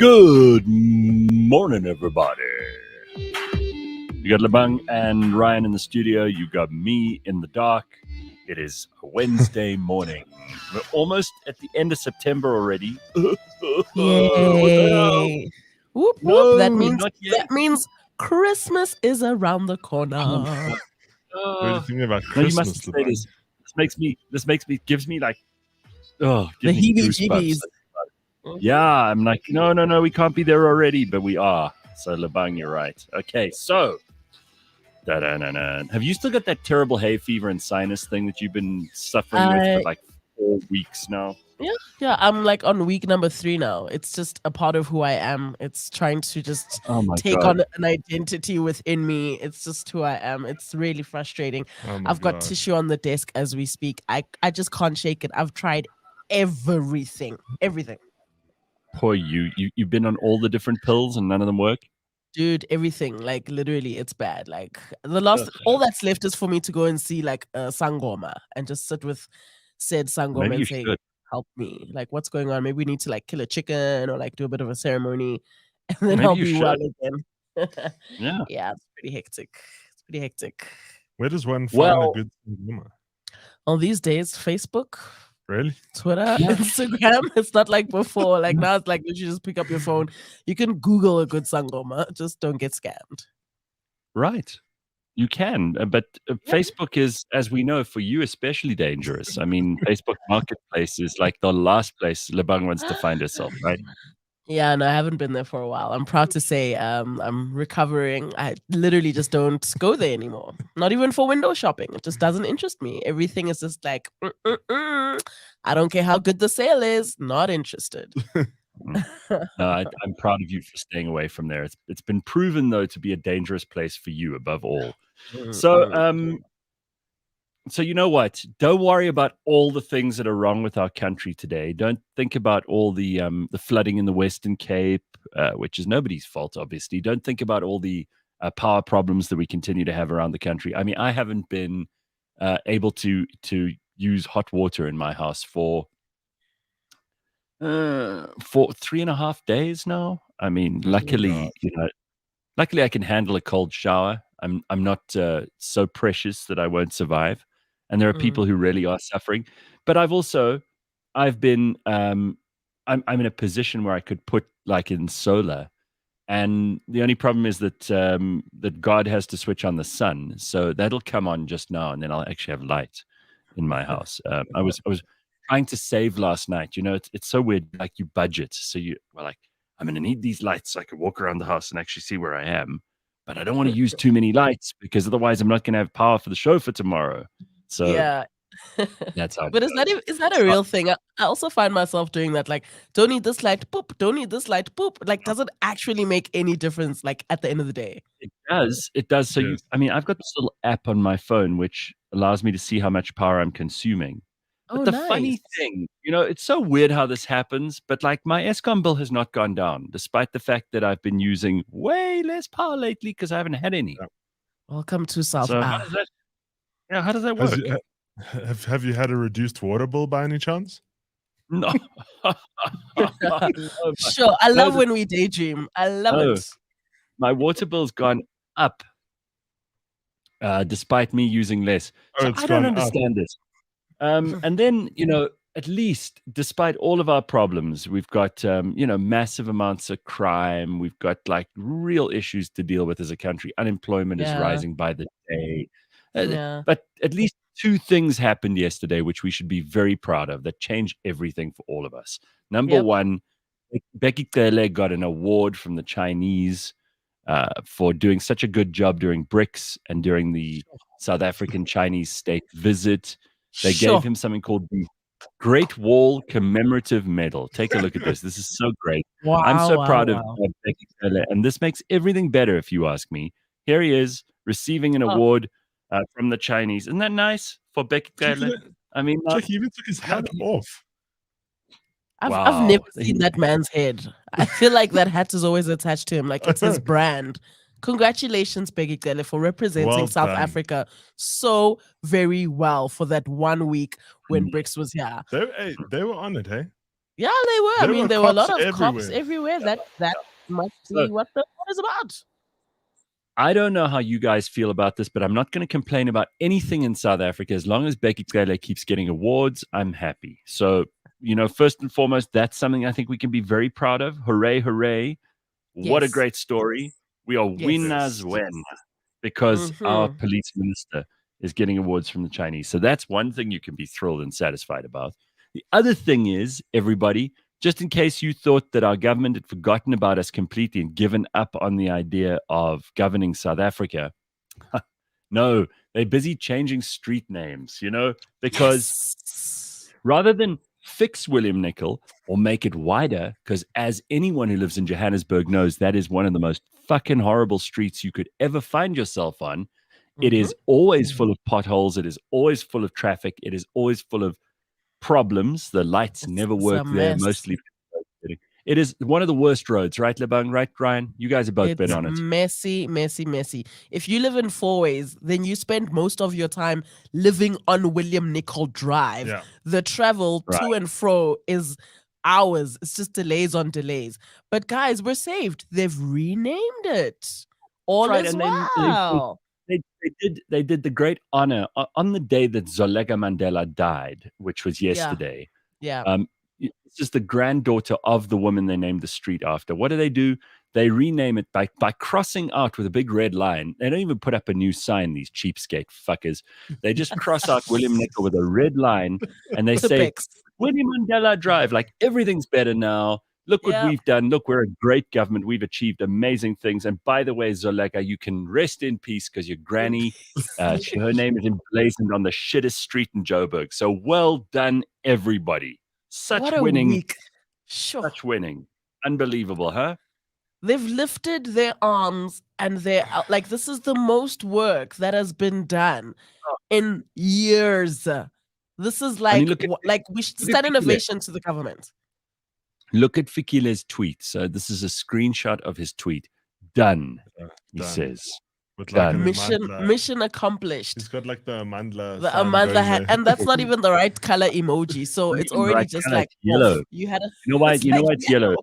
Good morning, everybody. You got Lebang and Ryan in the studio. You got me in the dark. It is a Wednesday morning. We're almost at the end of September already. What the hell? Yay! Whoop whoop! No, that not means Christmas is around the corner. yet. What are you thinking about No, you Christmas, mustn't say Lebang? this. Gives me like, The gives me goosebumps. heebie-jeebies. Yeah, I'm like, no, we can't be there already, but we are. So, Lebang, you're right. Okay, so, have you still got that terrible hay fever and sinus thing that you've been suffering with for like 4 weeks now? Yeah, I'm like on week number 3 now. It's just a part of who I am. It's trying to just take on an identity within me. It's just who I am. It's really frustrating. I've got tissue on the desk as we speak. I just can't shake it. I've tried everything. Poor you. You've been on all the different pills and none of them work? Dude, everything, like literally it's bad. Like all that's left is for me to go and see like a sangoma and just sit with said sangoma Maybe you and say, should. help me. Like, what's going on? Maybe we need to like kill a chicken or like do a bit of a ceremony and then Maybe I'll you be well again. Yeah. Yeah, it's pretty hectic. Where does one find a good sangoma? On these days, Facebook, Really? Twitter, Instagram. It's not like before. Like now it's like you should just pick up your phone. You can Google a good sangoma. Just don't get scammed. Right. You can, but Facebook is, as we know, for you especially dangerous. I mean, Facebook Marketplace is like the last place Lebang wants to find herself, right? Yeah, no, I haven't been there for a while. I'm proud to say I'm recovering. I literally just don't go there anymore. Not even for window shopping. It just doesn't interest me. Everything is just like, I don't care how good the sale is. Not interested. No, I'm proud of you for staying away from there. It's been proven, though, to be a dangerous place for you above all. So you know what? Don't worry about all the things that are wrong with our country today. Don't think about all the flooding in the Western Cape, which is nobody's fault, obviously. Don't think about all the power problems that we continue to have around the country. I mean, I haven't been able to use hot water in my house for 3.5 days now. I mean, luckily I can handle a cold shower. I'm not so precious that I won't survive. And there are people who really are suffering. But I've been I'm in a position where I could put like in solar. And the only problem is that that God has to switch on the sun. So that'll come on just now, and then I'll actually have light in my house. I was trying to save last night. You know, it's so weird. Like you budget. So like, I'm going to need these lights so I can walk around the house and actually see where I am. But I don't want to use too many lights because otherwise I'm not going to have power for the show for tomorrow. So yeah. That's how. But is that a real thing? I also find myself doing that. Like, don't need this light, poop. Don't need this light, poop. Like, does it actually make any difference? Like at the end of the day, it does. It does. So I've got this little app on my phone which allows me to see how much power I'm consuming. But the funny thing, it's so weird how this happens, but like my Eskom bill has not gone down, despite the fact that I've been using way less power lately because I haven't had any. Welcome to South Africa. How does that work? Have you had a reduced water bill by any chance? No. Sure. I love when we daydream. I love it. My water bill's gone up, despite me using less. So I don't understand this. And then, at least despite all of our problems, we've got, massive amounts of crime. We've got like real issues to deal with as a country. Unemployment is rising by the day. But at least 2 things happened yesterday, which we should be very proud of, that changed everything for all of us. Number one, Bheki Cele got an award from the Chinese for doing such a good job during BRICS and during the South African Chinese state visit. They gave him something called the Great Wall Commemorative Medal. Take a look at this. This is so great. Wow, I'm so proud of Bheki Cele, and this makes everything better, if you ask me. Here he is, receiving an award from the Chinese. Isn't that nice for Bheki Cele? I mean, he even took his hat off. I've never seen that man's head. I feel like that hat is always attached to him, like it's his brand. Congratulations, Bheki Cele, for representing South Africa so very well for that 1 week when BRICS was here. They were on it, hey? Yeah, they were. I There mean, were there were a lot cops of cops everywhere. everywhere. That must So be what the war is about. I don't know how you guys feel about this, but I'm not going to complain about anything in South Africa. As long as Bheki Cele keeps getting awards, I'm happy. So, first and foremost, that's something I think we can be very proud of. Hooray, hooray. What a Yes. great story. We are Yes. winners when, because our Mm-hmm. police minister is getting awards from the Chinese. So that's one thing you can be thrilled and satisfied about. The other thing is, everybody, just in case you thought that our government had forgotten about us completely and given up on the idea of governing South Africa, no, they're busy changing street names, because Yes. rather than fix William Nickel or make it wider, because as anyone who lives in Johannesburg knows, that is one of the most fucking horrible streets you could ever find yourself on. It Mm-hmm. is always full of potholes. It is always full of traffic. It is always full of problems. The lights never It's a work there, mess. mostly. It is one of the worst roads, right, Lebang? Right, Ryan? You guys have both been It's on it. messy, messy, messy. If you live in Four Ways, then you spend most of your time living on William Nicol Drive. Yeah. The travel Right. to and fro is hours. It's just delays on delays. But guys, we're saved. They've renamed it. All Right, is and well. they did the great honor on the day that Zoleka Mandela died, which was Yeah. yesterday. Yeah. This is the granddaughter of the woman they named the street after. What do? They rename it by crossing out with a big red line. They don't even put up a new sign, these cheapskate fuckers. They just cross out William Nicol with a red line, and they With the say, pics. William Mandela Drive, like everything's better now. Look what Yeah. we've done. Look, we're a great government. We've achieved amazing things. And by the way, Zoleka, you can rest in peace because your granny, her name is emblazoned on the shittest street in Joburg. So well done, everybody. What Such a winning. week. Sure. Such winning. Unbelievable, huh? They've lifted their arms and they're like, this is the most work that has been done in years. This is I mean, like we should look at send Fikile. innovation to the government. Look at Fikile's tweet. So this is a screenshot of his tweet. Done, he Done. says. With like Done. an Amandla. Mission accomplished. He's got like the Amandla. The sign Amandla going hat, there. and that's not even the right color emoji. So Not it's even the already right just color, like it's yellow. off. You had a You know why? it's You know like why it's yellow?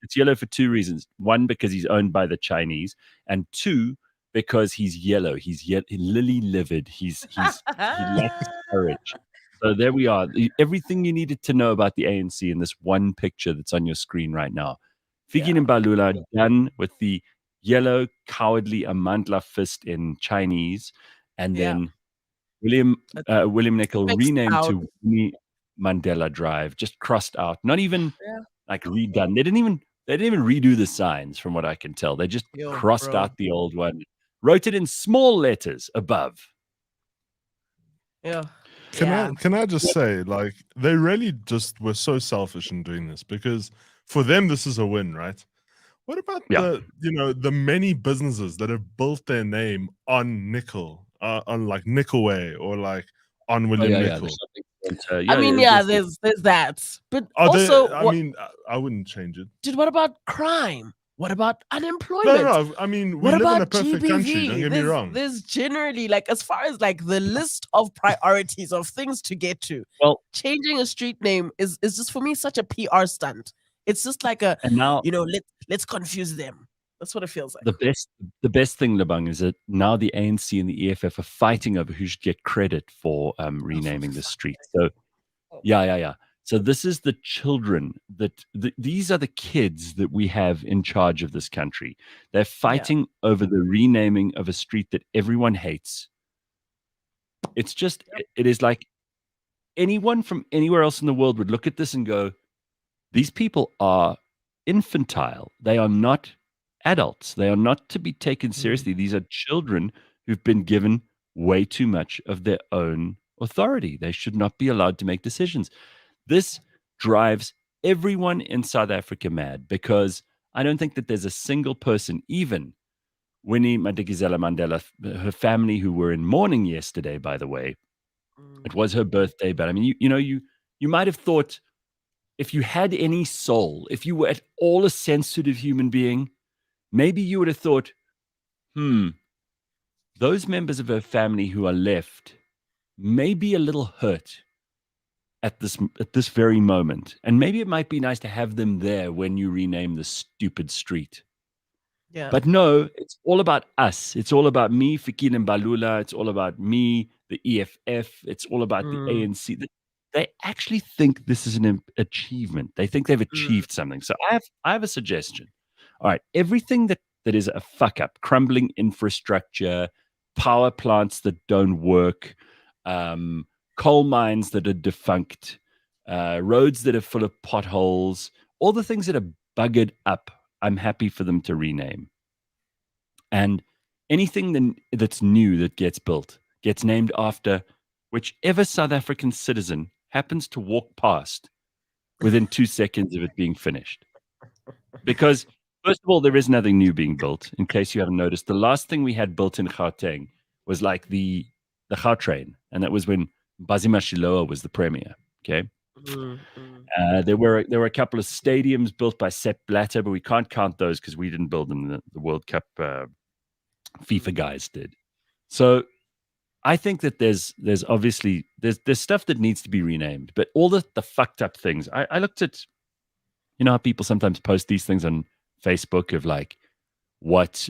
It's yellow for two reasons. One, because he's owned by the Chinese, and two, because he's yellow. He's lily livid. He lacks courage. So there we are. Everything you needed to know about the ANC in this one picture that's on your screen right now. Fiki Mbalula done with the yellow cowardly Amandla fist in Chinese, and then William Nicol fixed renamed out. to Winnie Mandela Drive, just crossed out, not even like redone. They didn't even redo the signs, from what I can tell. They just crossed out the old one, wrote it in small letters above. Yeah. Can I just say, like, they really just were so selfish in doing this, because for them this is a win, right? What about the many businesses that have built their name on nickel, on like Nickelway, or like on William Nicol? I mean, there's that. But also, I wouldn't change it. Dude, what about crime? What about unemployment? No. I mean, we live in a perfect country. Don't get me wrong. There's generally, like, as far as like the list of priorities of things to get to, well, changing a street name is just for me such a PR stunt. It's just like let's confuse them. That's what it feels like. The best thing, Lebang, is that now the ANC and the EFF are fighting over who should get credit for renaming the street. So, yeah. So this is the children these are the kids that we have in charge of this country. They're fighting over the renaming of a street that everyone hates. It's just, it is like anyone from anywhere else in the world would look at this and go, these people are infantile. They are not adults. They are not to be taken seriously. These are children who've been given way too much of their own authority. They should not be allowed to make decisions. This drives everyone in South Africa mad, because I don't think that there's a single person, even Winnie Madikizela Mandela, her family, who were in mourning yesterday, by the way. It was her birthday, but I mean, you might have thought, if you had any soul, if you were at all a sensitive human being, maybe you would have thought, those members of her family who are left may be a little hurt at this very moment. And maybe it might be nice to have them there when you rename the stupid street. Yeah. But no, it's all about us. It's all about me, Fikile Mbalula. It's all about me, the EFF. It's all about the ANC. They actually think this is an achievement. They think they've achieved something. So I have a suggestion. All right, everything that is a fuck up, crumbling infrastructure, power plants that don't work, coal mines that are defunct, roads that are full of potholes, all the things that are buggered up, I'm happy for them to rename. And anything that's new that gets built gets named after whichever South African citizen happens to walk past within 2 seconds of it being finished. Because, first of all, there is nothing new being built. In case you haven't noticed, the last thing we had built in Gauteng was like the Gautrain, and that was when Bazima Shiloa was the premier. Okay. There were a couple of stadiums built by Sepp Blatter, but we can't count those because we didn't build them. The World Cup FIFA guys did. So I think that there's obviously there's stuff that needs to be renamed, but all the fucked up things. I looked at, you know how people sometimes post these things on Facebook of like what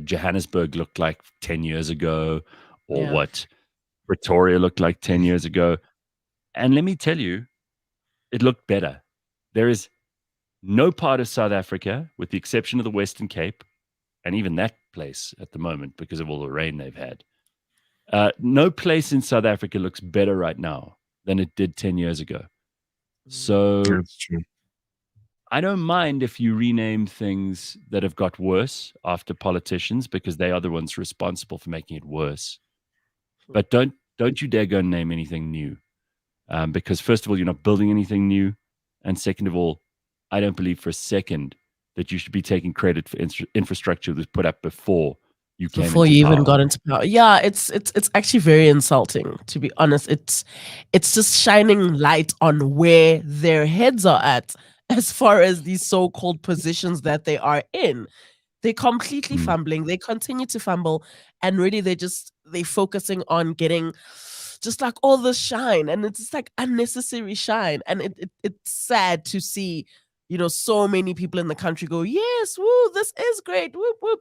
Johannesburg looked like 10 years ago, or what Pretoria looked like 10 years ago. And let me tell you, it looked better. There is no part of South Africa, with the exception of the Western Cape, and even that place at the moment because of all the rain they've had. No place in South Africa looks better right now than it did 10 years ago. So that's true. I don't mind if you rename things that have got worse after politicians, because they are the ones responsible for making it worse. But don't you dare go and name anything new. Because first of all, you're not building anything new. And second of all, I don't believe for a second that you should be taking credit for infrastructure that was put up before you came before into you power. even got into power. Yeah, it's actually very insulting, to be honest. It's just shining light on where their heads are at as far as these so-called positions that they are in. They're completely fumbling. They continue to fumble, and really they're focusing on getting just like all the shine, and it's just like unnecessary shine. And it's sad to see, you know, so many people in the country go, yes, woo, this is great, whoop whoop,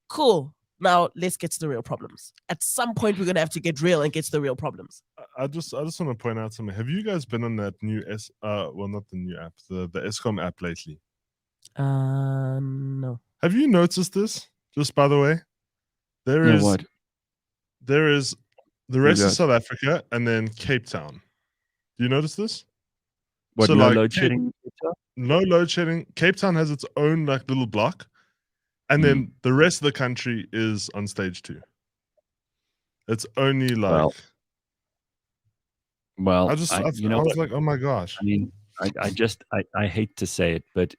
cool. Now let's get to the real problems. At some point, we're gonna have to get real and get to the real problems. I just want to point out something. Have you guys been on that new well, not the new app, the Eskom app lately? No. Have you noticed this? Just by the way, there is the rest of South Africa and then Cape Town. Do you notice this? What, so no like load shedding? No load shedding. Cape Town has its own like little block, and then the rest of the country is on stage 2. It's only like. Well, I was like, oh my gosh. I mean, I hate to say it, but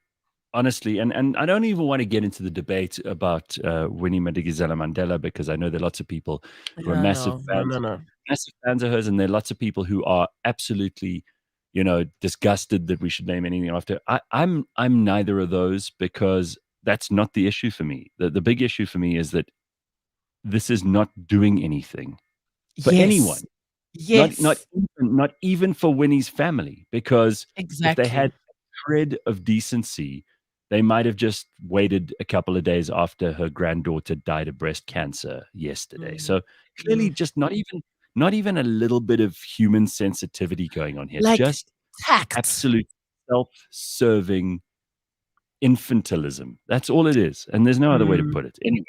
honestly, and I don't even want to get into the debate about Winnie Madikizela Mandela, because I know there are lots of people who are massive fans of hers, and there are lots of people who are absolutely, you know, disgusted that we should name anything after. I'm neither of those, because that's not the issue for me. The big issue for me is that this is not doing anything for anyone. Yes. Not even for Winnie's family, because exactly. If they had a shred of decency, they might have just waited a couple of days after her granddaughter died of breast cancer yesterday. So clearly just not even a little bit of human sensitivity going on here. Like just tact. Absolute self-serving infantilism. That's all it is. And there's no other way to put it. Anyway.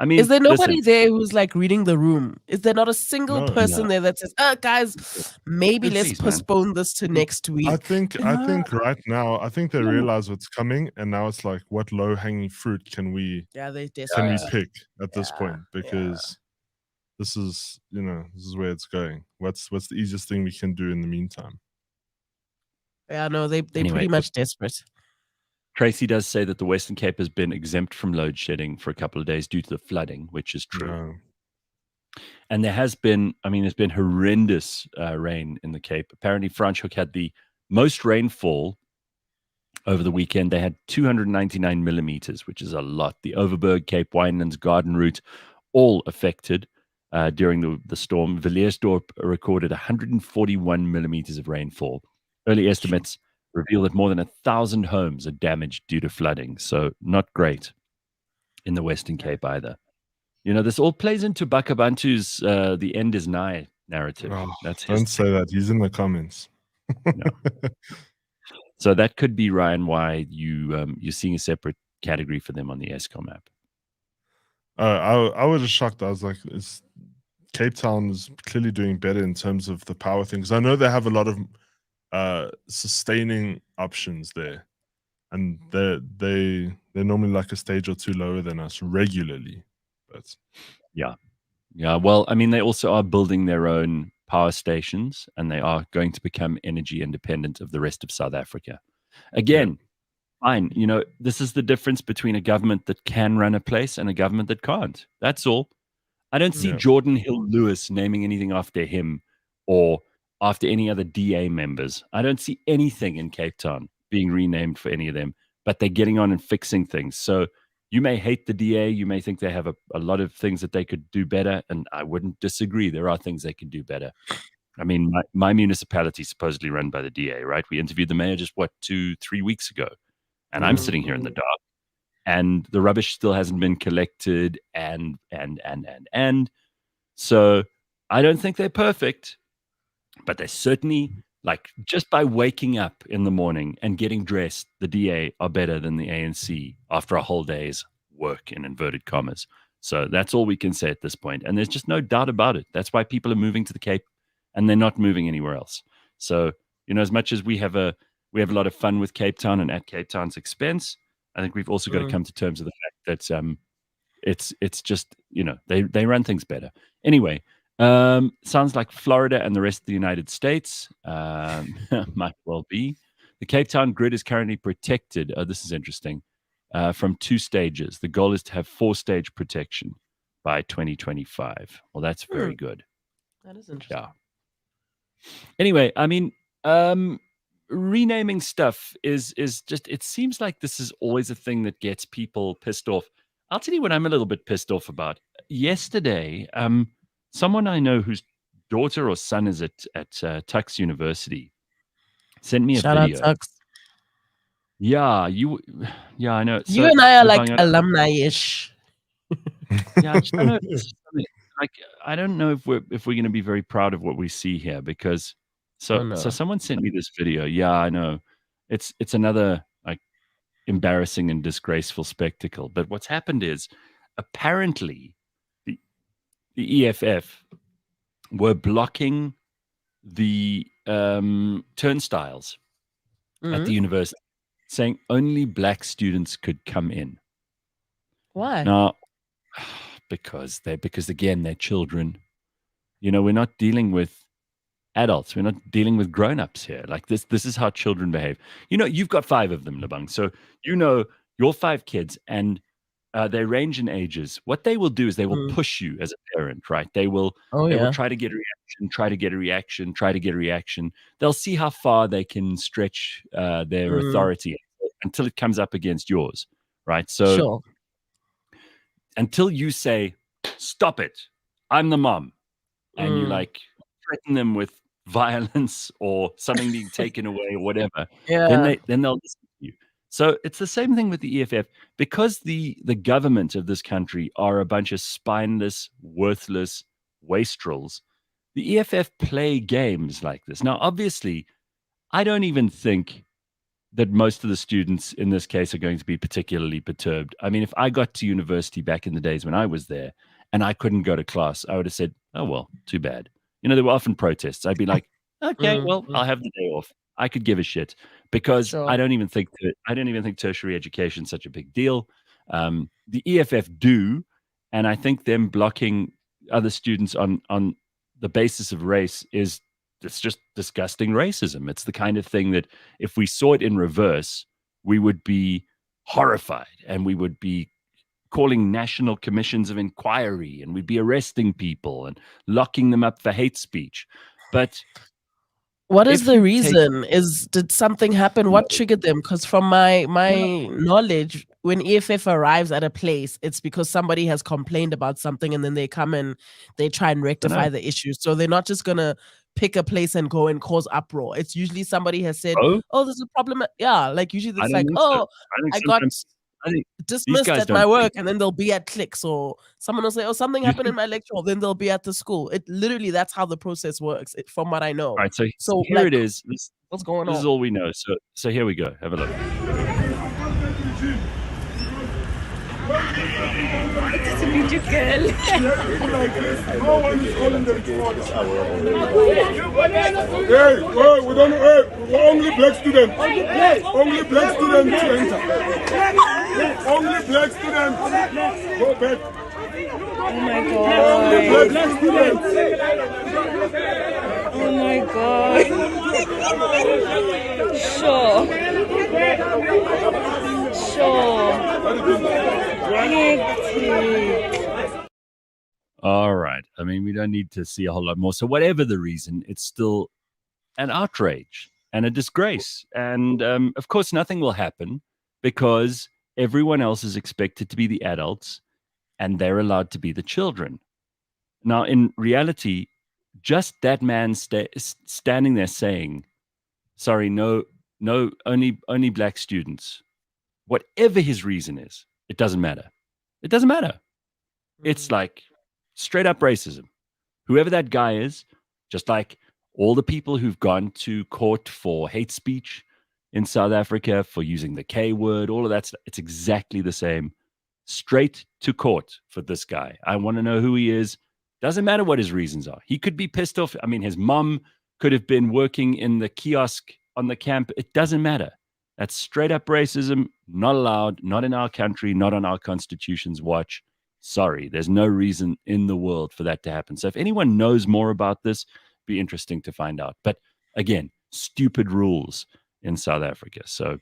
I mean, is there nobody there who's like reading the room? Is there not a single person there that says, guys, maybe let's postpone this to next week? I think right now, I think they realize what's coming, and now it's like, what low-hanging fruit can we pick at this point? Because this is where it's going. What's the easiest thing we can do in the meantime? Yeah, no, they pretty much desperate. Tracy does say that the Western Cape has been exempt from load shedding for a couple of days due to the flooding, which is true. No. And there has been, there's been horrendous rain in the Cape. Apparently, Franschhoek had the most rainfall over the weekend. They had 299 millimeters, which is a lot. The Overberg, Cape Winelands, Garden Route, all affected. during the storm. Villersdorp recorded 141 millimeters of rainfall. Early estimates reveal that more than 1,000 homes are damaged due to flooding. So not great in the Western Cape either. This all plays into Bakabantu's "the end is nigh" narrative. Oh, That's his. don't say that. He's in the comments. No. So that could be, Ryan, why you're seeing a separate category for them on the ESCOM app. I was just shocked. I was like, Cape Town is clearly doing better in terms of the power things. I know they have a lot of sustaining options there, and they're normally like a stage or two lower than us regularly. But yeah. Well, I mean, they also are building their own power stations, and they are going to become energy independent of the rest of South Africa. Again, fine. This is the difference between a government that can run a place and a government that can't. That's all. I don't see Jordan Hill Lewis naming anything after him or after any other DA members. I don't see anything in Cape Town being renamed for any of them, but they're getting on and fixing things. So you may hate the DA. You may think they have a lot of things that they could do better, and I wouldn't disagree. There are things they could do better. I mean, my municipality is supposedly run by the DA, right? We interviewed the mayor just, 2-3 weeks ago, and I'm sitting here in the dark, and the rubbish still hasn't been collected, and. So I don't think they're perfect, but they're certainly, like, just by waking up in the morning and getting dressed, the DA are better than the ANC after a whole day's work, in inverted commas. So that's all we can say at this point. And there's just no doubt about it. That's why people are moving to the Cape, and they're not moving anywhere else. So, as much as we have a lot of fun with Cape Town and at Cape Town's expense, I think we've also got to come to terms with the fact that it's just, they run things better. Anyway, sounds like Florida and the rest of the United States might well be. The Cape Town grid is currently protected. This is interesting. From 2 stages. The goal is to have 4-stage protection by 2025. Well, that's very good. That is interesting. Yeah. Anyway, I mean, renaming stuff is just, it seems like this is always a thing that gets people pissed off. I'll tell you what I'm a little bit pissed off about. Yesterday, someone I know whose daughter or son is at Tux University sent me a video. Shout out Tux. Yeah, I know. You and I are like alumni-ish. Yeah, I just don't know. Like, I don't know if we're going to be very proud of what we see here, because so someone sent me this video. Yeah, I know. It's another like embarrassing and disgraceful spectacle. But what's happened is, apparently the EFF were blocking the turnstiles at the university, saying only black students could come in. Why? Now, because again, they're children. We're not dealing with adults. We're not dealing with grown-ups here. Like this is how children behave. You've got 5 of them, Lebang. So your 5 kids, and they range in ages. What they will do is they will push you as a parent, right? They will will try to get a reaction. They'll see how far they can stretch their authority until it comes up against yours, right? So until you say, "Stop it, I'm the mom," and you like threaten them with violence or something being taken away or whatever, then they'll listen to you. So it's the same thing with the EFF. Because the government of this country are a bunch of spineless, worthless wastrels, the EFF play games like this. Now, obviously, I don't even think that most of the students in this case are going to be particularly perturbed. I mean, if I got to university back in the days when I was there and I couldn't go to class, I would have said, "Oh, well, too bad." There were often protests. I'd be like, "Okay, well, I'll have the day off." I could give a shit, because I don't even think tertiary education is such a big deal. The EFF do, and I think them blocking other students on the basis of race it's just disgusting racism. It's the kind of thing that if we saw it in reverse, we would be horrified, and we would be calling national commissions of inquiry, and we'd be arresting people and locking them up for hate speech. But what is the reason? Did something happen? What triggered them? Because from my knowledge, when EFF arrives at a place, it's because somebody has complained about something, and then they come and they try and rectify the issue. So they're not just gonna pick a place and go and cause uproar. It's usually somebody has said, "Oh, there's a problem." Yeah, like usually it's like, "Oh, I got dismissed at my work," and then they'll be at clicks, or someone will say, "Oh, something happened in my lecture," then they'll be at the school. It literally, that's how the process works, from what I know. All right, so here it is. What's going on? This is all we know. So here we go. Have a look. It's a beautiful girl. No one is calling them to order. Hey, we don't know. We're only black students. Only black students to enter. Only black students. Go back. Oh my god. Only black students. Oh my god. Sure. All right. I mean, we don't need to see a whole lot more. So whatever the reason, it's still an outrage and a disgrace. And of course, nothing will happen because everyone else is expected to be the adults and they're allowed to be the children. Now, in reality, just that man standing there saying, sorry, no, only black students, whatever his reason is, it doesn't matter. It doesn't matter. It's like straight up racism. Whoever that guy is, just like all the people who've gone to court for hate speech in South Africa, for using the K word, all of that stuff, it's exactly the same. Straight to court for this guy. I want to know who he is. Doesn't matter what his reasons are. He could be pissed off. I mean, his mom could have been working in the kiosk on the camp. It doesn't matter. That's straight up racism. Not allowed. Not in our country. Not on our constitution's watch. Sorry. There's no reason in the world for that to happen. So if anyone knows more about this, it'd be interesting to find out. But again, stupid rules in South Africa. So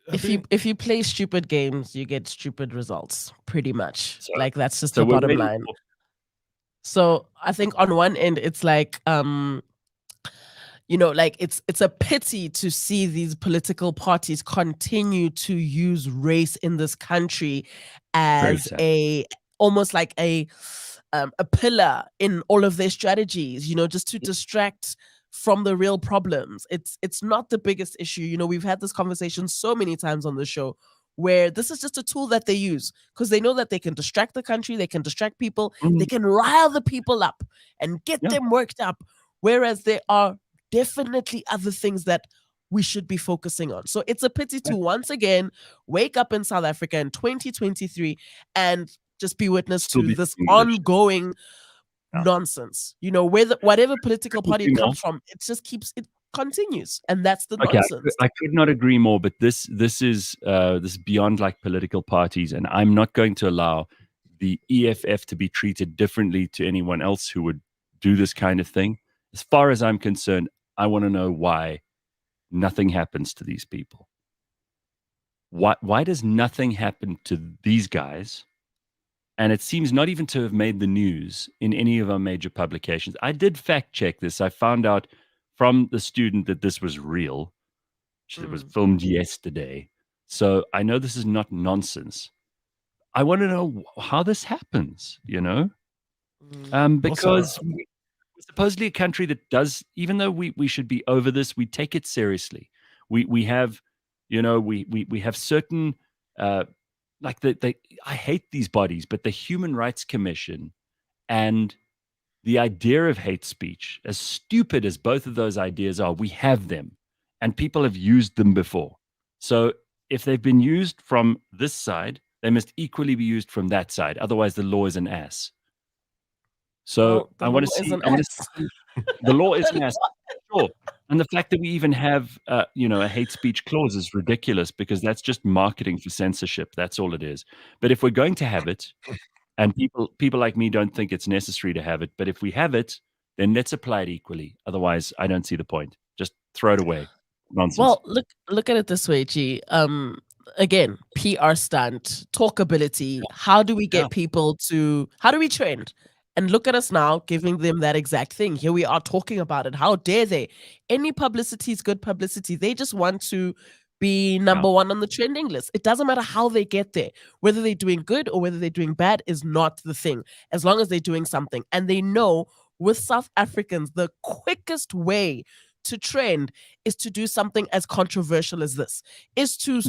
if you play stupid games, you get stupid results, pretty much. Like that's just the bottom line. So I think on one end, it's like, like it's a pity to see these political parties continue to use race in this country as almost like a pillar in all of their strategies, just to distract from the real problems. It's not the biggest issue. We've had this conversation so many times on the show, where this is just a tool that they use because they know that they can distract the country, they can distract people, they can rile the people up and get them worked up, whereas there are definitely other things that we should be focusing on. So it's a pity to once again wake up in South Africa in 2023 and just be witness to this ongoing nonsense. Whatever political party it comes from, it continues, and that's the nonsense. I could not agree more. But this is beyond like political parties, and I'm not going to allow the EFF to be treated differently to anyone else who would do this kind of thing. As far as I'm concerned, I want to know why nothing happens to these people. Why does nothing happen to these guys? And it seems not even to have made the news in any of our major publications. I did fact check this. I found out from the student that this was real. It was filmed yesterday. So I know this is not nonsense. I want to know how this happens, because we're supposedly a country that does, even though we should be over this, we take it seriously. We have, we have certain, like I hate these bodies, but the Human Rights Commission and the idea of hate speech, as stupid as both of those ideas are, we have them and people have used them before. So if they've been used from this side, they must equally be used from that side. Otherwise, the law is an ass. So I want to see the law is an ass. Sure. And the fact that we even have, a hate speech clause is ridiculous because that's just marketing for censorship. That's all it is. But if we're going to have it, and people like me don't think it's necessary to have it, but if we have it, then let's apply it equally. Otherwise, I don't see the point. Just throw it away. Nonsense. Well, look at it this way, G. Again, PR stunt, talkability. How do we get people to? How do we trend? And look at us now, giving them that exact thing. Here we are talking about it. How dare they? Any publicity is good publicity. They just want to be number one on the trending list. It doesn't matter how they get there. Whether they're doing good or whether they're doing bad is not the thing, as long as they're doing something. And they know with South Africans, the quickest way to trend is to do something as controversial as this, is to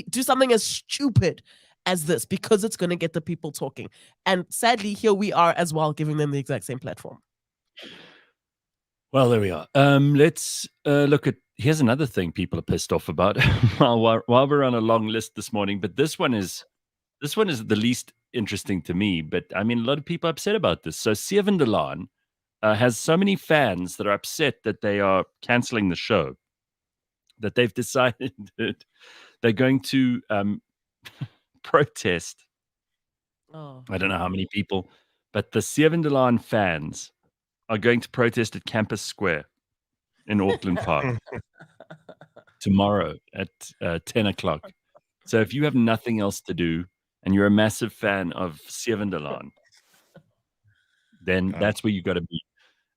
do something as stupid as this, because it's going to get the people talking. And sadly, here we are as well, giving them the exact same platform. Well, there we are. Let's look at, here's another thing people are pissed off about while we're on a long list this morning, but this one is the least interesting to me, but I mean, a lot of people are upset about this. So Seven de Laan has so many fans that are upset that they are canceling the show, that they've decided that they're going to protest. I don't know how many people, but the Seven de Laan fans are going to protest at Campus Square in Auckland Park tomorrow at 10 o'clock. So if you have nothing else to do and you're a massive fan of Seven de Laan, then that's where you got to be.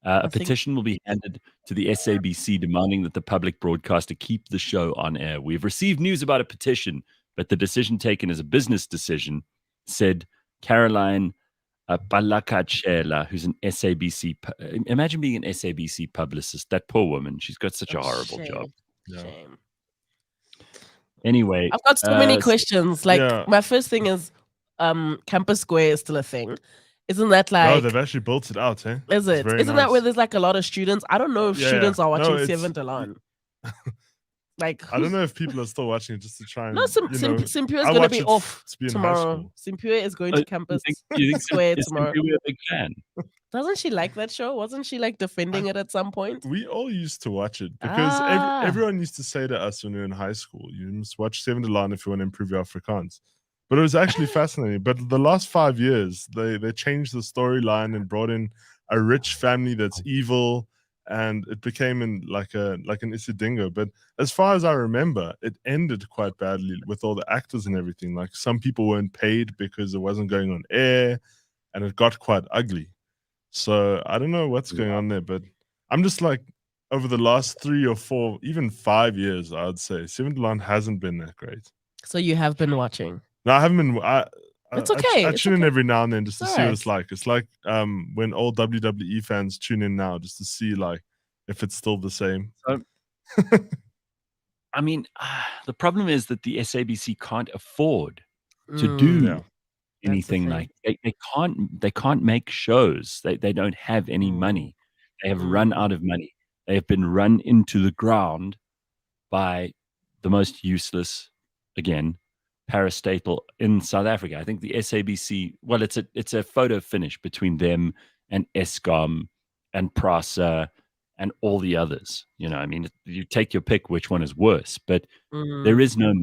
A petition will be handed to the SABC demanding that the public broadcaster keep the show on air. We've received news about a petition, but the decision taken is a business decision, said Caroline Bheki Cele, who's an SABC. Imagine being an SABC publicist. That poor woman. She's got such a horrible job. Shame. Anyway, I've got so many questions. Like, my first thing is, Campus Square is still a thing. Isn't that like? Oh, they've actually built it out, eh? Is it? Isn't that where there's like a lot of students? I don't know if students are watching Seven de Laan. Like, I don't know if people are still watching it just to try and. No, Simpure is going to be off tomorrow. Simpure is going to Campus Square tomorrow. Is Simpure a big fan? Doesn't she like that show? Wasn't she like defending it at some point? We all used to watch it because everyone used to say to us when we were in high school, you must watch Seven de Laan if you want to improve your Afrikaans. But it was actually fascinating. But the last 5 years, they changed the storyline and brought in a rich family that's evil, and it became like an Isidingo. But as far as I remember, it ended quite badly with all the actors and everything. Like, some people weren't paid because it wasn't going on air, and it got quite ugly. So I don't know what's going on there, but I'm just like, over the last 3 or 4, even 5 years, I'd say Seven de Laan hasn't been that great. So you have been watching? No, I haven't been. It's okay. I tune in every now and then just to see what it's like. It's like when old WWE fans tune in now just to see like if it's still the same. I mean, the problem is that the SABC can't afford to do anything like they can't make shows. They don't have any money. They have run out of money. They have been run into the ground by the most useless, again, parastatal in South Africa. I think the SABC, well, it's a photo finish between them and Eskom and Prasa and all the others. You know, I mean, you take your pick which one is worse, but there is no,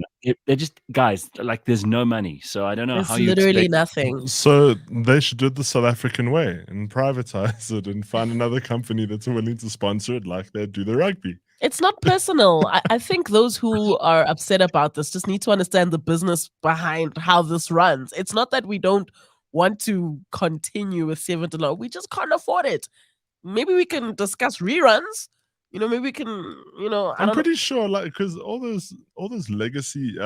they're just, guys, like, there's no money. So I don't know how you literally nothing. So they should do it the South African way and privatize it and find another company that's willing to sponsor it like they do the rugby. It's not personal. I think those who are upset about this just need to understand the business behind how this runs. It's not that we don't want to continue with Seven de Laan. We just can't afford it. Maybe we can discuss reruns. You know, maybe we can, you know, I'm pretty sure, like, because all those legacy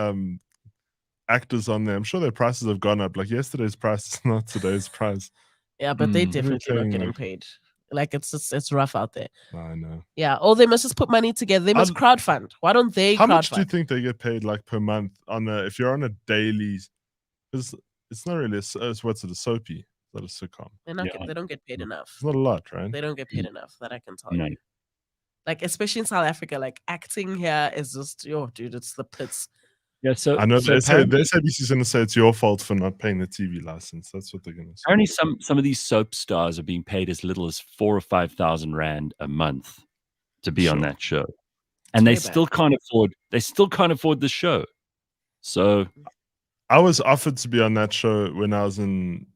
actors on there, I'm sure their prices have gone up. Like, yesterday's price is not today's price. Yeah, but they definitely not getting paid. Like, it's rough out there. I know. Yeah. Or they must just put money together. They must crowdfund. Why don't they? How much do you think they get paid, like, per month on if you're on a daily? Because it's not really what's it, a soapy? Is that a sitcom? They don't get paid enough. It's not a lot, right? They don't get paid enough. That I can tell you. Like, especially in South Africa, like, acting here is just, dude, it's the pits. Yeah, so I know the SABC is going to say it's your fault for not paying the TV license. That's what they're going to say. Apparently, some of these soap stars are being paid as little as 4,000 or 5,000 rand a month to be on that show, and they still can't afford. They still can't afford the show. So, I was offered to be on that show when I was in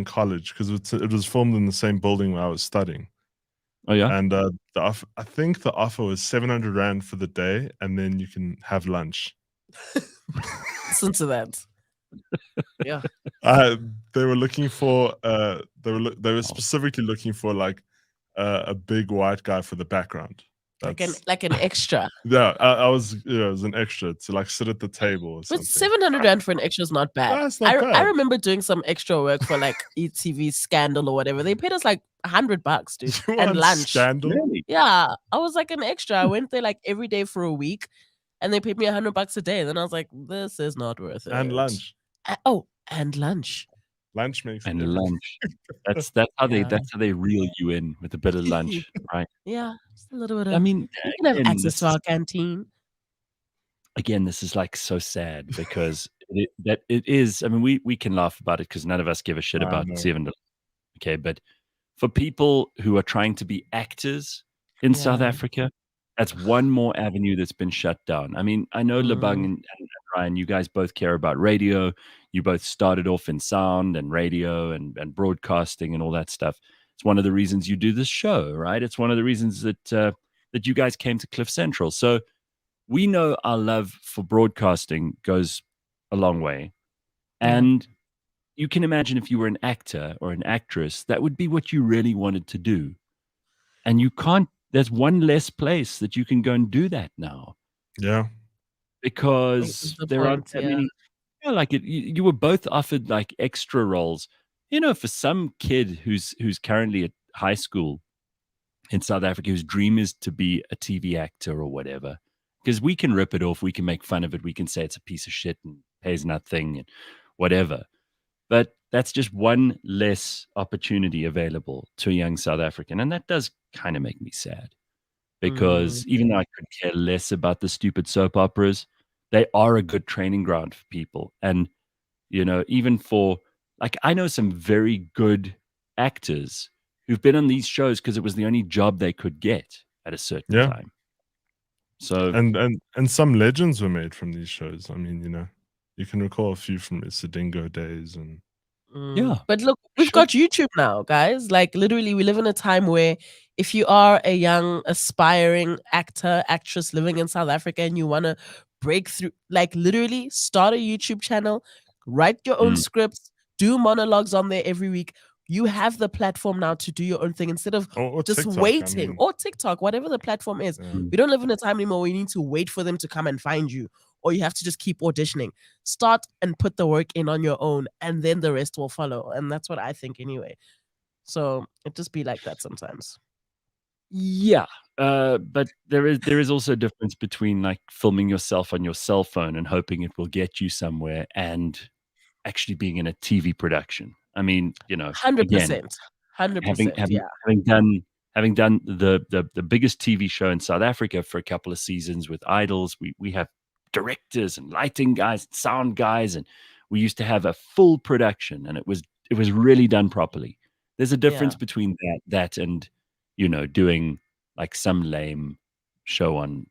college because it was filmed in the same building where I was studying. Oh yeah, and I think the offer was 700 rand for the day, and then you can have lunch. Listen to that. Yeah. They were looking for they were specifically looking for like a big white guy for the background. like an extra. Yeah, I was, as an extra to like sit at the table or But something. 700 rand for an extra is not bad. That's not I bad. remember doing some extra work for like ETV Scandal or whatever. They paid us like $100, dude, You and want lunch. Scandal? Really? Yeah, I was like an extra. I went there like every day for a week, and they paid me $100 a day. And then I was like, this is not worth it. And lunch. And lunch. Lunch makes And everything. lunch. That's how they reel you in with a bit of lunch, right? Yeah, just a little bit of. I mean, you can have again, access to our canteen. Again, this is like so sad because it is. I mean, we can laugh about it because none of us give a shit about no. $7. Okay, but for people who are trying to be actors in South Yeah. Africa, that's one more avenue that's been shut down. I mean, I know Lebang and Ryan, you guys both care about radio. You both started off in sound and radio and broadcasting and all that stuff. It's one of the reasons you do this show, right? It's one of the reasons that that you guys came to Cliff Central. So we know our love for broadcasting goes a long way. And you can imagine if you were an actor or an actress, that would be what you really wanted to do. And you can't, there's one less place that you can go and do that now. Yeah. Because there aren't that many. Yeah, like you were both offered like extra roles. You know, for some kid who's currently at high school in South Africa, whose dream is to be a TV actor or whatever, because we can rip it off, we can make fun of it, we can say it's a piece of shit and pays nothing and whatever. But that's just one less opportunity available to a young South African. And that does kind of make me sad because even though I could care less about the stupid soap operas, they are a good training ground for people. And, you know, even for, like, I know some very good actors who've been on these shows because it was the only job they could get at a certain time. So, and some legends were made from these shows. I mean, you know, you can recall a few from the Sidingo days and yeah. But look, we've got YouTube now, guys. Like literally, we live in a time where if you are a young aspiring actor, actress living in South Africa and you want to break through, like literally start a YouTube channel, write your own scripts, do monologues on there every week. You have the platform now to do your own thing instead of or just TikTok, waiting, I mean. or TikTok, whatever the platform is. We don't live in a time anymore where you need to wait for them to come and find you, or you have to just keep auditioning. Start and put the work in on your own, and then the rest will follow. And that's what I think anyway. So it just be like that sometimes. Yeah. But there is also a difference between like filming yourself on your cell phone and hoping it will get you somewhere and actually being in a TV production. I mean, you know, 100%. 100%. Having done the biggest TV show in South Africa for a couple of seasons with Idols, we have directors and lighting guys, and sound guys, and we used to have a full production, and it was really done properly. There's a difference between that and, you know, doing like some lame show on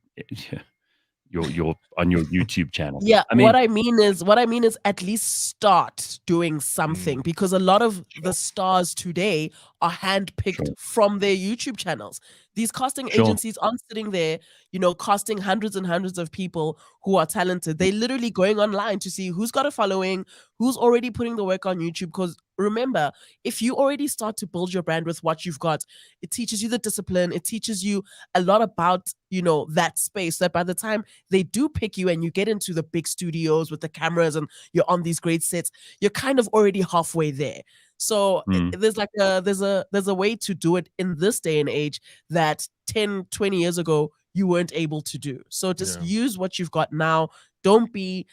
your on your YouTube channel. Yeah, I mean, what I mean is at least start doing something, because a lot of the stars today are handpicked from their YouTube channels. These casting agencies aren't sitting there, you know, casting hundreds and hundreds of people who are talented. They're literally going online to see who's got a following, who's already putting the work on YouTube. Because remember, if you already start to build your brand with what you've got, it teaches you the discipline. It teaches you a lot about, you know, that space, that by the time they do pick you and you get into the big studios with the cameras and you're on these great sets, you're kind of already halfway there. So there's like there's a way to do it in this day and age that 10, 20 years ago you weren't able to do. So just use what you've got now. Don't be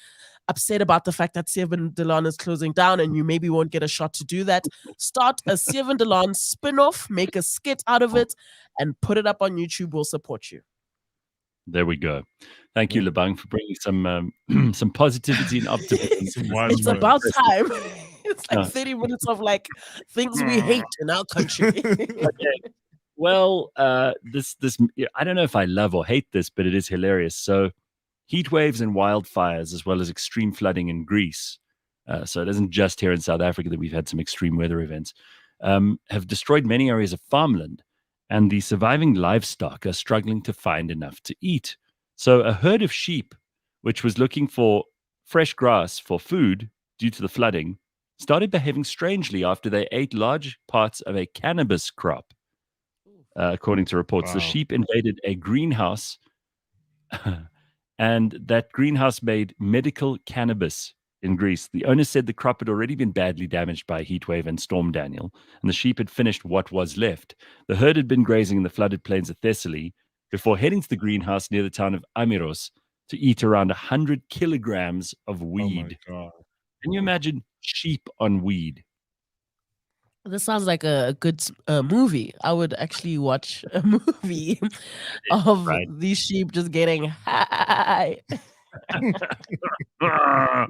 upset about the fact that Seven de Laan is closing down and you maybe won't get a shot to do that. Start a Seven de Laan spin-off, make a skit out of it, and put it up on YouTube. We'll support you. There we go. Thank you, Lebang, for bringing some some positivity and optimism. It's about time. It's like 30 minutes of like things we hate in our country. Okay. Well, this I don't know if I love or hate this, but it is hilarious. So, heat waves and wildfires, as well as extreme flooding in Greece. So it isn't just here in South Africa that we've had some extreme weather events. Have destroyed many areas of farmland, and the surviving livestock are struggling to find enough to eat. So a herd of sheep, which was looking for fresh grass for food due to the flooding, started behaving strangely after they ate large parts of a cannabis crop. according to reports. Wow. The sheep invaded a greenhouse, and that greenhouse made medical cannabis in Greece. The owner said the crop had already been badly damaged by a heat wave and Storm Daniel, and the sheep had finished what was left. The herd had been grazing in the flooded plains of Thessaly before heading to the greenhouse near the town of Amiros to eat around 100 kilograms of weed. Oh my God. Can you imagine sheep on weed? This sounds like a good movie. I would actually watch a movie of these sheep just getting high. I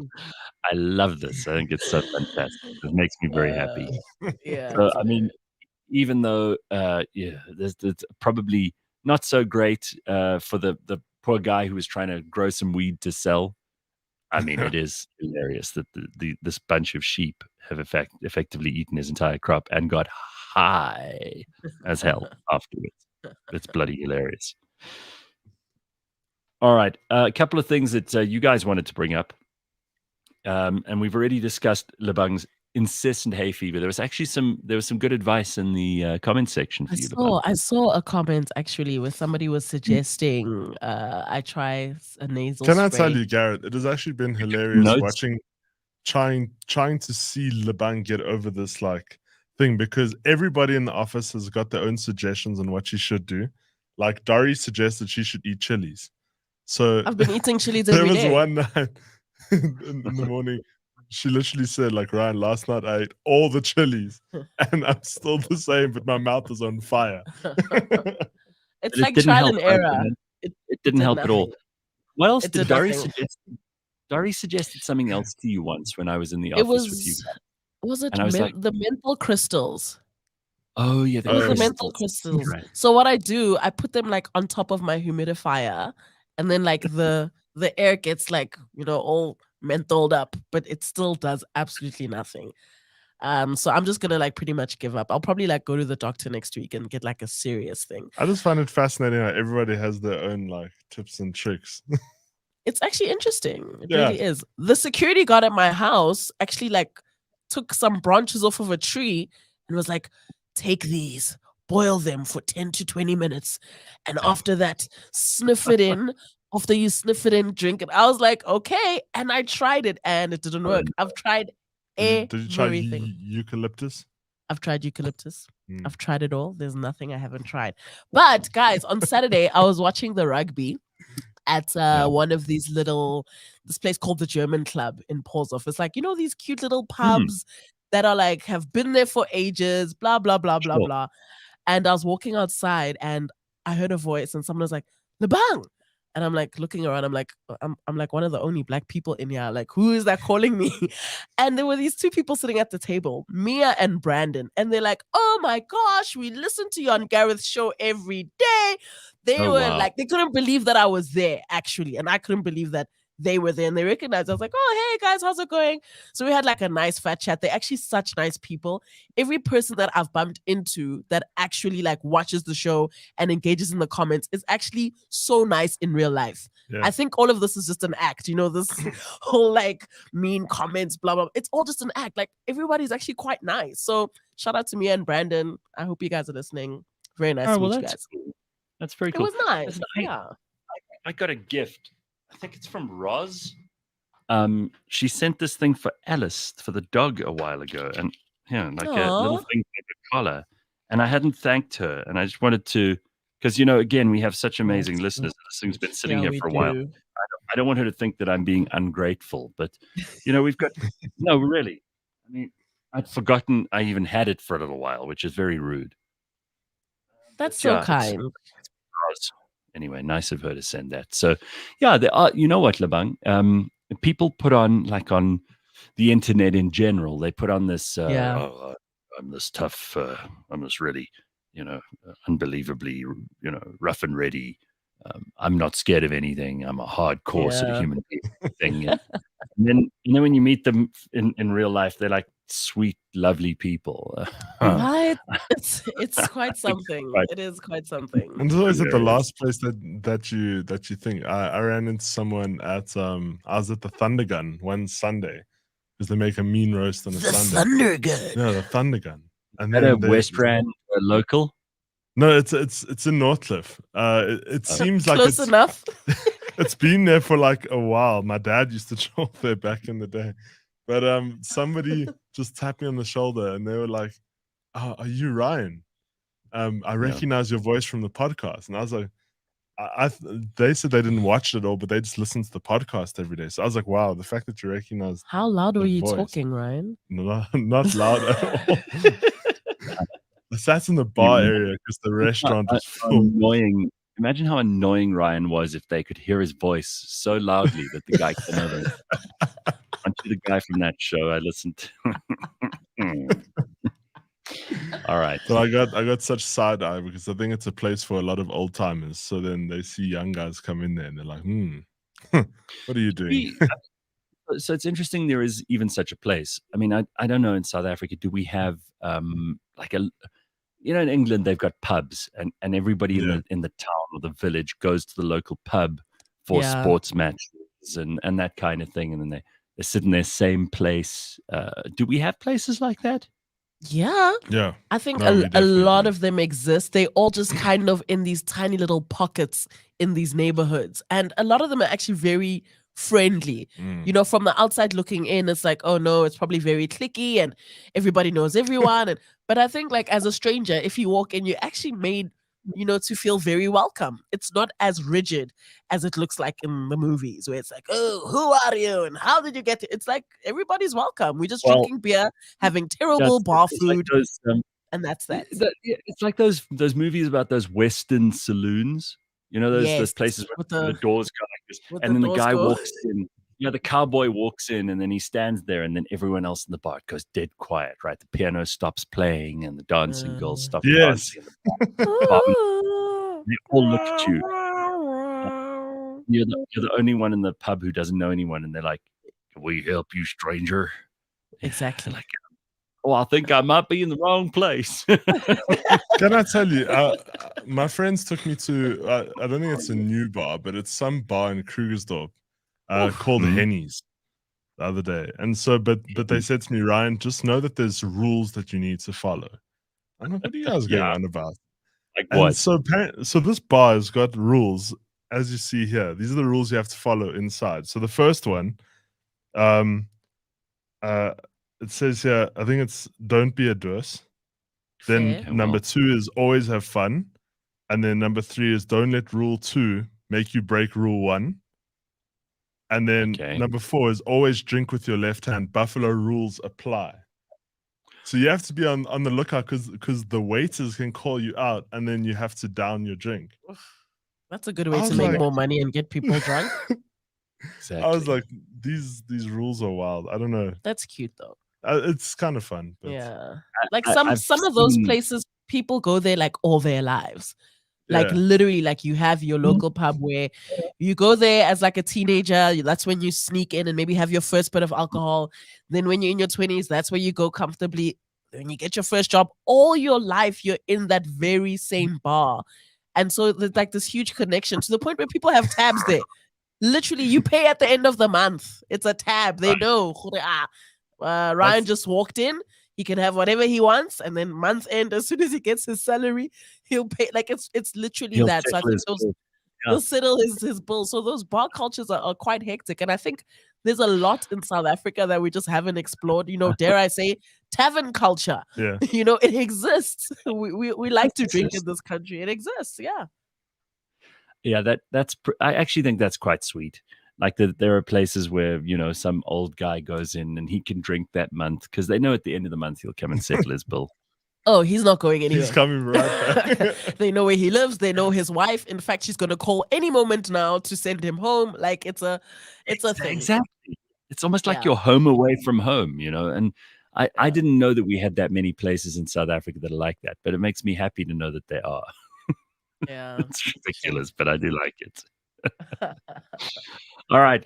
love this. I think it's so fantastic. It makes me very happy. Yeah. So, I mean, even though, there's probably not so great for the poor guy who was trying to grow some weed to sell. I mean, it is hilarious that this bunch of sheep have effectively eaten his entire crop and got high as hell afterwards. It's bloody hilarious. All right, a couple of things that you guys wanted to bring up, and we've already discussed Lebang's incessant hay fever. There was some good advice in the comment section for you, Lebang. I saw a comment actually where somebody was suggesting I try a nasal spray. Can I tell you, Garrett? It has actually been hilarious watching, trying to see Lebang get over this like thing, because everybody in the office has got their own suggestions on what she should do. Like Dari suggested she should eat chilies. So I've been eating chilies every day. There was one night in the morning, she literally said, like, Ryan, last night I ate all the chilies and I'm still the same, but my mouth is on fire. It's like trial and error. It didn't help at all. What else It did did Dari nothing. suggest? Dari suggested something else to you once when I was in the office with you. Was it And I was like, the menthol crystals? oh yeah, It was the menthol crystals. Right. So what I do, I put them like on top of my humidifier, and then like the air gets like, you know, all mentholed up, but it still does absolutely nothing. So I'm just gonna like pretty much give up. I'll probably like go to the doctor next week and get like a serious thing. I just find it fascinating how everybody has their own like tips and tricks. It's actually interesting. It really is. The security guard at my house actually like took some branches off of a tree and was like, take these, boil them for 10 to 20 minutes. And after that, sniff it in. After you sniff it in, drink it. I was like, okay. And I tried it and it didn't work. I've tried Did you try everything. eucalyptus? I've tried eucalyptus. I've tried it all. There's nothing I haven't tried. But guys, on Saturday, I was watching the rugby at one of these this place called the German Club in Portsmouth. It's like, you know, these cute little pubs that are like, have been there for ages, blah, blah, blah, blah, blah. And I was walking outside and I heard a voice and someone was like, Lebang. And I'm like looking around, I'm like one of the only black people in here. Like, who is that calling me? And there were these two people sitting at the table, Mia and Brandon. And they're like, oh my gosh, we listen to you on Gareth's show every day. They were like, they couldn't believe that I was there, actually. And I couldn't believe that they were there and they recognized. I was like, oh, hey guys, how's it going? So we had like a nice fat chat. They're actually such nice people. Every person that I've bumped into that actually like watches the show and engages in the comments is actually so nice in real life. Yeah. I think all of this is just an act, you know, this whole like mean comments, blah, blah. It's all just an act. Like everybody's actually quite nice. So shout out to me and Brandon. I hope you guys are listening. Very nice to meet you guys. Cool. That's very cool. It was nice. I got a gift. I think it's from Roz. She sent this thing for Alice, for the dog, a while ago, and like a little thing for the collar. And I hadn't thanked her, and I just wanted to, because again, we have such amazing listeners. This thing's been sitting here for a while. I don't want her to think that I'm being ungrateful, but we've got no, really. I mean, I'd forgotten I even had it for a little while, which is very rude. That's so kind. Anyway, nice of her to send that. So, there are, you know what, Lebang? People put on, like on the internet in general, they put on this, I'm this tough, I'm this really, unbelievably, rough and ready. I'm not scared of anything. I'm a hardcore sort of human being thing. And then, when you meet them in real life, they're like sweet, lovely people. Right? It's quite something. It is quite something. And it's always at the last place that you think. I ran into someone at I was at the Thunder Gun one Sunday because they make a mean roast on a Sunday. Thunder Gun. No, the Thunder Gun. And then a West Rand local. No, it's in Northcliffe. It seems like close enough. It's been there for like a while. My dad used to jog there back in the day, but somebody just tapped me on the shoulder and they were like, "Oh, are you Ryan? I recognize your voice from the podcast." And I was like, they said they didn't watch it all, but they just listened to the podcast every day. So I was like, wow, the fact that you recognize How loud were you voice. talking, Ryan? Not loud at all. I sat in the bar area because the restaurant was full. Annoying. Imagine how annoying Ryan was if they could hear his voice so loudly that the guy came over. Aren't you the guy from that show I listened to? All right. So I got such side eye because I think it's a place for a lot of old timers. So then they see young guys come in there and they're like, what are you doing? So it's interesting there is even such a place. I mean, I don't know in South Africa, do we have like a, you know, in England they've got pubs and everybody in the town or the village goes to the local pub for sports matches and that kind of thing, and then they sit in their same place. Do we have places like that? Yeah. I think a lot of them exist. They all just kind of in these tiny little pockets in these neighborhoods, and a lot of them are actually very friendly. You know, from the outside looking in, it's like, oh no, it's probably very cliquey and everybody knows everyone. But I think like as a stranger, if you walk in, you're actually made, you know, to feel very welcome. It's not as rigid as it looks like in the movies where it's like, oh, who are you and how did you get to? It's like everybody's welcome. We're just drinking beer, having terrible bar food, like those, and that's that. It's like those movies about those Western saloons. You know, those places where the doors go like this, and then the guy walks in. You know, the cowboy walks in, and then he stands there, and then everyone else in the bar goes dead quiet. Right, the piano stops playing, and the dancing girls stop dancing. They all look at you. You're the only one in the pub who doesn't know anyone, and they're like, "Can we help you, stranger?" Exactly. Like, oh, I think I might be in the wrong place. Can I tell you, my friends took me to, I don't think it's a new bar, but it's some bar in Krugersdorp called Henny's the other day. And so, but they said to me, Ryan, just know that there's rules that you need to follow. I'm like, what are you guys going on about? Like what? So this bar has got rules, as you see here. These are the rules you have to follow inside. So the first one, it says here, I think it's don't be a dus. Then number 2 is always have fun. And then number 3 is don't let rule 2 make you break rule 1. And then number 4 is always drink with your left hand. Buffalo rules apply. So you have to be on the lookout because the waiters can call you out and then you have to down your drink. That's a good way to make more money and get people drunk. Exactly. I was like, these rules are wild. I don't know. That's cute though. It's kind of fun. But yeah. Like some of those places, people go there like all their lives. Like literally, like you have your local pub where you go there as like a teenager. That's when you sneak in and maybe have your first bit of alcohol. Then when you're in your 20s, that's where you go comfortably. When you get your first job, all your life, you're in that very same bar. And so there's like this huge connection to the point where people have tabs there. Literally, you pay at the end of the month. It's a tab. They know. Ryan just walked in. He can have whatever he wants, and then month end, as soon as he gets his salary, he'll pay. Like it's literally that. So I think he'll settle his bill. So those bar cultures are quite hectic, and I think there's a lot in South Africa that we just haven't explored. You know, dare I say, tavern culture. Yeah, you know, it exists. We like to drink in this country. It exists. Yeah. Yeah, I actually think that's quite sweet. Like there are places where, you know, some old guy goes in and he can drink that month because they know at the end of the month he'll come and settle his bill. Oh, he's not going anywhere. He's coming right back. They know where he lives. They know his wife. In fact, she's going to call any moment now to send him home. Like it's a thing. Exactly. It's almost like you're home away from home, you know. And I didn't know that we had that many places in South Africa that are like that, but it makes me happy to know that they are. Yeah, it's ridiculous, but I do like it. All right.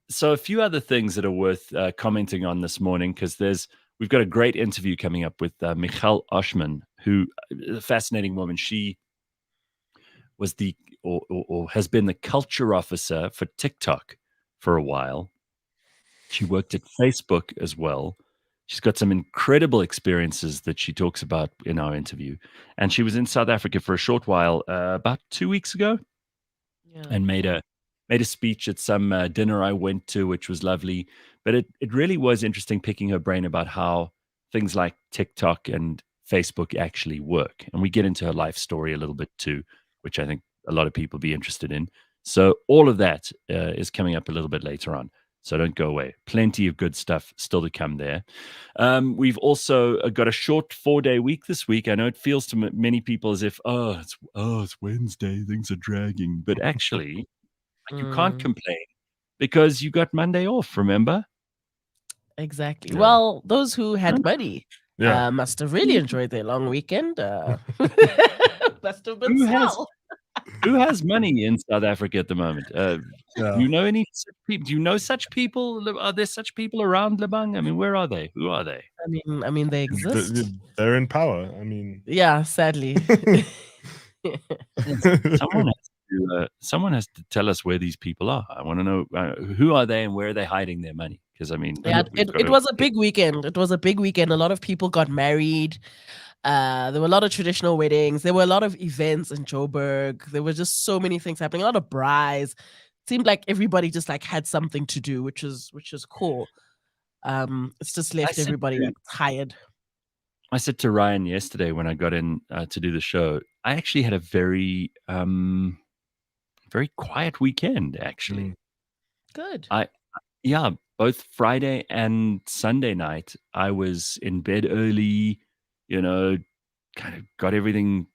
So a few other things that are worth commenting on this morning, because we've got a great interview coming up with Michal Oshman, who a fascinating woman. She was or has been the culture officer for TikTok for a while. She worked at Facebook as well. She's got some incredible experiences that she talks about in our interview. And she was in South Africa for a short while, about 2 weeks ago, and made a speech at some dinner I went to, which was lovely. But it really was interesting picking her brain about how things like TikTok and Facebook actually work. And we get into her life story a little bit too, which I think a lot of people be interested in. So all of that is coming up a little bit later on. So don't go away. Plenty of good stuff still to come there. We've also got a short 4-day week this week. I know it feels to many people as if, it's Wednesday, things are dragging. But actually, you can't complain because you got Monday off, remember? Exactly. Yeah. Well, those who had money must have really enjoyed their long weekend. Must have been swell. Who has money in South Africa at the moment? Do you know any such people? Do you know such people? Are there such people around Lebang? I mean, where are they? Who are they? I mean, they exist. They're in power. I mean, yeah, sadly. Someone has to tell us where these people are. I want to know who are they and where are they hiding their money? Because I mean, it was a big weekend. It was a big weekend. A lot of people got married. There were a lot of traditional weddings. There were a lot of events in Joburg. There were just so many things happening. A lot of brides. It seemed like everybody just like had something to do, which is cool. It's just left everybody like tired. I said to Ryan yesterday when I got in to do the show, I actually had a very very quiet weekend. Actually, good. Both Friday and Sunday night, I was in bed early. Kind of got everything.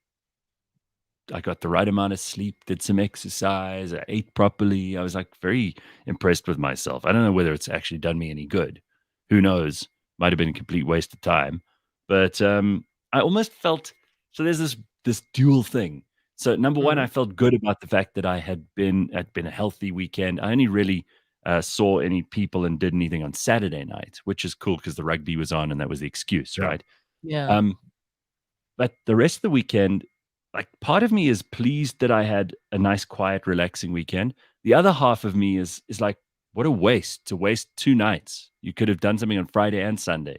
I got the right amount of sleep, did some exercise, I ate properly. I was like very impressed with myself. I don't know whether it's actually done me any good. Who knows? Might have been a complete waste of time. But I almost felt, so there's this dual thing. So number one, I felt good about the fact that I had been a healthy weekend. I only really saw any people and did anything on Saturday night, which is cool because the rugby was on and that was the excuse, right? Yeah. But the rest of the weekend, like part of me is pleased that I had a nice, quiet, relaxing weekend. The other half of me is like, what a waste to waste 2 nights. You could have done something on Friday and Sunday,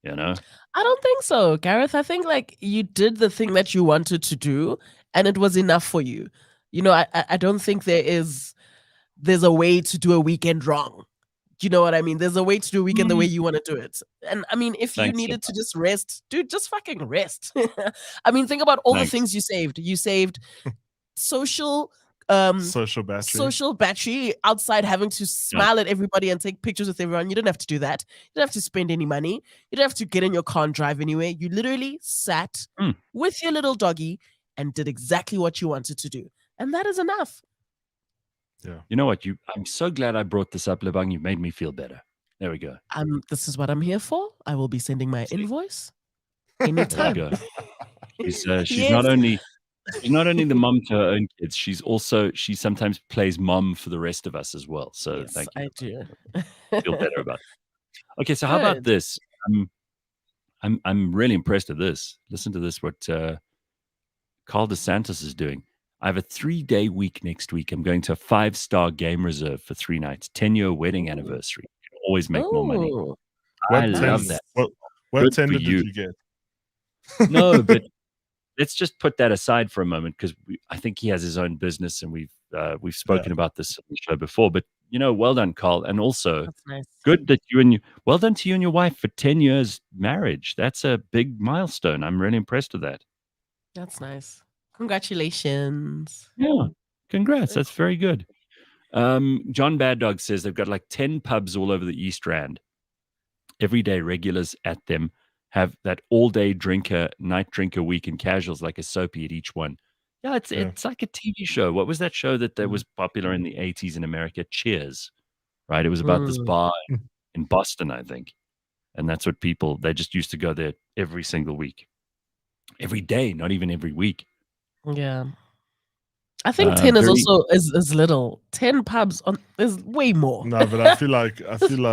I don't think so, Gareth. I think like you did the thing that you wanted to do and it was enough for you. I don't think there's a way to do a weekend wrong. You know what I mean? There's a way to do a weekend the way you want to do it. And I mean, if you needed to just rest, dude, just fucking rest. I mean, think about all the things you saved. You saved social battery outside having to smile at everybody and take pictures with everyone. You didn't have to do that. You didn't have to spend any money. You didn't have to get in your car and drive anywhere. You literally sat with your little doggy and did exactly what you wanted to do. And that is enough. Yeah. You know what? I'm so glad I brought this up, Lebang. You made me feel better. There we go. This is what I'm here for. I will be sending my invoice anytime. There you go. She's not only the mom to her own kids, she sometimes plays mom for the rest of us as well. So yes, thank you. I do. Feel better about it. Okay, so how about this? I'm really impressed at this. Listen to this, what Carl DeSantis is doing. I have a 3-day week next week. I'm going to a 5-star game reserve for 3 nights. 10-year wedding anniversary. You can always make more money. I love that. What tender did you get? No, but let's just put that aside for a moment because I think he has his own business and we've spoken about this on the show before. But well done, Carl, and also good that well done to you and your wife for 10 years marriage. That's a big milestone. I'm really impressed with that. That's nice. Congratulations. Yeah, congrats. That's very good. John Bad Dog says they've got like 10 pubs all over the East Rand. Everyday regulars at them have that all-day drinker, night drinker week and casuals like a soapy at each one. Yeah, it's like a TV show. What was that show that was popular in the 80s in America? Cheers, right? It was about this bar in Boston, I think. And that's what they just used to go there every single week. Every day, not even every week. Yeah. I think 10 is also is little. 10 pubs is way more. No, but I feel like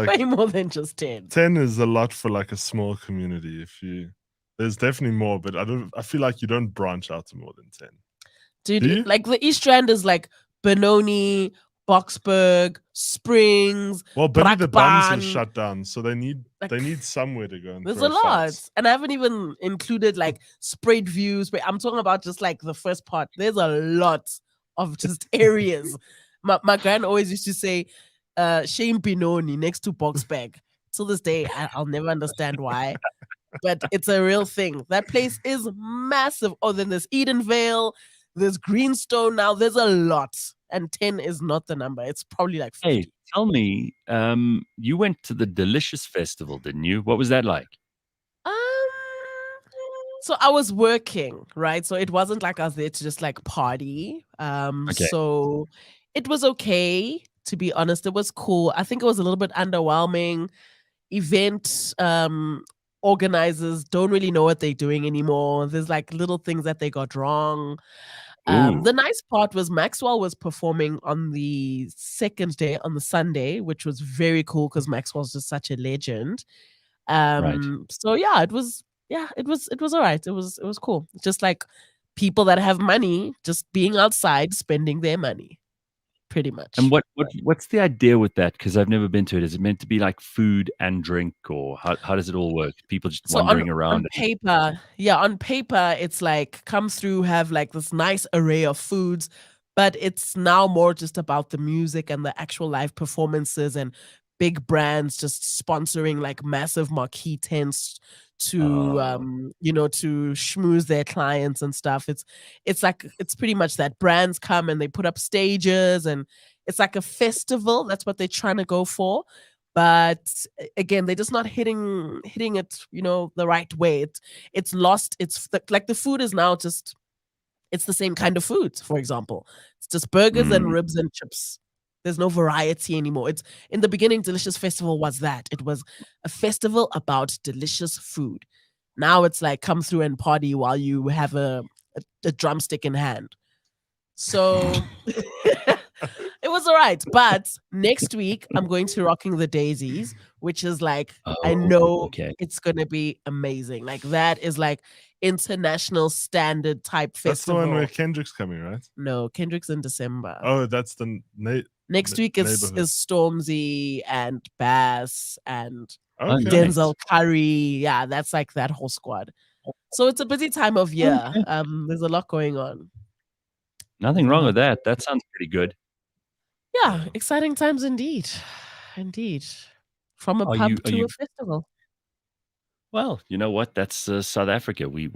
way more than just 10. 10 is a lot for like a small community. There's definitely more, but I feel like you don't branch out to more than 10. Dude, like the East Rand is like Benoni, Boksburg, Springs, Well, Billy the Bums is Brakpan. shut down, so they need somewhere to go and There's throw a lot. shots. And I haven't even included like Sprayed Views, but I'm talking about just like the first part. There's a lot of just areas. My grand always used to say, Shane Binoni next to Boksburg. Till this day, I'll never understand why. But it's a real thing. That place is massive. Oh, then there's Edenvale, there's Greenstone now. There's a lot. And 10 is not the number. It's probably like 50. Hey, tell me, you went to the Delicious Festival, didn't you? What was that like? So I was working, right? So it wasn't like I was there to just like party. Okay. So it was okay, to be honest. It was cool. I think it was a little bit underwhelming. Event organizers don't really know what they're doing anymore. There's like little things that they got wrong. The nice part was Maxwell was performing on the second day, on the Sunday, which was very cool because Maxwell's just such a legend. Right. So yeah, it was all right. It was cool. Just like people that have money just being outside spending their money. Pretty much. And what's the idea with that? Because I've never been to it. Is it meant to be like food and drink, or how does it all work? People just wandering around? On paper, it's like come through, have like this nice array of foods, but it's now more just about the music and the actual live performances and big brands just sponsoring like massive marquee tents to to schmooze their clients and stuff. It's pretty much that brands come and they put up stages and it's like a festival. That's what they're trying to go for. But again, they're just not hitting it, the right way. It's lost. It's like the food is now just, it's the same kind of food. For example, it's just burgers and ribs and chips. There's no variety anymore. It's in the beginning, Delicious Festival was that. It was a festival about delicious food. Now it's like come through and party while you have a drumstick in hand. So it was all right. But next week, I'm going to Rocking the Daisies, which is like, I know it's going to be amazing. Like that is like international standard type festival. That's the one where Kendrick's coming, right? No, Kendrick's in December. Oh, that's the next week is Stormzy and Bass and Denzel Curry. Yeah, that's like that whole squad. So it's a busy time of year. There's a lot going on. Nothing wrong with that. That sounds pretty good. Yeah, exciting times indeed. Indeed. From a pub to a festival. Well, you know what? That's South Africa. We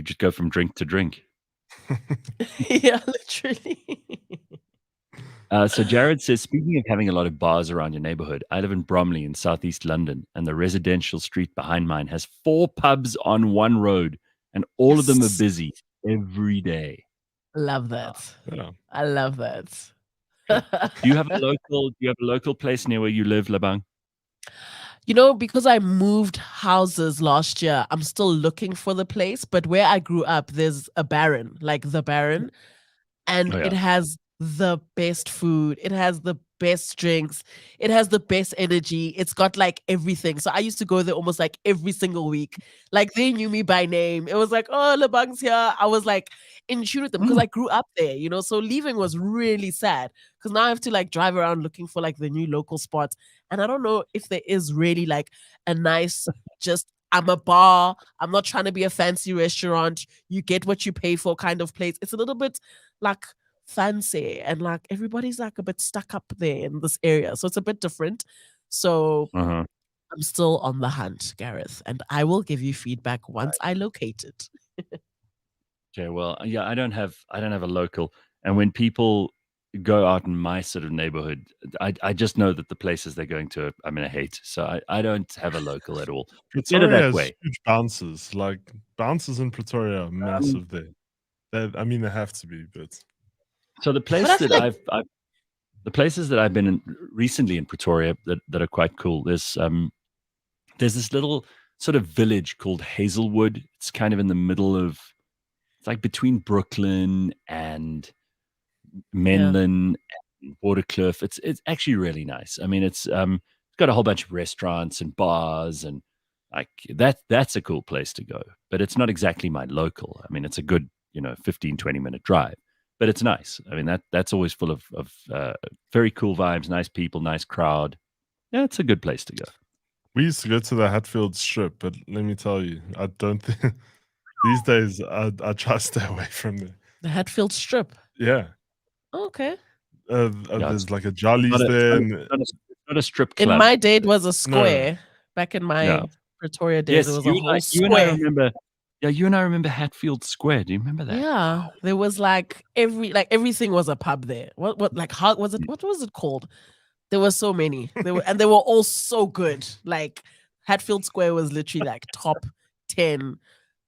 just go from drink to drink. Yeah, literally. So Jared says, speaking of having a lot of bars around your neighborhood, I live in Bromley in southeast London, and the residential street behind mine has 4 pubs on one road, and all of them are busy every day. Love that. I love that. Do you have a local place near where you live, Lebang? Because I moved houses last year, I'm still looking for the place. But where I grew up, there's a Baron, like the Baron, and it has the best food. It has the best drinks. It has the best energy. It's got like everything. So I used to go there almost like every single week. Like they knew me by name. It was like, oh, Lebang's here. I was like in tune with them because I grew up there, So leaving was really sad because now I have to like drive around looking for like the new local spots. And I don't know if there is really like a nice, just I'm a bar. I'm not trying to be a fancy restaurant. You get what you pay for kind of place. It's a little bit like fancy and like everybody's like a bit stuck up there in this area. So it's a bit different. So I'm still on the hunt, Gareth, and I will give you feedback once I locate it. Okay, well, yeah, I don't have a local. And when people go out in my sort of neighborhood, I just know that the places they're going to, I'm going to hate. So I don't have a local at all. Pretoria has huge bounces. Like bounces in Pretoria are massive there. They have to be, but so the place that the places that I've been in recently in Pretoria that are quite cool. There's this little sort of village called Hazelwood. It's kind of in the middle of, it's like between Brooklyn and Menlyn and Waterkloof. It's actually really nice. I mean, it's got a whole bunch of restaurants and bars and like that's a cool place to go. But it's not exactly my local. I mean, it's a good 15-20 minute drive. but it's nice. I mean, that's always full of very cool vibes, nice people, nice crowd. Yeah, it's a good place to go. We used to go to the Hatfield Strip, but let me tell you, I don't think these days I try to stay away from there. The Hatfield Strip. Yeah. Okay. There's like a Jollies there. It's not a strip club. In my day, it was a square. No. Back in my Pretoria days, it was a whole square. You and I remember Hatfield Square. Do you remember that? Yeah, there was everything was a pub there. What was it called? There were so many. They were all so good. Like Hatfield Square was literally like top 10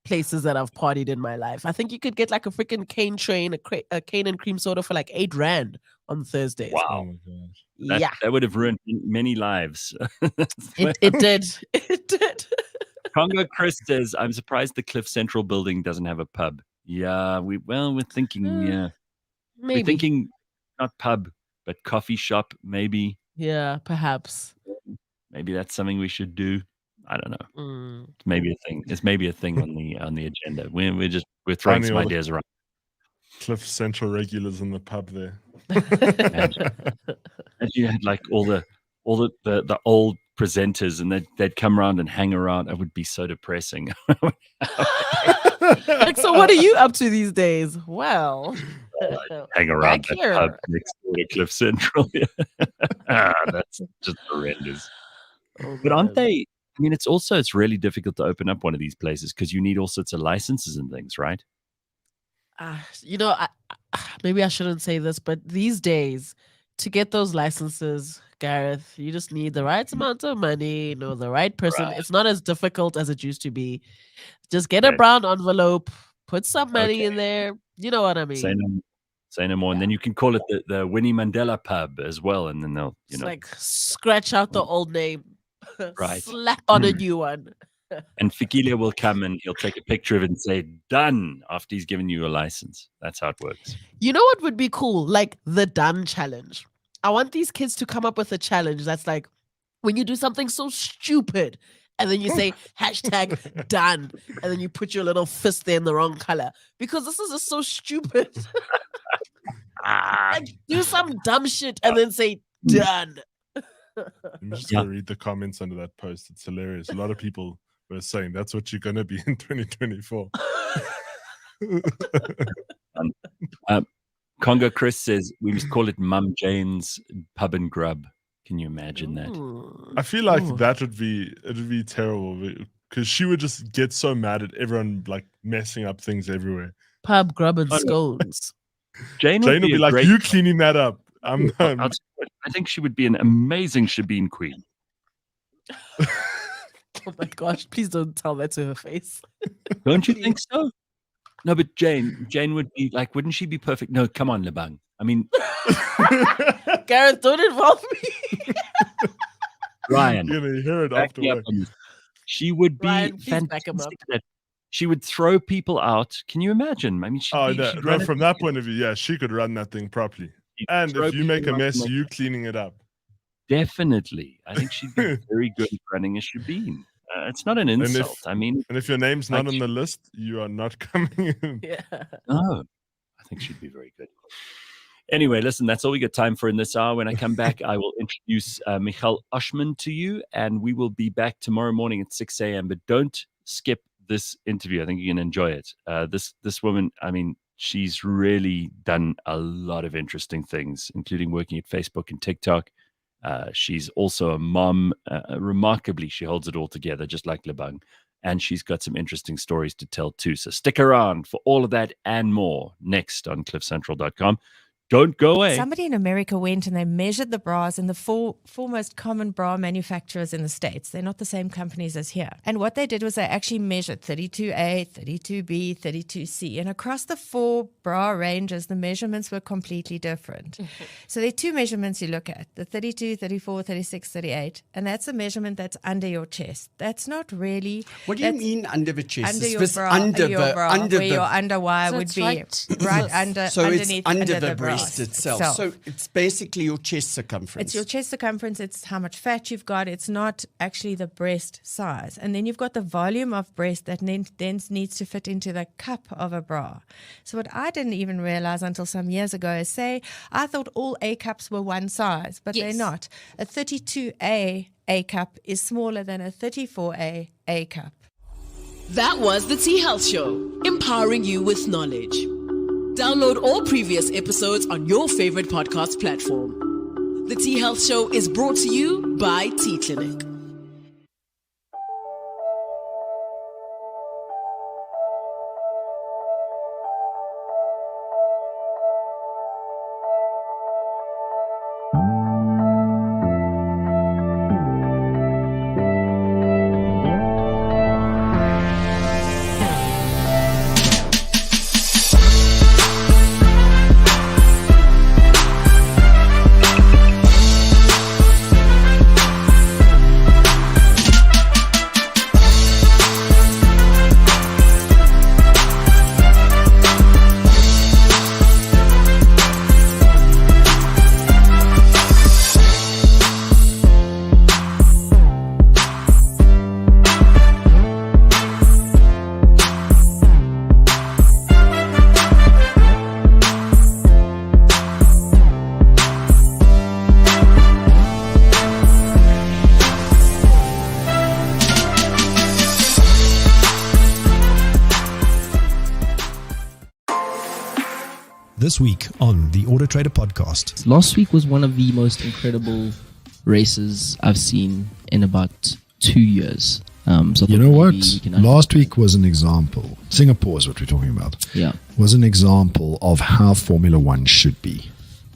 places that I've partied in my life. I think you could get like a freaking cane train, a cane and cream soda for like 8 rand on Thursdays. Wow. Oh my gosh. That would have ruined many lives. It did. It did. Congo Chris says, I'm surprised the Cliff Central building doesn't have a pub. Yeah, we're thinking, maybe. We're thinking not pub, but coffee shop, maybe. Yeah, perhaps. Maybe that's something we should do. I don't know. It's maybe a thing. It's maybe a thing on the agenda. We're throwing some ideas around. Cliff Central regulars in the pub there. As you had like all the old presenters, and they'd come around and hang around. It would be so depressing. Like, so what are you up to these days? Well, hang around that pub next door to Cliff Central. That's just horrendous. But aren't they? I mean, it's really difficult to open up one of these places because you need all sorts of licenses and things, right? Maybe I shouldn't say this, but these days, to get those licenses, Gareth, you just need the right amount of money, the right person. Right. It's not as difficult as it used to be. Just get a brown envelope, put some money in there. You know what I mean? Say no more. And then you can call it the Winnie Mandela pub as well. And then they'll, like scratch out the old name, right? Slap on a new one. And Fikile will come and he'll take a picture of it and say, done, after he's given you a license. That's how it works. You know what would be cool? Like the done challenge. I want these kids to come up with a challenge that's like, when you do something so stupid, and then you say hashtag done, and then you put your little fist there in the wrong color. Because this is just so stupid. Like, do some dumb shit and then say done. I'm just going to read the comments under that post. It's hilarious. A lot of people were saying that's what you're going to be in 2024. Congo Chris says we must call it Mum Jane's Pub and Grub. Can you imagine that? I feel like it'd be terrible because she would just get so mad at everyone like messing up things everywhere. Pub, grub, and scones. Jane would be like, you cleaning that up. I think she would be an amazing Shebeen queen. Oh my gosh, please don't tell that to her face. Don't you think so? No, but Jane would be like, wouldn't she be perfect? No, come on, Lebang. I mean, Gareth, don't involve me. Ryan, you're gonna hear it afterwards. She would be fantastic. She would throw people out. Can you imagine? I mean, from that point of view, yeah, she could run that thing properly. And if you make a mess, you cleaning it up. Definitely, I think she'd be very good at running a shebeen. It's not an insult. And if your name's not on the list, you are not coming in. Yeah. No, I think she'd be very good. Anyway, listen, that's all we got time for in this hour. When I come back, I will introduce Michal Oshman to you, and we will be back tomorrow morning at 6 a.m. But don't skip this interview. I think you're going to enjoy it. This woman, I mean, she's really done a lot of interesting things, including working at Facebook and TikTok. She's also a mom. Remarkably, she holds it all together, just like Lebang. And she's got some interesting stories to tell too. So stick around for all of that and more next on cliffcentral.com. Don't go away. Somebody in America went and they measured the bras in the four most common bra manufacturers in the States. They're not the same companies as here. And what they did was they actually measured 32A, 32B, 32C. And across the 4 bra ranges, the measurements were completely different. So there are 2 measurements you look at, the 32, 34, 36, 38. And that's a measurement that's under your chest. That's not really... What do you mean under the chest? Under your bra. Under your bra, where your underwire would be right under, so underneath it's under the the bra. breast itself. So it's basically your chest circumference. It's your chest circumference. It's how much fat you've got. It's not actually the breast size. And then you've got the volume of breast that then needs to fit into the cup of a bra. So what I didn't even realize until some years ago is, say, I thought all A cups were one size, but they're not. A 32A A cup is smaller than a 34A A cup. That was the Tea Health Show, empowering you with knowledge. Download all previous episodes on your favorite podcast platform. The Tea Health Show is brought to you by Tea Clinic. This week on the Auto Trader podcast. Last week was one of the most incredible races I've seen in about 2 years. So you know what? Last week was an example. Singapore is what we're talking about. Yeah. Was an example of how Formula One should be.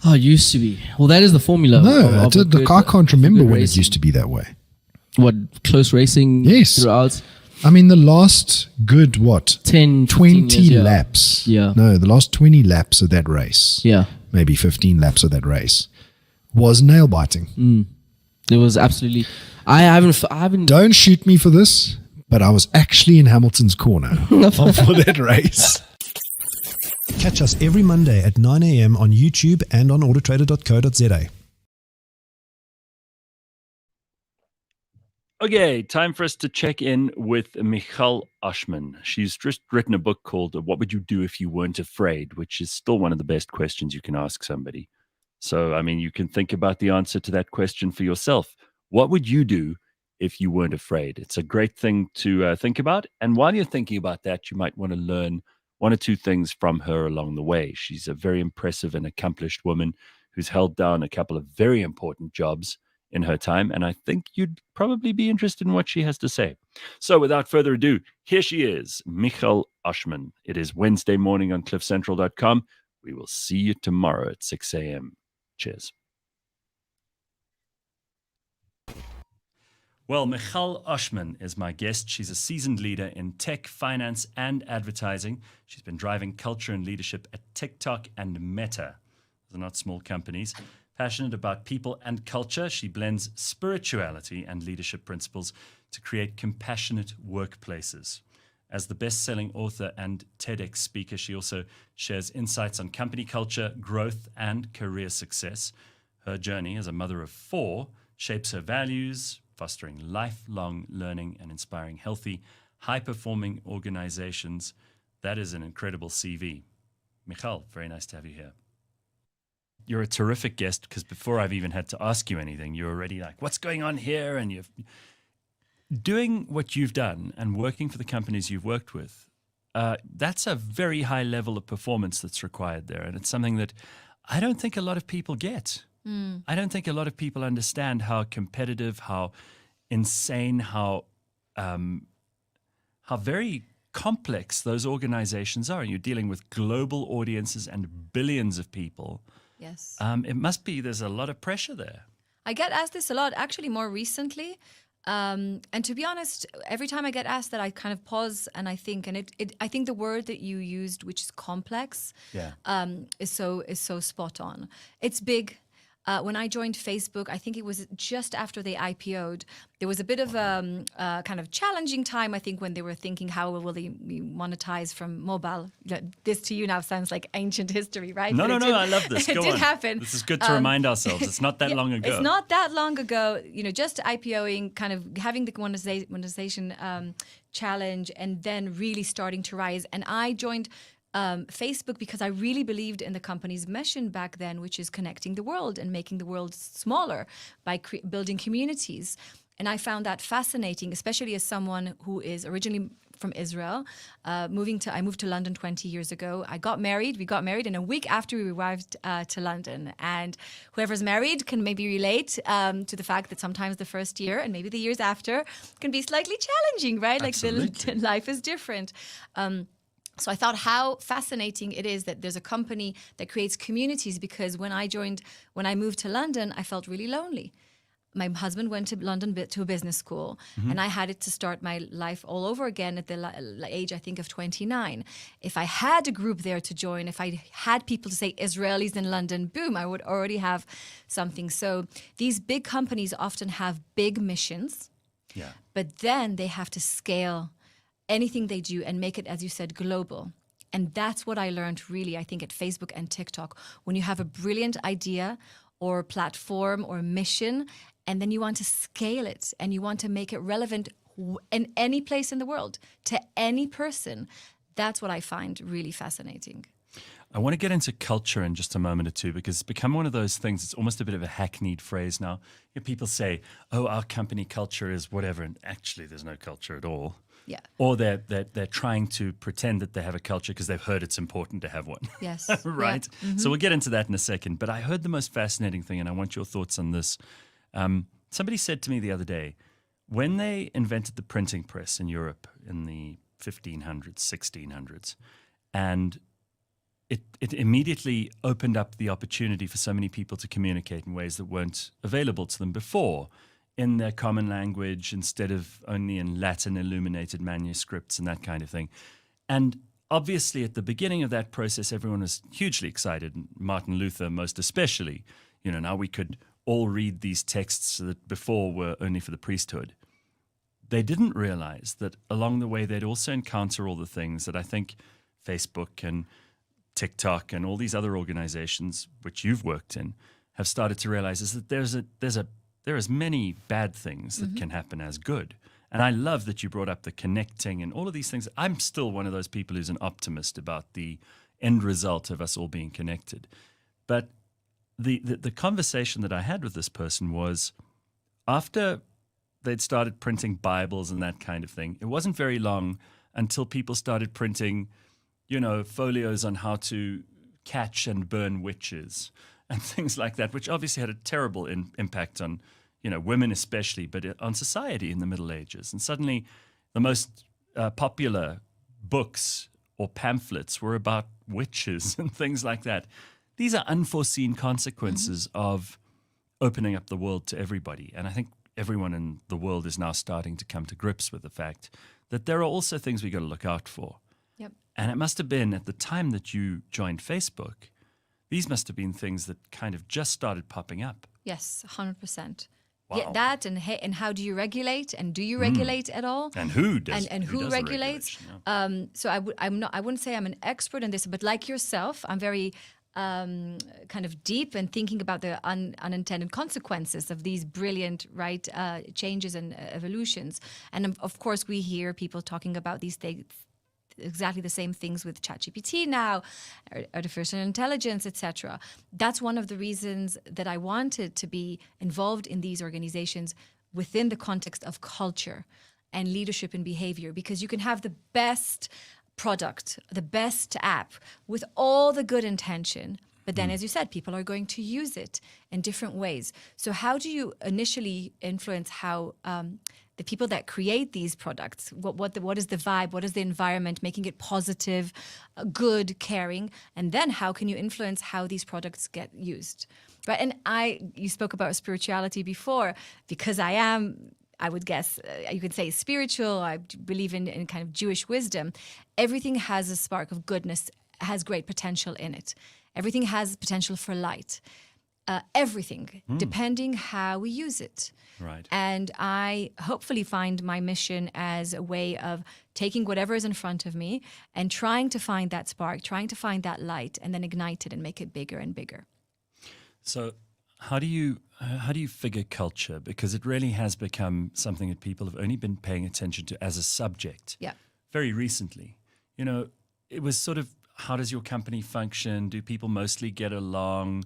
Oh, it used to be. Well, that is the formula. No, I can't remember when it used to be that way. What, close racing throughout? I mean, the last good, 20 years, laps. Yeah. No, the last 20 laps of that race. Yeah. Maybe 15 laps of that race was nail biting. It was absolutely. I haven't. Don't shoot me for this, but I was actually in Hamilton's corner for that race. Catch us every Monday at 9 a.m. on YouTube and on autotrader.co.za. Okay, time for us to check in with Michal Oshman. She's just written a book called What Would You Do If You Weren't Afraid, which is still one of the best questions you can ask somebody. So, I mean, you can think about the answer to that question for yourself. What would you do if you weren't afraid? It's a great thing to think about. And while you're thinking about that, you might want to learn one or two things from her along the way. She's a very impressive and accomplished woman who's held down a couple of very important jobs in her time, and I think you'd probably be interested in what she has to say. So without further ado, here she is, Michal Oshman. It is Wednesday morning on cliffcentral.com. We will see you tomorrow at 6 a.m. Cheers. Well, Michal Oshman is my guest. She's a seasoned leader in tech, finance, and advertising. She's been driving culture and leadership at TikTok and Meta. Those are not small companies. Passionate about people and culture, she blends spirituality and leadership principles to create compassionate workplaces. As the best-selling author and TEDx speaker, she also shares insights on company culture, growth, and career success. Her journey as a mother of 4 shapes her values, fostering lifelong learning and inspiring healthy, high-performing organizations. That is an incredible CV. Michal, very nice to have you here. You're a terrific guest because before I've even had to ask you anything, you're already like, what's going on here? And you're doing what you've done and working for the companies you've worked with. That's a very high level of performance that's required there. And it's something that I don't think a lot of people get. I don't think a lot of people understand how competitive, how insane, how very complex those organizations are. You're dealing with global audiences and billions of people. Yes. It must be, there's a lot of pressure there. I get asked this a lot, actually more recently. And to be honest, every time I get asked that, I kind of pause and I think, and I think the word that you used, which is complex, is so spot on. It's big. when I joined Facebook, I think it was just after they IPO'd, there was a bit of a kind of challenging time, I think, when they were thinking, how will they monetize from mobile? This to you now sounds like ancient history, right? No, I love this. It Go did on. happen. This is good to remind ourselves. It's not that long ago. It's not that long ago, just IPOing, kind of having the monetization challenge, and then really starting to rise. And I joined Facebook because I really believed in the company's mission back then, which is connecting the world and making the world smaller by building communities. And I found that fascinating, especially as someone who is originally from Israel. I moved to London 20 years ago. We got married, and a week after we arrived to London. And whoever's married can maybe relate to the fact that sometimes the first year and maybe the years after can be slightly challenging, right? Absolutely. Like life is different. So I thought how fascinating it is that there's a company that creates communities, because when I moved to London, I felt really lonely. My husband went to London to a business school, and I had to start my life all over again at the age, I think, of 29. If I had a group there to join, if I had people to say Israelis in London, boom, I would already have something. So these big companies often have big missions, but then they have to scale anything they do and make it, as you said, global. And that's what I learned really, I think, at Facebook and TikTok. When you have a brilliant idea or platform or mission, and then you want to scale it and you want to make it relevant in any place in the world to any person, that's what I find really fascinating. I want to get into culture in just a moment or two, because it's become one of those things. It's almost a bit of a hackneyed phrase now. People say, oh, our company culture is whatever, and actually there's no culture at all. Yeah. Or they're trying to pretend that they have a culture because they've heard it's important to have one. Yes. Right? Yeah. Mm-hmm. So we'll get into that in a second. But I heard the most fascinating thing, and I want your thoughts on this. Somebody said to me the other day, when they invented the printing press in Europe in the 1500s, 1600s, and it immediately opened up the opportunity for so many people to communicate in ways that weren't available to them before, in their common language instead of only in Latin illuminated manuscripts and that kind of thing. And obviously at the beginning of that process, everyone was hugely excited, Martin Luther most especially. Now we could all read these texts that before were only for the priesthood. They didn't realize that along the way they'd also encounter all the things that I think Facebook and TikTok and all these other organizations which you've worked in have started to realize, is that there is many bad things that can happen as good. And I love that you brought up the connecting and all of these things. I'm still one of those people who's an optimist about the end result of us all being connected. But the conversation that I had with this person was, after they'd started printing Bibles and that kind of thing, it wasn't very long until people started printing, folios on how to catch and burn witches and things like that, which obviously had a terrible impact on, women especially, but on society in the Middle Ages. And suddenly the most popular books or pamphlets were about witches and things like that. These are unforeseen consequences of opening up the world to everybody. And I think everyone in the world is now starting to come to grips with the fact that there are also things we got to look out for. Yep. And it must have been at the time that you joined Facebook, these must have been things that kind of just started popping up. Yes, 100%. Wow. Yeah, that and how do you regulate, and do you regulate at all? And who does? And who does regulates? So I wouldn't say I'm an expert in this, but like yourself, I'm very kind of deep and thinking about the unintended consequences of these brilliant changes and evolutions. And of course, we hear people talking about these things. Exactly the same things with ChatGPT now, artificial intelligence, etc. That's one of the reasons that I wanted to be involved in these organizations within the context of culture and leadership and behavior, because you can have the best product, the best app with all the good intention, but then, as you said, people are going to use it in different ways. So how do you initially influence how the people that create these products, what is the vibe, what is the environment, making it positive, good, caring, and then how can you influence how these products get used? Right? And you spoke about spirituality before, because I would guess, you could say spiritual, I believe in kind of Jewish wisdom. Everything has a spark of goodness, has great potential in it. Everything has potential for light. everything, depending how we use it. Right. And I hopefully find my mission as a way of taking whatever is in front of me and trying to find that spark, trying to find that light, and then ignite it and make it bigger and bigger. So how do you figure culture? Because it really has become something that people have only been paying attention to as a subject very recently. You know, it was sort of, how does your company function? Do people mostly get along?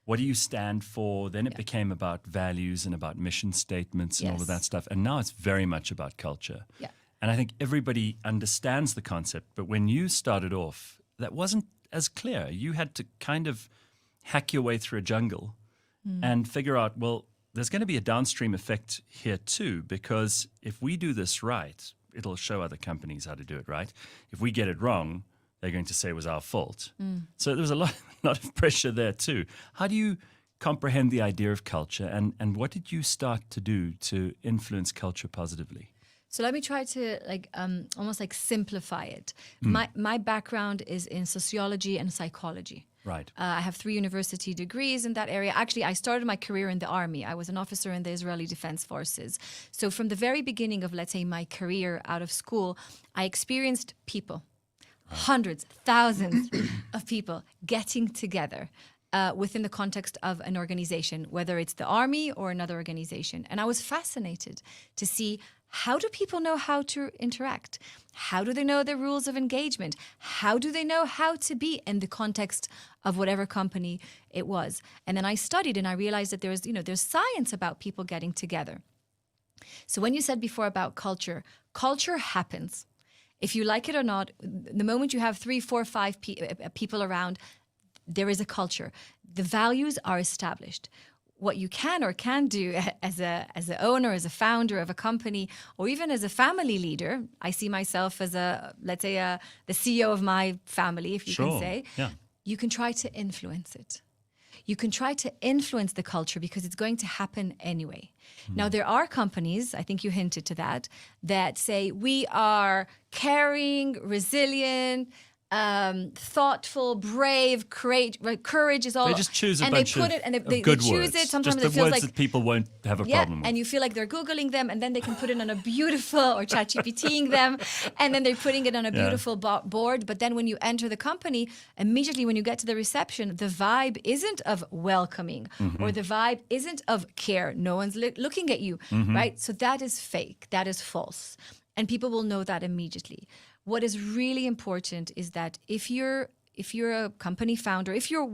What do you stand for? Then it became about values and about mission statements and all of that stuff. And now it's very much about culture. Yeah. And I think everybody understands the concept. But when you started off, that wasn't as clear. You had to kind of hack your way through a jungle and figure out, well, there's going to be a downstream effect here too, because if we do this right, it'll show other companies how to do it right. If we get it wrong, they're going to say it was our fault. So there was a lot of pressure there too. How do you comprehend the idea of culture, and what did you start to do to influence culture positively? So let me try to almost simplify it. My background is in sociology and psychology. Right. I have 3 university degrees in that area. Actually, I started my career in the army. I was an officer in the Israeli Defense Forces. So from the very beginning of, let's say, my career out of school, I experienced people, hundreds, thousands of people getting together within the context of an organization, whether it's the army or another organization. And I was fascinated to see, how do people know how to interact? How do they know the rules of engagement? How do they know how to be in the context of whatever company it was? And then I studied and I realized that there's science about people getting together. So when you said before about culture, culture happens. If you like it or not, the moment you have 3, 4, 5 people around, there is a culture. The values are established. What you can or can't do as an owner, as a founder of a company, or even as a family leader, I see myself as the CEO of my family, if you can say, you can try to influence it. You can try to influence the culture because it's going to happen anyway. Now, there are companies, I think you hinted to that say we are caring, resilient, thoughtful, brave, courage is all. They just choose a and bunch they put of, it and of they good choose words. it. Sometimes just it the feels words like that people won't have a problem with. and you feel like they're Googling them, and then they can put it on a beautiful or ChatGPTing them, and then they're putting it on a beautiful board. But then when you enter the company, immediately when you get to the reception, the vibe isn't of welcoming or the vibe isn't of care. No one's looking at you, right? So that is fake. That is false. And people will know that immediately. What is really important is that if you're a company founder, if you're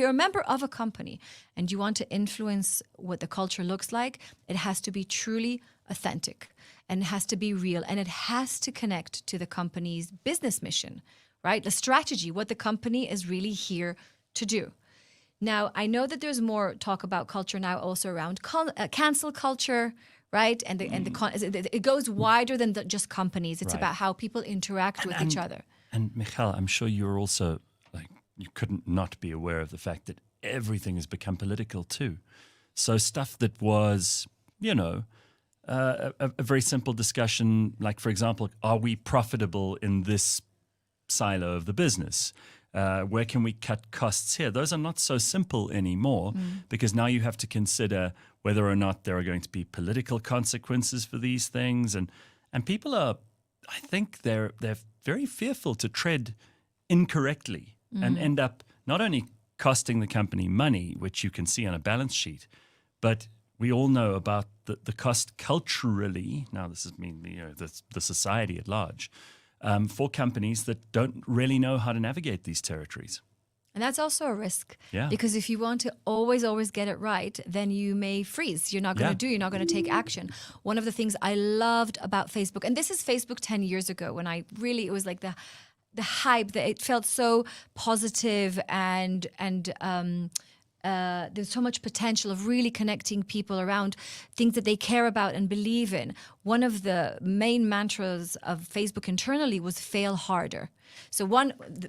a member of a company and you want to influence what the culture looks like, it has to be truly authentic and it has to be real and it has to connect to the company's business mission, right? The strategy, what the company is really here to do. Now, I know that there's more talk about culture now also around cancel culture, right? And it goes wider than just companies. It's about how people interact with each other. And Michal, I'm sure you're also, you couldn't not be aware of the fact that everything has become political too. So stuff that was, a very simple discussion, like, for example, are we profitable in this silo of the business? Where can we cut costs here? Those are not so simple anymore because now you have to consider whether or not there are going to be political consequences for these things. And people are, I think they're very fearful to tread incorrectly and end up not only costing the company money, which you can see on a balance sheet, but we all know about the cost culturally. Now, this is the society at large. For companies that don't really know how to navigate these territories. And that's also a risk. Yeah. Because if you want to always get it right, then you may freeze. You're not going to you're not going to take action. One of the things I loved about Facebook, and this is Facebook 10 years ago when it was like the hype, that it felt so positive and there's so much potential of really connecting people around things that they care about and believe in. One of the main mantras of Facebook internally was fail harder. So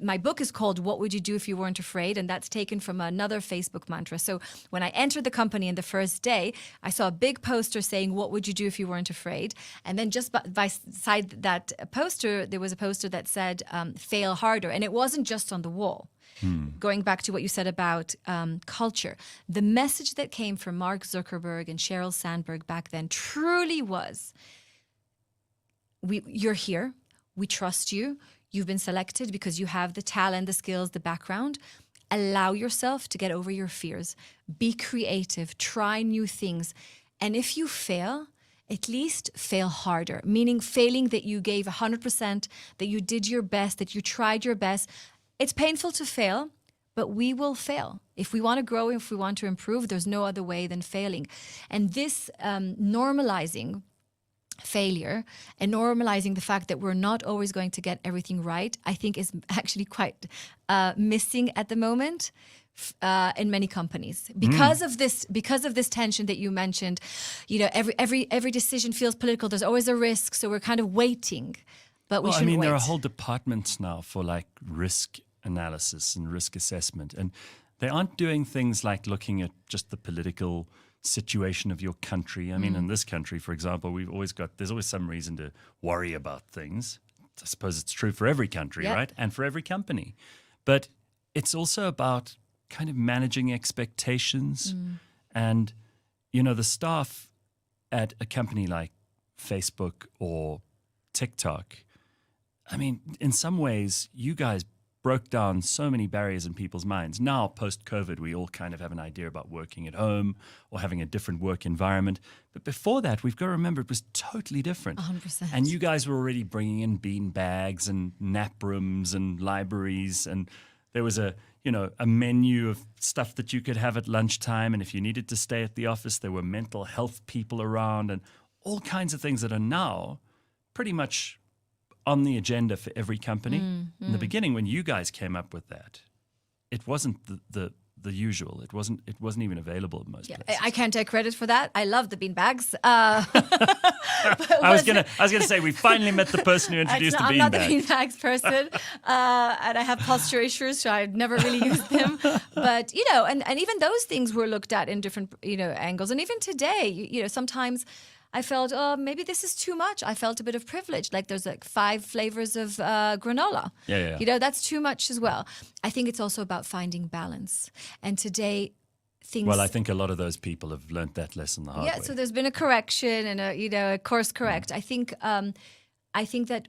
my book is called What Would You Do If You Weren't Afraid? And that's taken from another Facebook mantra. So when I entered the company in the first day, I saw a big poster saying, what would you do if you weren't afraid? And then just beside that poster, there was a poster that said, fail harder. And it wasn't just on the wall. going back to what you said about culture, the message that came from Mark Zuckerberg and Sheryl Sandberg back then truly was, you're here, we trust you, you've been selected because you have the talent, the skills, the background. Allow yourself to get over your fears. Be creative, try new things. And if you fail, at least fail harder, meaning failing that you gave 100%, that you did your best, that you tried your best. It's painful to fail, but we will fail. If we want to grow, if we want to improve, there's no other way than failing. And this normalizing failure and normalizing the fact that we're not always going to get everything right, I think is actually quite missing at the moment in many companies because of this tension that you mentioned. You know, every decision feels political. There's always a risk, so we're kind of waiting, but we shouldn't wait. There are whole departments now for like risk analysis and risk assessment, and they aren't doing things like looking at just the political situation of your country. I mean, in this country, for example, there's always some reason to worry about things. I suppose it's true for every country, right? And for every company. But it's also about kind of managing expectations. And, you know, the staff at a company like Facebook or TikTok, I mean, in some ways, you guys broke down so many barriers in people's minds. Now, post-COVID, we all kind of have an idea about working at home or having a different work environment. But before that, we've got to remember it was totally different. 100%. And you guys were already bringing in bean bags and nap rooms and libraries. And there was a menu of stuff that you could have at lunchtime. And if you needed to stay at the office, there were mental health people around and all kinds of things that are now pretty much on the agenda for every company. In the beginning, when you guys came up with that, it wasn't the usual. It wasn't even available in most places. I can't take credit for that. I love the beanbags. I was gonna say we finally met the person who introduced the beanbags. I'm not the beanbags person, and I have posture issues, so I'd never really used them. But and even those things were looked at in different angles. And even today, sometimes I felt, maybe this is too much. I felt a bit of privilege. Like there's like 5 flavors of granola. Yeah. That's too much as well. I think it's also about finding balance. And today, things. Well, I think a lot of those people have learned that lesson the hard way. Yeah. So there's been a correction and a course correct. I think that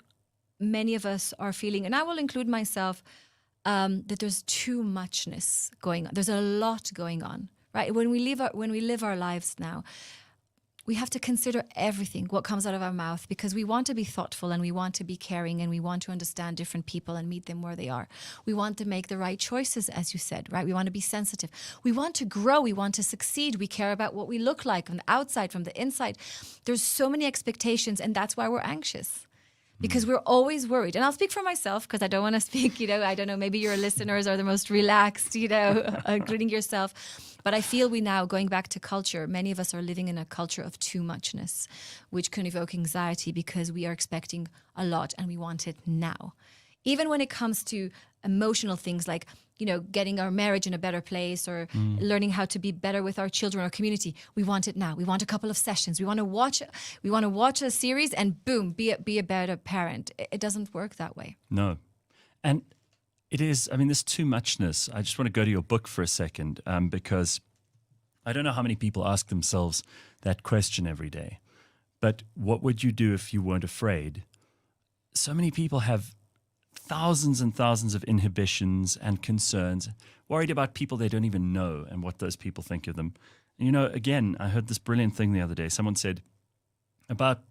many of us are feeling, and I will include myself, that there's too muchness going on. There's a lot going on, right? When we live our lives now, we have to consider everything, what comes out of our mouth, because we want to be thoughtful and we want to be caring and we want to understand different people and meet them where they are. We want to make the right choices, as you said, right? We want to be sensitive. We want to grow. We want to succeed. We care about what we look like from the outside, from the inside. There's so many expectations, and that's why we're anxious. Because we're always worried. And I'll speak for myself because I don't want to speak, I don't know, maybe your listeners are the most relaxed, including yourself. But I feel we now, going back to culture, many of us are living in a culture of too muchness, which can evoke anxiety because we are expecting a lot and we want it now. Even when it comes to emotional things like, getting our marriage in a better place or learning how to be better with our children, our community, we want it now. We want a couple of sessions. We want to watch a series and boom, be a better parent. It doesn't work that way. No. And it is, there's too muchness. I just want to go to your book for a second because I don't know how many people ask themselves that question every day. But what would you do if you weren't afraid? So many people have thousands and thousands of inhibitions and concerns, worried about people they don't even know and what those people think of them. And, again, I heard this brilliant thing the other day. Someone said about,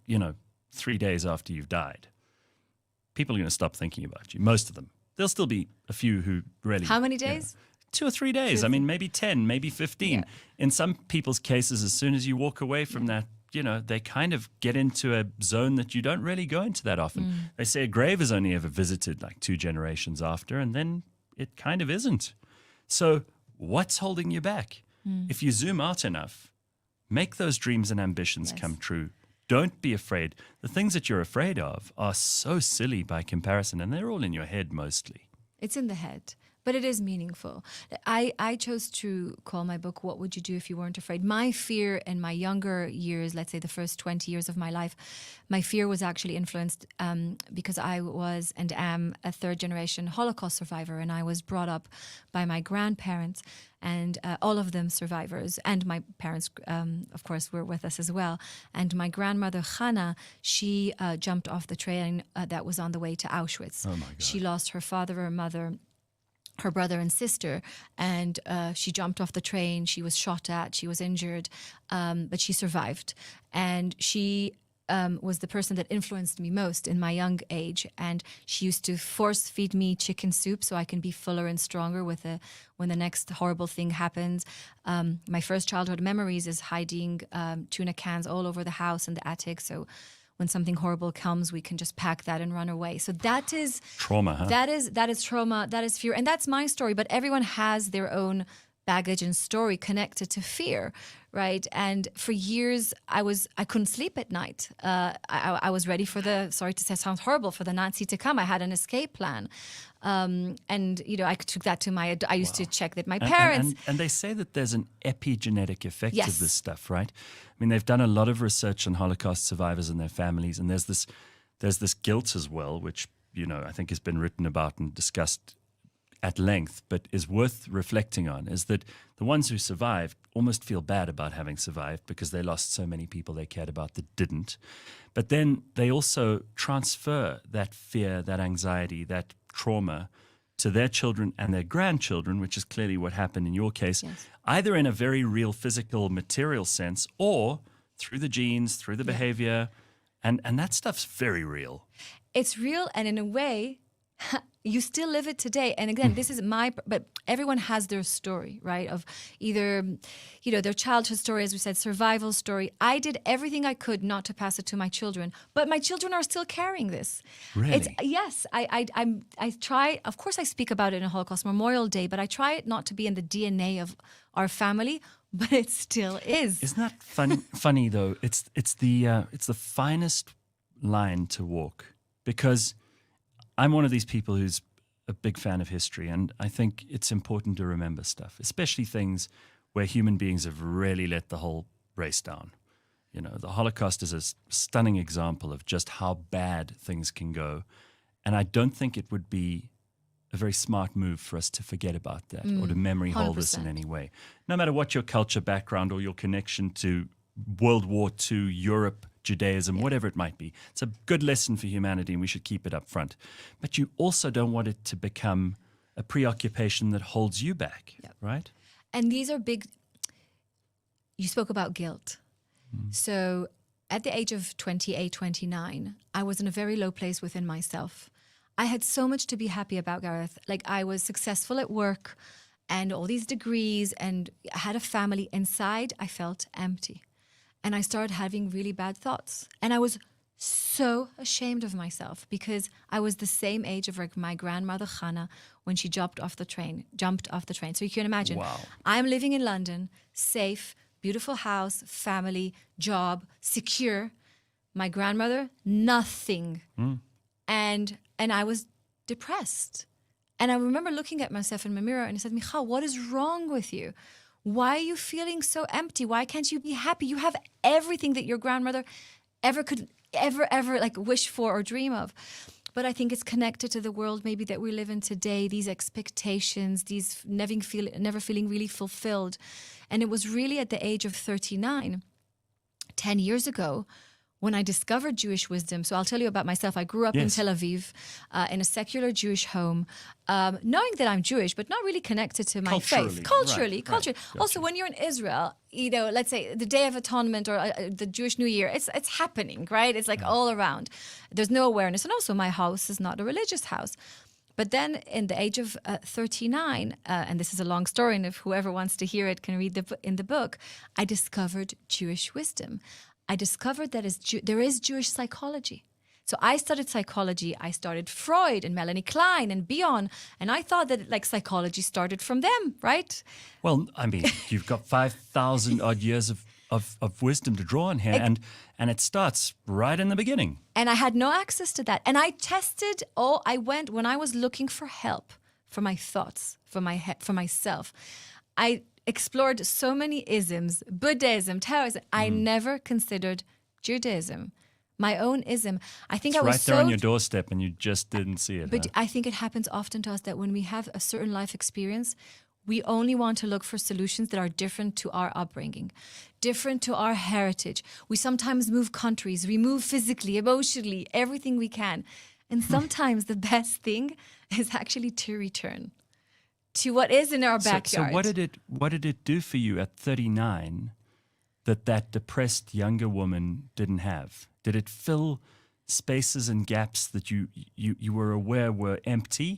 3 days after you've died, people are going to stop thinking about you, most of them. There'll still be a few who really... How many days? 2 or 3 days. Maybe 10, maybe 15. Yeah. In some people's cases, as soon as you walk away from that, they kind of get into a zone that you don't really go into that often. They say a grave is only ever visited like 2 generations after, and then it kind of isn't. So what's holding you back? If you zoom out enough, make those dreams and ambitions come true. Don't be afraid. The things that you're afraid of are so silly by comparison, and they're all in your head mostly. It's in the head. But it is meaningful. I chose to call my book, What Would You Do If You Weren't Afraid? My fear in my younger years, let's say the first 20 years of my life, my fear was actually influenced because I was and am a third-generation Holocaust survivor, and I was brought up by my grandparents, and all of them survivors. And my parents, of course, were with us as well. And my grandmother, Hannah, she jumped off the train that was on the way to Auschwitz. Oh, my God. She lost her father, her mother, her brother and sister, and she jumped off the train. She was shot at, she was injured, but she survived. And she was the person that influenced me most in my young age. And she used to force feed me chicken soup so I can be fuller and stronger when the next horrible thing happens. My first childhood memories is hiding tuna cans all over the house in the attic. So when something horrible comes, we can just pack that and run away. So that is trauma, huh? That is trauma, that is fear. And that's my story, but everyone has their own baggage and story connected to fear, right? And for years, I couldn't sleep at night. I was ready for sorry to say, it sounds horrible, for the Nazi to come. I had an escape plan. And, I took that to I used to check that my parents... And they say that there's an epigenetic effect Yes. of this stuff, right? I mean, they've done a lot of research on Holocaust survivors and their families, and there's this guilt as well, which, I think has been written about and discussed at length, but is worth reflecting on, is that the ones who survived almost feel bad about having survived because they lost so many people they cared about that didn't. But then they also transfer that fear, that anxiety, that trauma to their children and their grandchildren, which is clearly what happened in your case, Yes. either in a very real physical material sense or through the genes, through the behavior, and that stuff's very real. It's real, and in a way, you still live it today. And again, this is but everyone has their story, right? Of either, their childhood story, as we said, survival story. I did everything I could not to pass it to my children, but my children are still carrying this. Really? Yes. I try, of course I speak about it in Holocaust Memorial Day, but I try it not to be in the DNA of our family, but it still is. Isn't that funny though? It's the finest line to walk, because I'm one of these people who's a big fan of history, and I think it's important to remember stuff, especially things where human beings have really let the whole race down. The Holocaust is a stunning example of just how bad things can go, and I don't think it would be a very smart move for us to forget about that or to memory hold this in 100%. any way. No matter what your culture background or your connection to World War II, Europe, Judaism, whatever it might be. It's a good lesson for humanity, and we should keep it up front. But you also don't want it to become a preoccupation that holds you back, right? And these are big... You spoke about guilt. So at the age of 28, 29, I was in a very low place within myself. I had so much to be happy about, Gareth. Like, I was successful at work and all these degrees, and I had a family. Inside, I felt empty. And I started having really bad thoughts. And I was so ashamed of myself because I was the same age of my grandmother Hannah when she jumped off the train. So you can imagine, Wow. I'm living in London, safe, beautiful house, family, job, secure. My grandmother, nothing. And I was depressed. And I remember looking at myself in the mirror and I said, Michal, what is wrong with you? Why are you feeling so empty? Why can't you be happy? You have everything that your grandmother could ever like wish for or dream of. But I think it's connected to the world maybe that we live in today, these expectations, these never feeling really fulfilled. And it was really at the age of 39, 10 years ago, when I discovered Jewish wisdom. So I'll tell you about myself. I grew up in Tel Aviv in a secular Jewish home, knowing that I'm Jewish, but not really connected to my faith. Culturally. Gotcha. Also, when you're in Israel, let's say the Day of Atonement or the Jewish New Year, it's happening, right? It's like all around. There's no awareness. And also my house is not a religious house. But then in the age of 39, and this is a long story, and if whoever wants to hear it can read in the book, I discovered Jewish wisdom. I discovered that there is Jewish psychology. So I studied psychology. I started Freud and Melanie Klein and Bion, and I thought that psychology started from them, right? Well, I mean, you've got 5,000 odd years of wisdom to draw on here, and it starts right in the beginning. And I had no access to that. And I tested I went when I was looking for help for my thoughts, for my head, for myself. I explored so many isms, Buddhism, Taoism. I never considered Judaism, my own ism. I think it's I was right there on your doorstep, and you just didn't see it. But I think it happens often to us that when we have a certain life experience, we only want to look for solutions that are different to our upbringing, different to our heritage. We sometimes move countries, we move physically, emotionally, everything we can. And sometimes the best thing is actually to return to what is in our backyard. So what did it do for you at 39 that depressed younger woman didn't have? Did it fill spaces and gaps that you were aware were empty?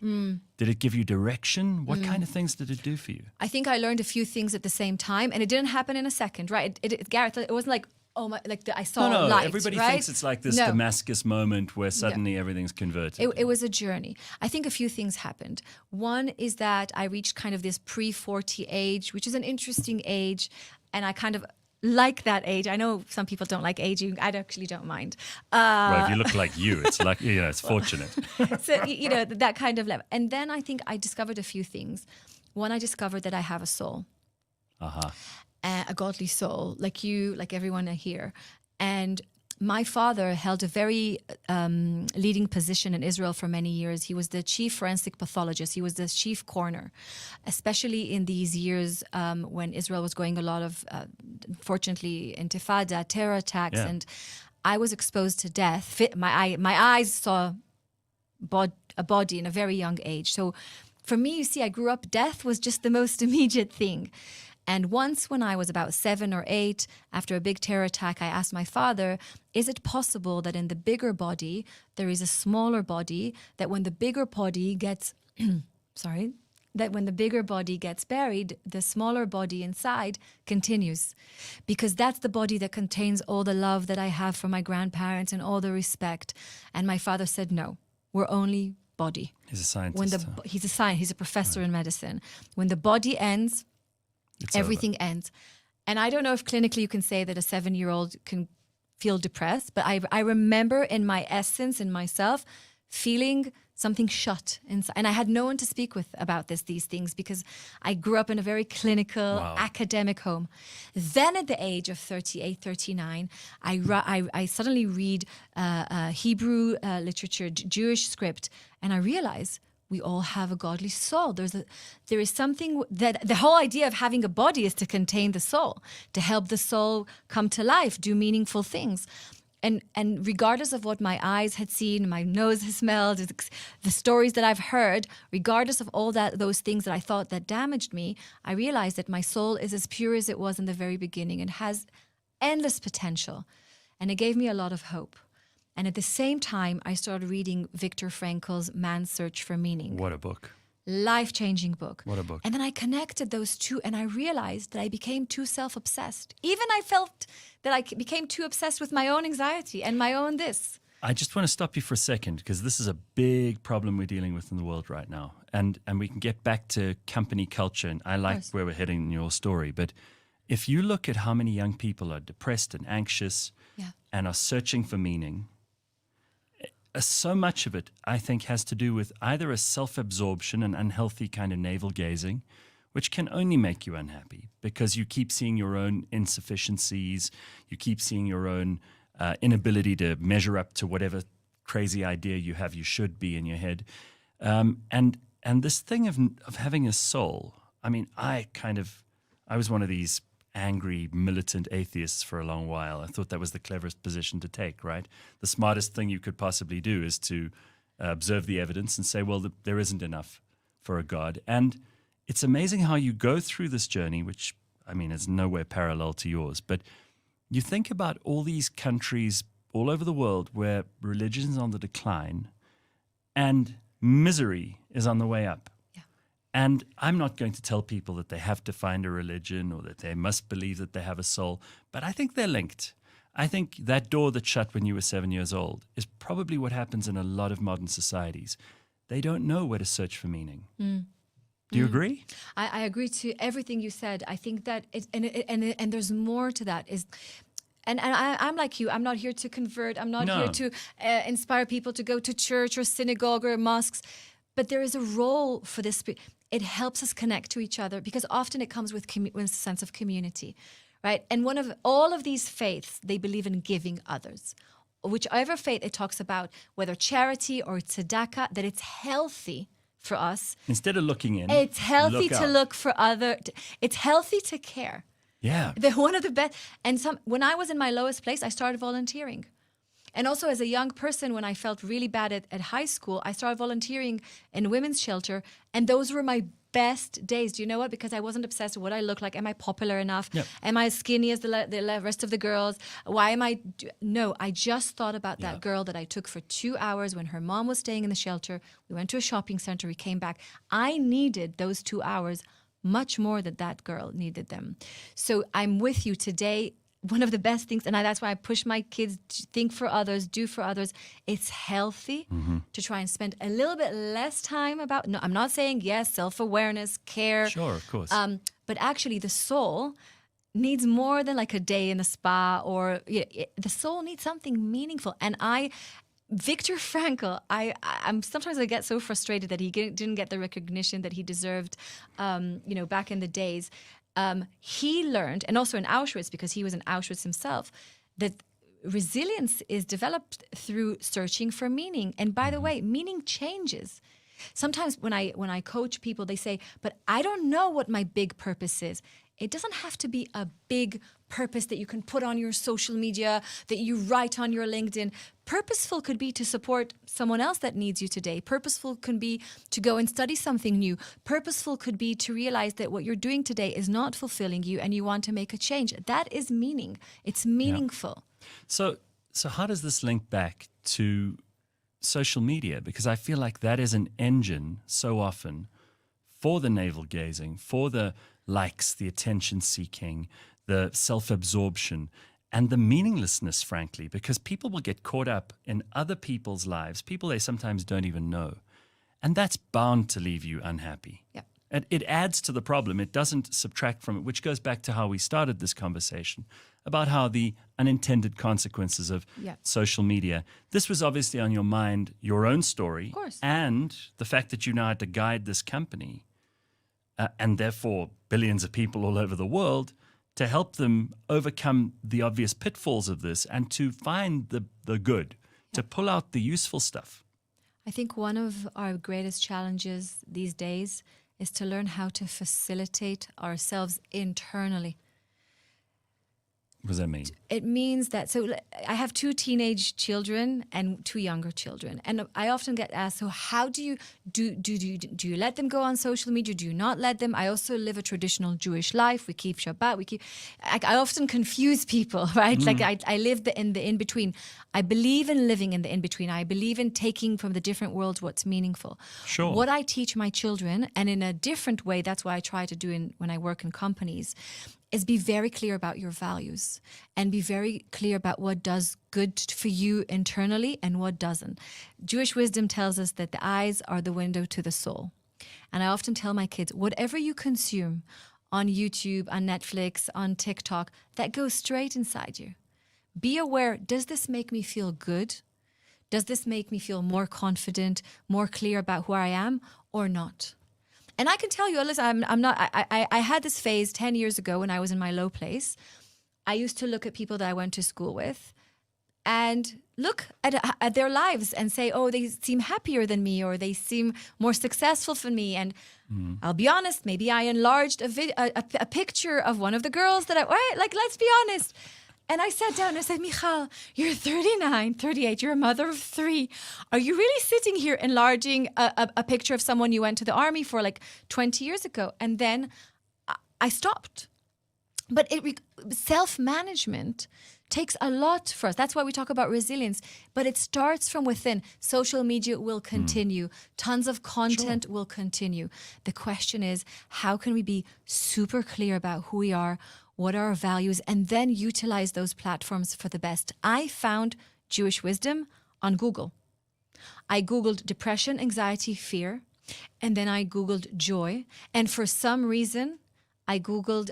Did it give you direction? What kind of things did it do for you? I think I learned a few things at the same time, and it didn't happen in a second, right? Gareth, it wasn't like, oh my, I saw light. Everybody right? thinks it's like this Damascus moment where suddenly everything's converted. It was a journey. I think a few things happened. One is that I reached kind of this pre-40 age, which is an interesting age, and I kind of like that age. I know some people don't like aging. I actually don't mind. Well, if you look like you, it's like, it's fortunate. So, that kind of level. And then I think I discovered a few things. One, I discovered that I have a soul. A godly soul, like you, like everyone here. And my father held a very leading position in Israel for many years. He was the chief forensic pathologist. He was the chief coroner, especially in these years when Israel was going a lot of, unfortunately, intifada, terror attacks. And I was exposed to death. My eyes saw a body in a very young age. So for me, you see, I grew up, death was just the most immediate thing. And once when I was about 7 or 8, after a big terror attack, I asked my father, is it possible that in the bigger body, there is a smaller body, that when the bigger body gets, that when the bigger body gets buried, the smaller body inside continues? Because that's the body that contains all the love that I have for my grandparents and all the respect. And my father said, no, we're only body. He's a scientist. He's a professor in medicine. When the body ends, everything ends. And I don't know if clinically you can say that a 7-year-old can feel depressed, but I remember in my essence, in myself, feeling something shut inside. And I had no one to speak with about these things, because I grew up in a very clinical, academic home. Then at the age of 38, 39, I suddenly read Hebrew literature, Jewish script, and I realize we all have a godly soul. There is something that the whole idea of having a body is to contain the soul, to help the soul come to life, do meaningful things. And regardless of what my eyes had seen, my nose has smelled, the stories that I've heard, regardless of all those things that I thought that damaged me, I realized that my soul is as pure as it was in the very beginning and has endless potential. And it gave me a lot of hope. And at the same time, I started reading Viktor Frankl's Man's Search for Meaning. What a book. Life-changing book. What a book. And then I connected those two, and I realized that I became too self-obsessed. Even I felt that I became too obsessed with my own anxiety and my own this. I just want to stop you for a second, because this is a big problem we're dealing with in the world right now. And we can get back to company culture, and I like where we're heading in your story. But if you look at how many young people are depressed and anxious and are searching for meaning, so much of it, I think, has to do with either a self-absorption and unhealthy kind of navel-gazing, which can only make you unhappy because you keep seeing your own insufficiencies, you keep seeing your own inability to measure up to whatever crazy idea you have you should be in your head. And this thing of having a soul, I mean, I was one of these angry, militant atheists for a long while. I thought that was the cleverest position to take, right? The smartest thing you could possibly do is to observe the evidence and say, well, there isn't enough for a God. And it's amazing how you go through this journey, which, I mean, is nowhere parallel to yours. But you think about all these countries all over the world where religion is on the decline and misery is on the way up. And I'm not going to tell people that they have to find a religion or that they must believe that they have a soul, but I think they're linked. I think that door that shut when you were 7 years old is probably what happens in a lot of modern societies. They don't know where to search for meaning. Do you agree? I agree to everything you said. I think that and there's more to that. And I'm like you. I'm not here to convert. I'm not here to inspire people to go to church or synagogue or mosques. But there is a role for this. It helps us connect to each other because often it comes with a sense of community, right? And one of all of these faiths, they believe in giving others. Whichever faith it talks about, whether charity or tzedakah, that it's healthy for us. Instead of looking in, it's healthy to out. look for it's healthy to care. Yeah. They're one of the best. And when I was in my lowest place, I started volunteering. And also as a young person, when I felt really bad at high school, I started volunteering in a women's shelter. And those were my best days. Do you know what? Because I wasn't obsessed with what I look like. Am I popular enough? Yep. Am I as skinny as the rest of the girls? Why am I? No, I just thought about that girl that I took for 2 hours when her mom was staying in the shelter. We went to a shopping center. We came back. I needed those 2 hours much more than that girl needed them. So I'm with you today. One of the best things, and that's why I push my kids to think for others, do for others. It's healthy to try and spend a little bit less time about. No, I'm not saying yes, self-awareness, care. Sure, of course. But actually, the soul needs more than like a day in a spa, or the soul needs something meaningful. And Viktor Frankl, I'm sometimes I get so frustrated that he didn't get the recognition that he deserved, back in the days. He learned, and also in Auschwitz, because he was in Auschwitz himself, that resilience is developed through searching for meaning. And by the way, meaning changes. Sometimes when I coach people, they say, but I don't know what my big purpose is. It doesn't have to be a big purpose that you can put on your social media, that you write on your LinkedIn. Purposeful could be to support someone else that needs you today. Purposeful can be to go and study something new. Purposeful could be to realize that what you're doing today is not fulfilling you and you want to make a change. That is meaning. It's meaningful. Yeah. So how does this link back to social media? Because I feel like that is an engine so often for the navel gazing, for the likes, the attention seeking, the self-absorption, and the meaninglessness, frankly, because people will get caught up in other people's lives, people they sometimes don't even know. And that's bound to leave you unhappy. Yeah. And it adds to the problem. It doesn't subtract from it, which goes back to how we started this conversation about how the unintended consequences of social media. This was obviously on your mind, your own story, of course, and the fact that you now had to guide this company and therefore billions of people all over the world to help them overcome the obvious pitfalls of this and to find the good, to pull out the useful stuff. I think one of our greatest challenges these days is to learn how to facilitate ourselves internally. What does that mean? It means that, so I have 2 teenage children and 2 younger children. And I often get asked, so how do you let them go on social media? Do you not let them? I also live a traditional Jewish life. We keep Shabbat. I often confuse people, right? Like I live in the in-between. I believe in living in the in-between. I believe in taking from the different worlds what's meaningful. Sure. What I teach my children, and in a different way, that's why I try to do when I work in companies, is be very clear about your values and be very clear about what does good for you internally and what doesn't. Jewish wisdom tells us that the eyes are the window to the soul. And I often tell my kids, whatever you consume on YouTube, on Netflix, on TikTok, that goes straight inside you. Be aware, does this make me feel good? Does this make me feel more confident, more clear about who I am or not? And I can tell you, listen, I had this phase 10 years ago when I was in my low place. I used to look at people that I went to school with and look at their lives and say, oh, they seem happier than me or they seem more successful than me. And I'll be honest, maybe I enlarged a picture of one of the girls that let's be honest. And I sat down and I said, Michal, you're 39, 38, you're a mother of 3. Are you really sitting here enlarging a picture of someone you went to the army for 20 years ago? And then I stopped. But self-management takes a lot for us. That's why we talk about resilience. But it starts from within. Social media will continue. Tons of content will continue. The question is, how can we be super clear about who we are, what are our values, and then utilize those platforms for the best? I found Jewish wisdom on Google. I Googled depression, anxiety, fear, and then I Googled joy. And for some reason, I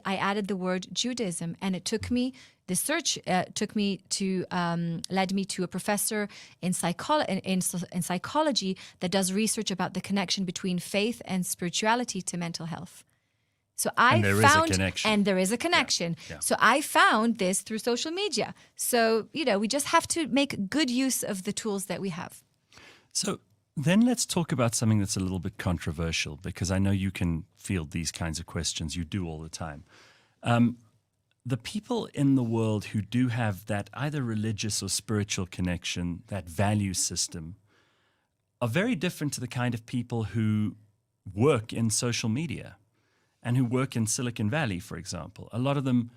added the word Judaism, and it took me This search led me to a professor in psychology that does research about the connection between faith and spirituality to mental health. So there is a connection. Yeah. So I found this through social media. So, we just have to make good use of the tools that we have. So then let's talk about something that's a little bit controversial, because I know you can field these kinds of questions. You do all the time. The people in the world who do have that either religious or spiritual connection, that value system, are very different to the kind of people who work in social media and who work in Silicon Valley, for example. A lot of them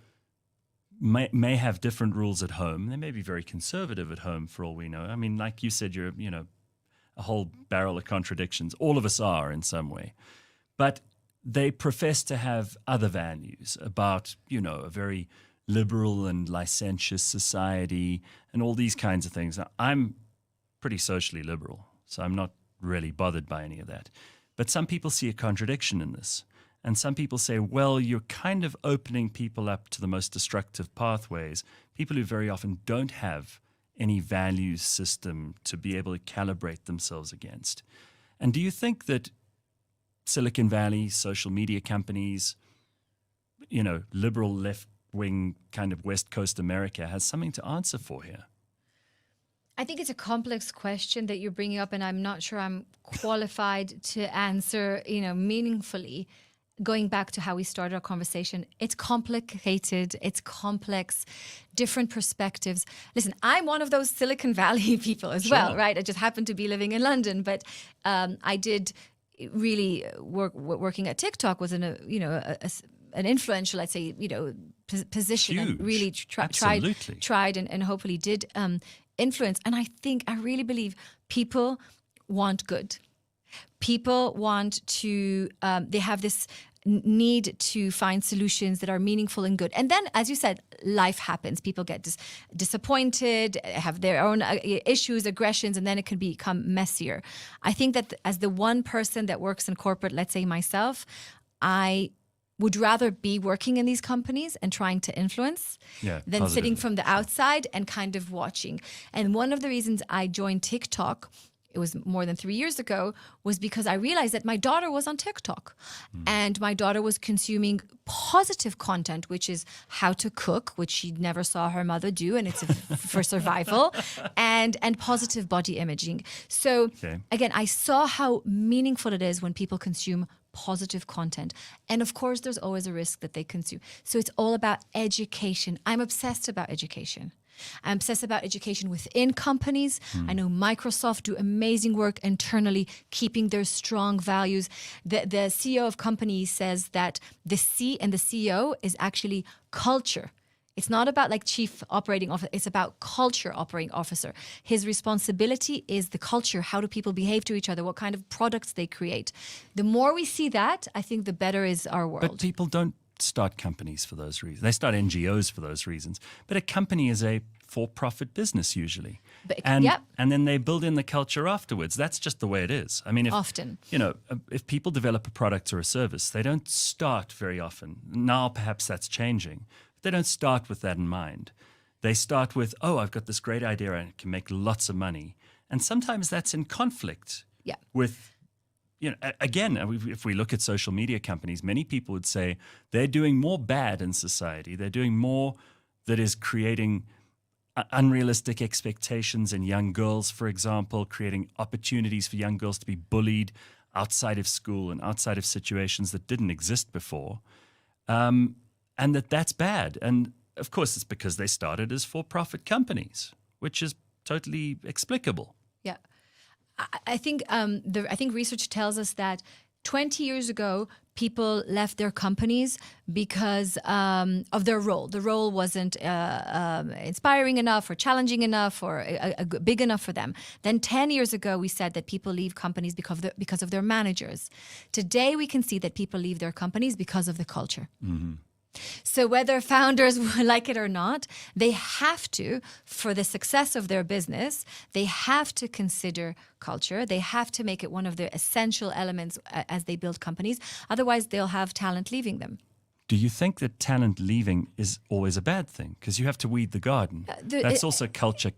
may have different rules at home. They may be very conservative at home, for all we know. I mean, like you said, you're, a whole barrel of contradictions. All of us are in some way. But they profess to have other values about, a very liberal and licentious society and all these kinds of things. Now, I'm pretty socially liberal, so I'm not really bothered by any of that. But some people see a contradiction in this. And some people say, well, you're kind of opening people up to the most destructive pathways, people who very often don't have any values system to be able to calibrate themselves against. And do you think that Silicon Valley, social media companies, liberal left-wing kind of West Coast America has something to answer for here? I think it's a complex question that you're bringing up, and I'm not sure I'm qualified to answer, meaningfully. Going back to how we started our conversation, it's complicated, it's complex, different perspectives. Listen, I'm one of those Silicon Valley people as well, right? I just happen to be living in London, but I did really working at TikTok was an influential, let's say, position. Huge. And really tried and hopefully did influence. And I really believe people want good. People want to, they have this need to find solutions that are meaningful and good. And then, as you said, life happens. People get disappointed, have their own issues, aggressions, and then it can become messier. I think that as the one person that works in corporate, let's say myself, I would rather be working in these companies and trying to influence than sitting from the outside and kind of watching. And one of the reasons I joined TikTok, it was more than 3 years ago, was because I realized that my daughter was on TikTok and my daughter was consuming positive content, which is how to cook, which she never saw her mother do, and it's for survival, and positive body imaging. So again, I saw how meaningful it is when people consume positive content. And of course, there's always a risk that they consume. So it's all about education. I'm obsessed about education. I'm obsessed about education within companies. I know Microsoft do amazing work internally, keeping their strong values. The CEO of companies says that the C and the CEO is actually culture. It's not about like chief operating officer. It's about culture operating officer. His responsibility is the culture. How do people behave to each other? What kind of products they create? The more we see that, I think the better is our world. But people don't start companies for those reasons. They start NGOs for those reasons. But a company is a for-profit business usually. And then they build in the culture afterwards. That's just the way it is. I mean, if people develop a product or a service, they don't start very often. Now perhaps that's changing. They don't start with that in mind. They start with, I've got this great idea and I can make lots of money. And sometimes that's in conflict with, again, if we look at social media companies, many people would say they're doing more bad in society. They're doing more that is creating unrealistic expectations in young girls, for example, creating opportunities for young girls to be bullied outside of school and outside of situations that didn't exist before. And that's bad. And of course, it's because they started as for-profit companies, which is totally explicable. Yeah. I think research tells us that 20 years ago, people left their companies because of their role. The role wasn't inspiring enough or challenging enough or big enough for them. Then 10 years ago, we said that people leave companies because of their managers. Today, we can see that people leave their companies because of the culture. Mm-hmm. So whether founders like it or not, they have to, for the success of their business, they have to consider culture. They have to make it one of their essential elements as they build companies. Otherwise, they'll have talent leaving them. do you think that talent leaving is always a bad thing? Because you have to weed the garden. That's also culture,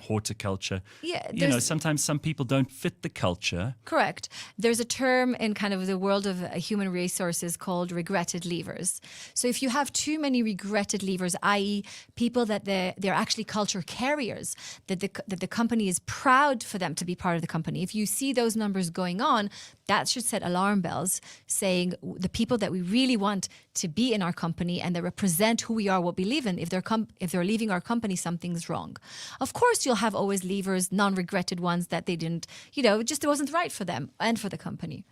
horticulture. Yeah, sometimes some people don't fit the culture. Correct. There's a term in kind of the world of human resources called regretted leavers. So if you have too many regretted leavers, i.e. people that they're actually culture carriers, that the company is proud for them to be part of the company. If you see those numbers going on, that should set alarm bells saying the people that we really want to be in our company and that represent who we are, what we live in, if they're leaving our company, something's wrong. Of course, you'll have always leavers, non-regretted ones that they didn't, just it wasn't right for them and for the company.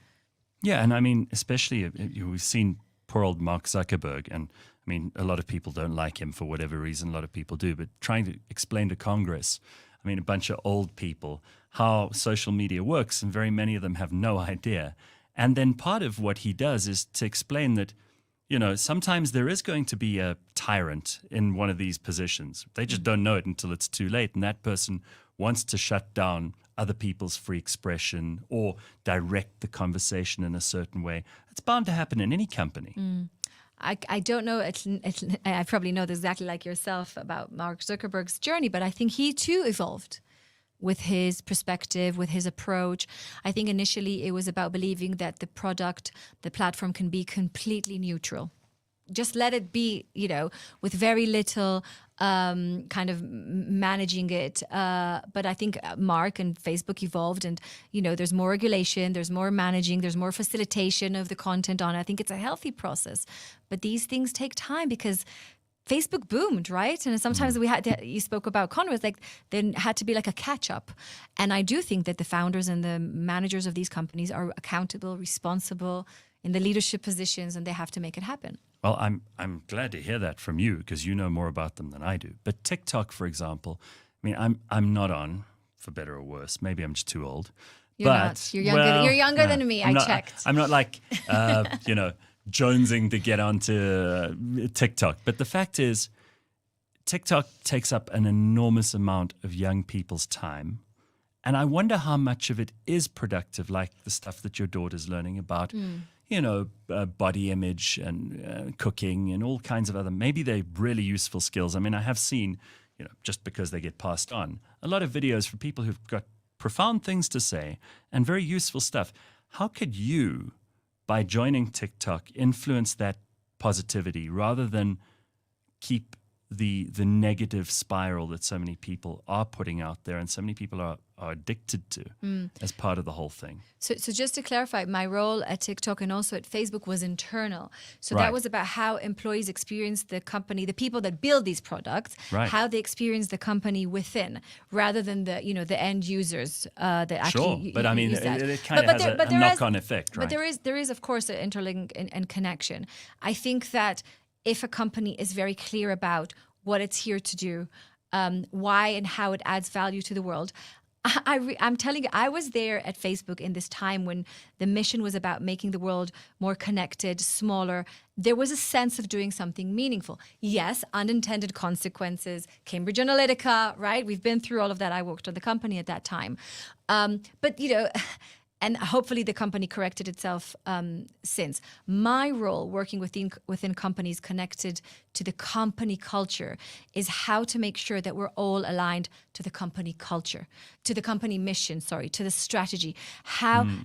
Yeah, and I mean, especially we've seen poor old Mark Zuckerberg, and I mean, a lot of people don't like him for whatever reason, a lot of people do, but trying to explain to Congress, I mean, a bunch of old people, how social media works, and very many of them have no idea. And then part of what he does is to explain that, sometimes there is going to be a tyrant in one of these positions. They just don't know it until it's too late. And that person wants to shut down other people's free expression or direct the conversation in a certain way. It's bound to happen in any company. I don't know, I probably know exactly like yourself about Mark Zuckerberg's journey, but I think he too evolved with his perspective, with his approach. I think initially it was about believing that the platform can be completely neutral. Just let it be, with very little kind of managing it. But I think Mark and Facebook evolved and, there's more regulation, there's more managing, there's more facilitation of the content on it. I think it's a healthy process. But these things take time because Facebook boomed, right? And sometimes you spoke about Congress, like there had to be like a catch up. And I do think that the founders and the managers of these companies are accountable, responsible in the leadership positions, and they have to make it happen. Well, I'm glad to hear that from you because you know more about them than I do. But TikTok, for example, I mean, I'm not on, for better or worse. Maybe I'm just too old. You're not. You're younger than me. I checked. I'm not like, jonesing to get onto TikTok. But the fact is, TikTok takes up an enormous amount of young people's time. And I wonder how much of it is productive, like the stuff that your daughter's learning about, body image and cooking and all kinds of other, maybe they're really useful skills. I mean, I have seen, just because they get passed on, a lot of videos for people who've got profound things to say and very useful stuff. How could you, by joining TikTok, influence that positivity rather than keep the negative spiral that so many people are putting out there and so many people are addicted to as part of the whole thing? So just to clarify, my role at TikTok and also at Facebook was internal. So Right. that was about how employees experience the company, the people that build these products, Right. how they experience the company within, rather than the end users that actually Sure, but I mean, use that. it kind of has a knock-on effect, right? But there is of course an interlink and connection. I think that if a company is very clear about what it's here to do, why and how it adds value to the world. I'm telling you, I was there at Facebook in this time when the mission was about making the world more connected, smaller. There was a sense of doing something meaningful. Yes, unintended consequences, Cambridge Analytica, right? We've been through all of that. I worked at the company at that time. But, and hopefully the company corrected itself since. My role working within companies connected to the company culture is how to make sure that we're all aligned to the company culture, to the company mission, to the strategy.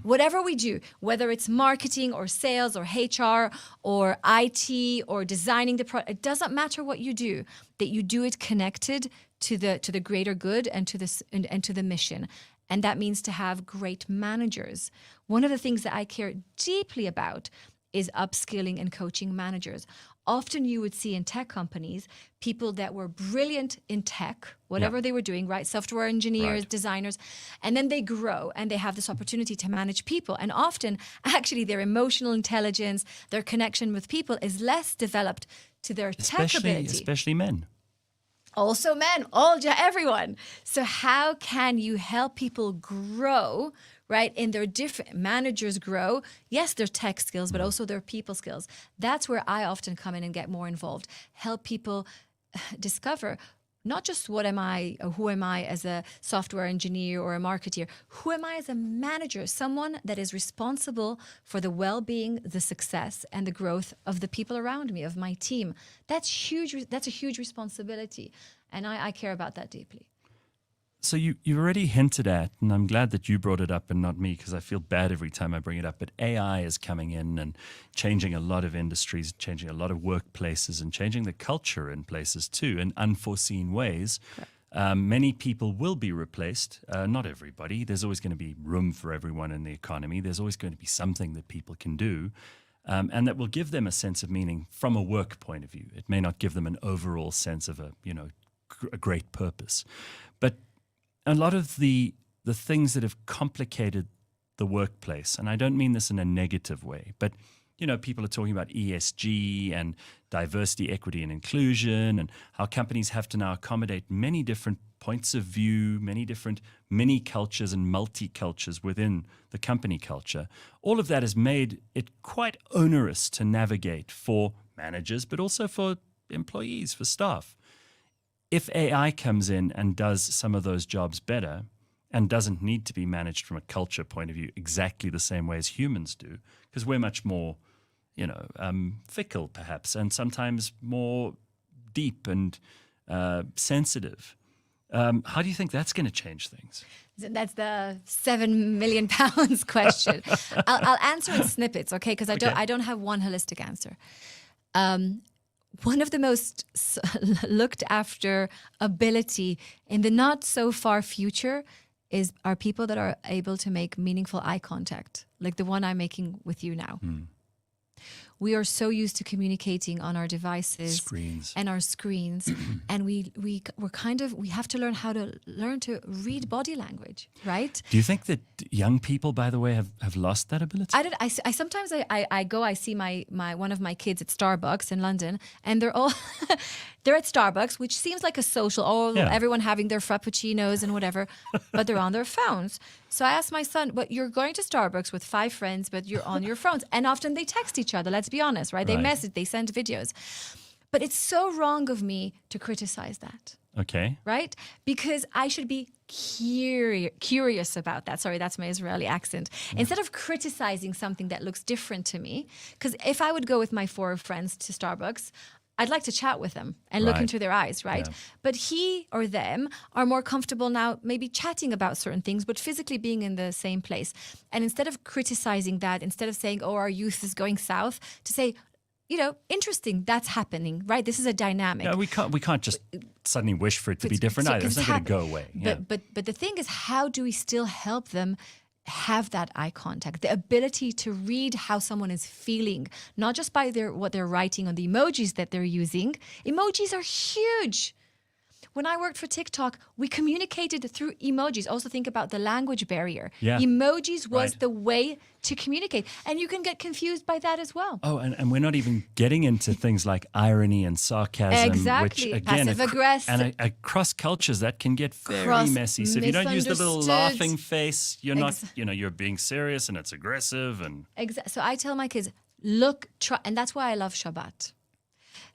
Whatever we do, whether it's marketing or sales or HR or IT or designing the product, it doesn't matter what you do, that you do it connected to the greater good and to the mission. And that means to have great managers. One of the things that I care deeply about is upskilling and coaching managers. Often you would see in tech companies, people that were brilliant in tech, whatever they were doing, right? Software engineers, designers, and then they grow and they have this opportunity to manage people. And often, actually, their emotional intelligence, their connection with people is less developed to their tech ability. Especially men. Also men, everyone. So how can you help people grow, right? In their different managers grow. Yes, their tech skills, but also their people skills. That's where I often come in and get more involved. Help people discover not just what am I or who am I as a software engineer or a marketer, who am I as a manager, someone that is responsible for the well-being, the success, and the growth of the people around me, of my team. That's huge. That's a huge responsibility. And I care about that deeply. So you already hinted at, and I'm glad that you brought it up and not me, because I feel bad every time I bring it up, but AI is coming in and changing a lot of industries, changing a lot of workplaces, and changing the culture in places too in unforeseen ways. Many people will be replaced, not everybody. There's always going to be room for everyone in the economy. There's always going to be something that people can do, and that will give them a sense of meaning from a work point of view. It may not give them an overall sense of a great purpose, but a lot of the things that have complicated the workplace, and I don't mean this in a negative way, but people are talking about ESG and diversity, equity, and inclusion, and how companies have to now accommodate many different points of view, many different mini cultures and multi-cultures within the company culture. All of that has made it quite onerous to navigate for managers, but also for employees, for staff. If AI comes in and does some of those jobs better and doesn't need to be managed from a culture point of view exactly the same way as humans do, because we're much more, fickle perhaps, and sometimes more deep and sensitive. How do you think that's going to change things? That's the £7 million question. I'll answer in snippets, okay? Because I don't have one holistic answer. One of the most looked after ability in the not so far future are people that are able to make meaningful eye contact, like the one I'm making with you now. We are so used to communicating on our devices and our screens, and we have to learn how to read body language, right? Do you think that young people, by the way, have lost that ability? I sometimes I see my one of my kids at Starbucks in London, and they're all they're at Starbucks, which seems like a social, everyone having their frappuccinos and whatever, but they're on their phones. So I asked my son, but you're going to Starbucks with 5 friends, but you're on your phones. And often they text each other, let's be honest, right? They message, they send videos. But it's so wrong of me to criticize that. Okay. Right? Because I should be curious about that. Sorry, that's my Israeli accent. Instead of criticizing something that looks different to me, because if I would go with my 4 friends to Starbucks, I'd like to chat with them and look into their eyes, right? Yeah. But he or them are more comfortable now maybe chatting about certain things, but physically being in the same place. And instead of criticizing that, instead of saying, oh, our youth is going south, to say, interesting, that's happening, right? This is a dynamic. Yeah, we can't just suddenly wish for it to be different either. It's not going to go away. But the thing is, how do we still help them have that eye contact, the ability to read how someone is feeling, not just by what they're writing on the emojis that they're using. Emojis are huge. When I worked for TikTok, we communicated through emojis. Also think about the language barrier. Yeah. Emojis was the way to communicate. And you can get confused by that as well. Oh, and we're not even getting into things like irony and sarcasm. Exactly. Which, again, passive-aggressive. And across cultures, that can get very messy. So if you don't use the little laughing face, you're not, you're being serious and it's aggressive. And So I tell my kids, try, and that's why I love Shabbat.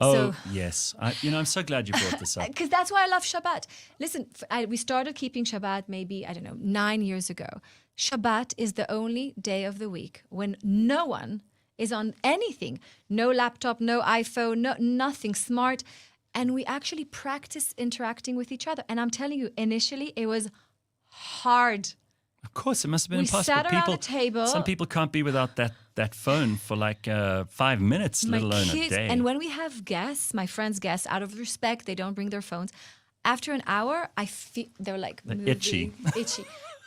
Oh, yes. I'm so glad you brought this up. Because that's why I love Shabbat. Listen, we started keeping Shabbat maybe, 9 years ago. Shabbat is the only day of the week when no one is on anything. No laptop, no iPhone, nothing smart. And we actually practice interacting with each other. And I'm telling you, initially it was hard. Of course, it must have been impossible. We sat around the table. Some people can't be without that phone for like 5 minutes, let alone a day. And when we have guests, my friends' guests, out of respect, they don't bring their phones. After an hour, I feel they're like itchy.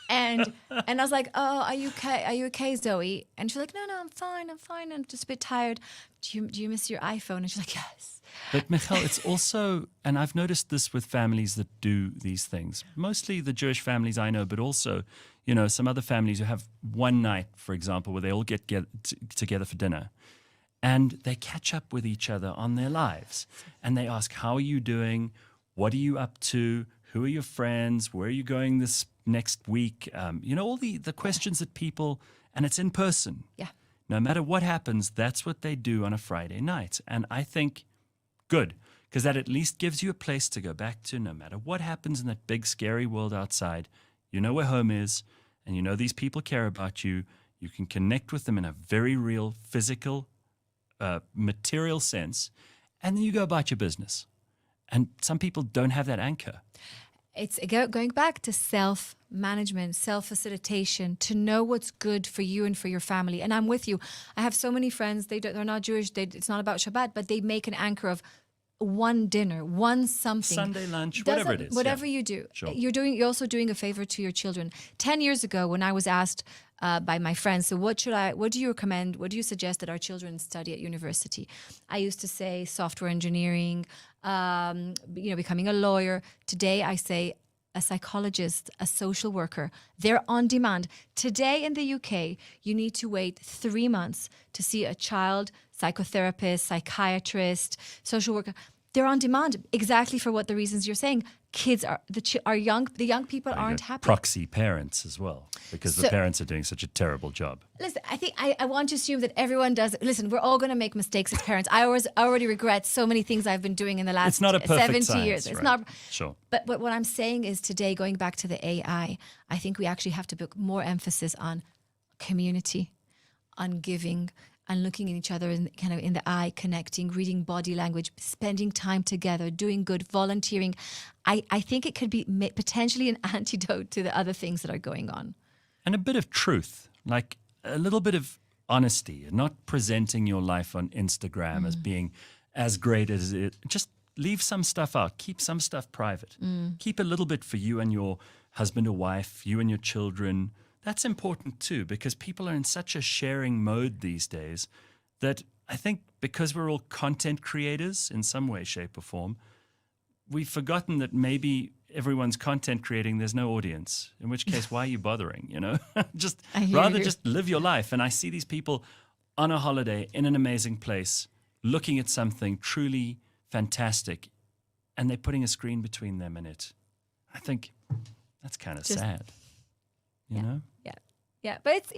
And I was like, oh, are you okay? Are you okay, Zoe? And she's like, no, I'm fine. I'm just a bit tired. Do you miss your iPhone? And she's like, yes. But Michal, it's also, and I've noticed this with families that do these things, mostly the Jewish families I know, but also, some other families who have one night, for example, where they all get together for dinner and they catch up with each other on their lives. And they ask, how are you doing? What are you up to? Who are your friends? Where are you going this next week? All the questions that people, and it's in person. Yeah. No matter what happens, that's what they do on a Friday night. And I think, good, because that at least gives you a place to go back to no matter what happens in that big, scary world outside. You know where home is, and you know these people care about you. You can connect with them in a very real, physical, material sense, and then you go about your business. And some people don't have that anchor. It's going back to self-management, self-facilitation, to know what's good for you and for your family. And I'm with you. I have so many friends, they're not Jewish, it's not about Shabbat, but they make an anchor of one dinner, one something. Sunday lunch, whatever it is. Whatever you do. Sure. You're also doing a favor to your children. 10 years ago, when I was asked by my friends, so what do you recommend, what do you suggest that our children study at university? I used to say software engineering, becoming a lawyer. Today I say a psychologist, a social worker. They're on demand. Today in the UK, you need to wait 3 months to see a child psychotherapist, psychiatrist, social worker. They're on demand exactly for what the reasons you're saying. Kids are the young people aren't happy. Proxy parents as well, because the parents are doing such a terrible job. Listen, I think I want to assume that everyone does. Listen, we're all going to make mistakes as parents. I already regret so many things I've been doing in the last it's not a perfect 70 science, years. It's right? not. Sure. But what I'm saying is today, going back to the AI, I think we actually have to put more emphasis on community, on giving, and looking at each other in the eye, connecting, reading body language, spending time together, doing good, volunteering. I think it could be potentially an antidote to the other things that are going on. And a bit of truth, like a little bit of honesty, and not presenting your life on Instagram as being as great as it. Just leave some stuff out. Keep some stuff private. Keep a little bit for you and your husband or wife, you and your children. That's important too, because people are in such a sharing mode these days that I think because we're all content creators in some way, shape, or form, we've forgotten that maybe everyone's content creating, there's no audience, in which case, why are you bothering, Just live your life. And I see these people on a holiday in an amazing place, looking at something truly fantastic, and they're putting a screen between them and it. I think that's kind of sad. You know? Yeah, but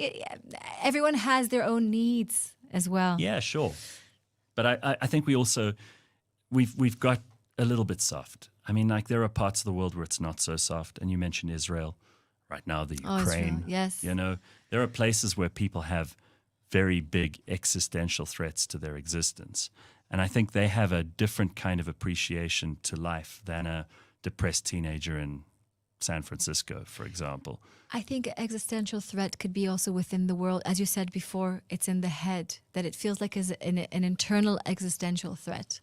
everyone has their own needs as well. Yeah, sure. But I think we also, we've got a little bit soft. I mean, like there are parts of the world where it's not so soft. And you mentioned Israel, right now the Ukraine. Israel, yes. There are places where people have very big existential threats to their existence. And I think they have a different kind of appreciation to life than a depressed teenager in San Francisco, for example. I think existential threat could be also within the world. As you said before, it's in the head, that it feels like an internal existential threat.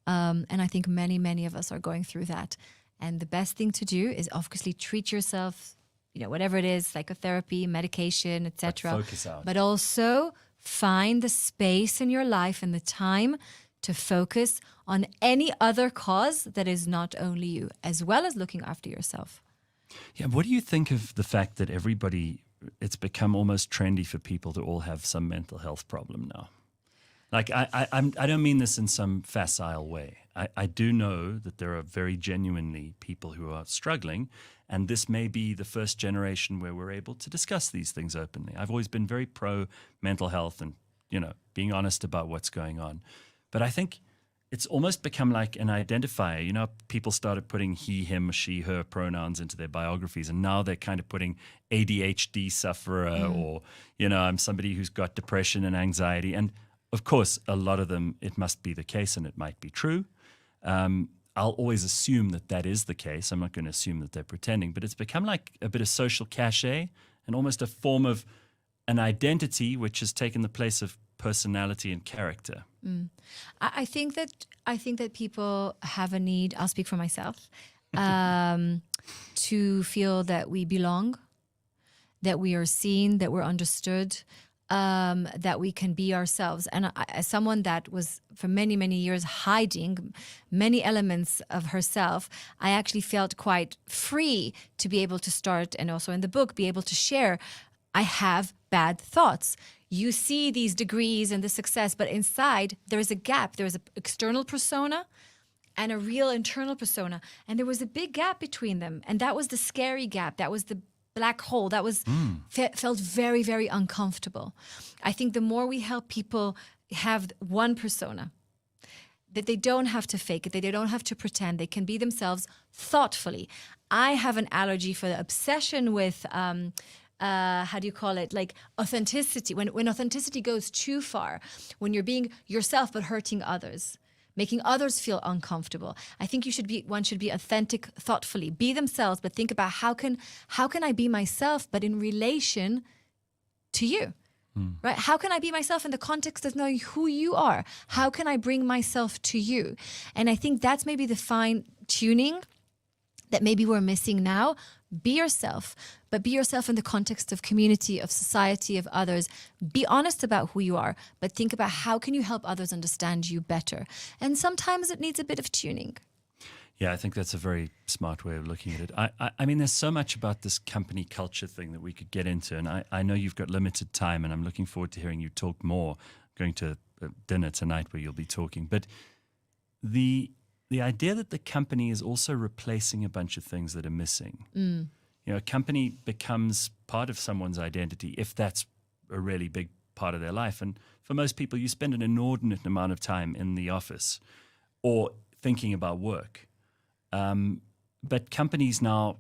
And I think many, many of us are going through that. And the best thing to do is obviously treat yourself, whatever it is, psychotherapy, medication, etc. Focus out. But also find the space in your life and the time to focus on any other cause that is not only you, as well as looking after yourself. Yeah, what do you think of the fact that it's become almost trendy for people to all have some mental health problem now? Like, I don't mean this in some facile way. I do know that there are very genuinely people who are struggling, and this may be the first generation where we're able to discuss these things openly. I've always been very pro mental health and, being honest about what's going on. But I think it's almost become like an identifier. People started putting he, him, she, her pronouns into their biographies, and now they're kind of putting ADHD sufferer or, I'm somebody who's got depression and anxiety. And of course, a lot of them, it must be the case and it might be true. I'll always assume that is the case. I'm not going to assume that they're pretending, but it's become like a bit of social cachet and almost a form of an identity which has taken the place of personality and character. I think that people have a need, I'll speak for myself, to feel that we belong, that we are seen, that we're understood, that we can be ourselves. And as someone that was for many, many years hiding many elements of herself, I actually felt quite free to be able to start, and also in the book, be able to share, I have bad thoughts. You see these degrees and the success, but inside there is a gap. There is an external persona and a real internal persona. And there was a big gap between them. And that was the scary gap. That was the black hole. That was felt very, very uncomfortable. I think the more we help people have one persona, that they don't have to fake it, that they don't have to pretend. They can be themselves thoughtfully. I have an allergy for the obsession with, how do you call it? Like authenticity. When authenticity goes too far, when you're being yourself but hurting others, making others feel uncomfortable. I think one should be authentic thoughtfully, be themselves, but think about how can I be myself, but in relation to you, right? How can I be myself in the context of knowing who you are? How can I bring myself to you? And I think that's maybe the fine tuning that maybe we're missing now. Be yourself, but be yourself in the context of community, of society, of others. Be honest about who you are, but think about how can you help others understand you better. And sometimes it needs a bit of tuning. Yeah, I think that's a very smart way of looking at it. I mean, there's so much about this company culture thing that we could get into, and I know you've got limited time, and I'm looking forward to hearing you talk more. I'm going to dinner tonight where you'll be talking. But the idea that the company is also replacing a bunch of things that are missing. You know, a company becomes part of someone's identity if that's a really big part of their life. And for most people, you spend an inordinate amount of time in the office or thinking about work. But companies now,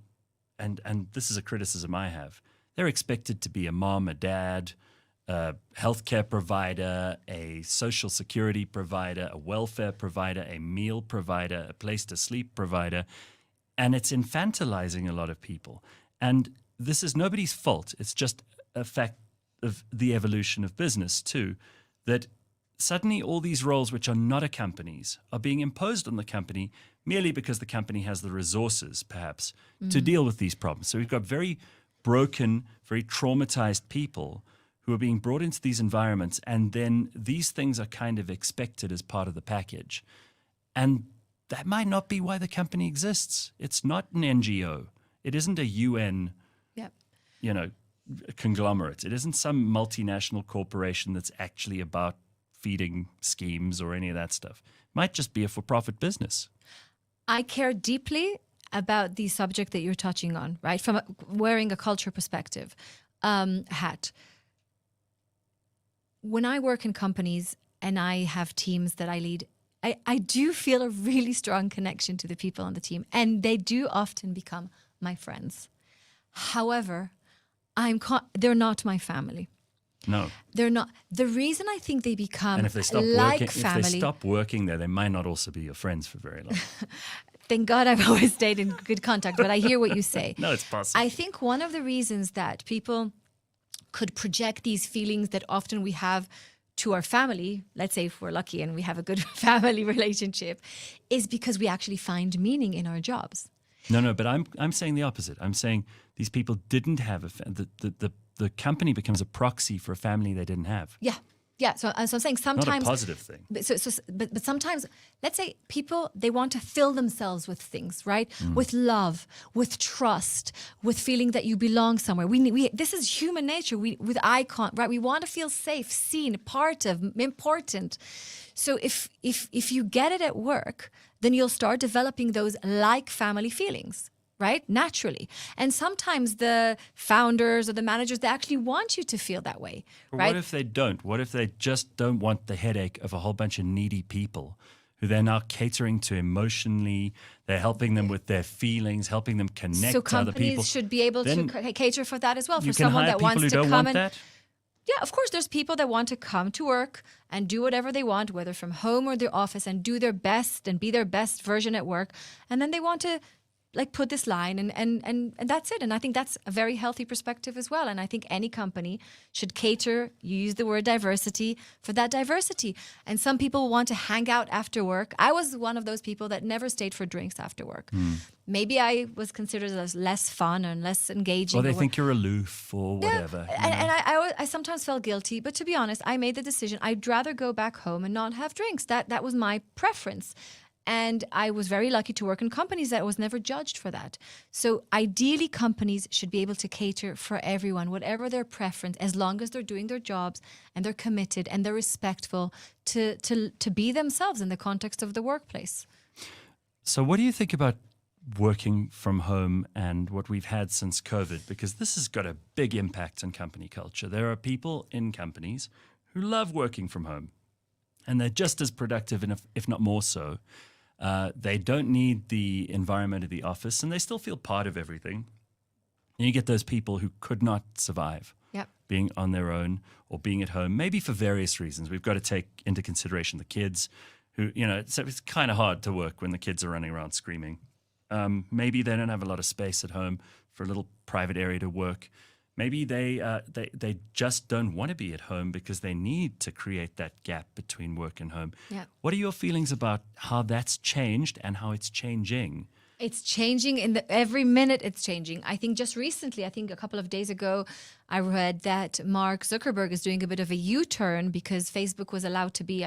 and this is a criticism I have, they're expected to be a mom, a dad, a healthcare provider, a social security provider, a welfare provider, a meal provider, a place to sleep provider. And it's infantilizing a lot of people. And this is nobody's fault. It's just a fact of the evolution of business too, that suddenly all these roles which are not a company's are being imposed on the company merely because the company has the resources, perhaps, to deal with these problems. So we've got very broken, very traumatized people who are being brought into these environments, and then these things are kind of expected as part of the package. And that might not be why the company exists. It's not an NGO. It isn't a UN, conglomerate. It isn't some multinational corporation that's actually about feeding schemes or any of that stuff. It might just be a for-profit business. I care deeply about the subject that you're touching on, right? From wearing a culture perspective hat. When I work in companies and I have teams that I lead, I do feel a really strong connection to the people on the team, and they do often become my friends. However, they're not my family. No. They're not. The reason I think they become and if they stop like working, family... If they stop working there, they might not also be your friends for very long. Thank God I've always stayed in good contact, but I hear what you say. No, it's possible. I think one of the reasons that people could project these feelings that often we have to our family, let's say if we're lucky and we have a good family relationship, is because we actually find meaning in our jobs. No, but I'm saying the opposite. I'm saying these people didn't have the company becomes a proxy for a family they didn't have. Yeah. So I'm saying sometimes... Not a positive thing. But sometimes, let's say people, they want to fill themselves with things, right? With love, with trust, with feeling that you belong somewhere. This is human nature. With icon, right? We want to feel safe, seen, part of, important. So if you get it at work, then you'll start developing those like family feelings. Right? Naturally. And sometimes the founders or the managers, they actually want you to feel that way. But right? What if they don't? What if they just don't want the headache of a whole bunch of needy people who they're now catering to emotionally? They're helping them with their feelings, helping them connect to other people. So companies should be able to cater for that as well. For someone that wants to come and... Yeah, of course, there's people that want to come to work and do whatever they want, whether from home or their office, and do their best and be their best version at work. And then they want to put this line and that's it. And I think that's a very healthy perspective as well. And I think any company should cater, you use the word diversity, for that diversity. And some people want to hang out after work. I was one of those people that never stayed for drinks after work. Maybe I was considered as less fun and less engaging. Or they think you're aloof or whatever. And I sometimes felt guilty. But to be honest, I made the decision. I'd rather go back home and not have drinks. That was my preference. And I was very lucky to work in companies that was never judged for that. So ideally, companies should be able to cater for everyone, whatever their preference, as long as they're doing their jobs and they're committed and they're respectful to be themselves in the context of the workplace. So what do you think about working from home and what we've had since COVID? Because this has got a big impact on company culture. There are people in companies who love working from home. and they're just as productive, and if not more so. They don't need the environment of the office, and they still feel part of everything. And you get those people who could not survive being on their own or being at home, maybe for various reasons. We've got to take into consideration the kids who, it's kind of hard to work when the kids are running around screaming. Maybe they don't have a lot of space at home for a little private area to work. Maybe they just don't want to be at home because they need to create that gap between work and home. Yeah. What are your feelings about how that's changed and how it's changing? It's changing every minute. It's changing. I think just recently, a couple of days ago, I read that Mark Zuckerberg is doing a bit of a U-turn because Facebook was allowed to be,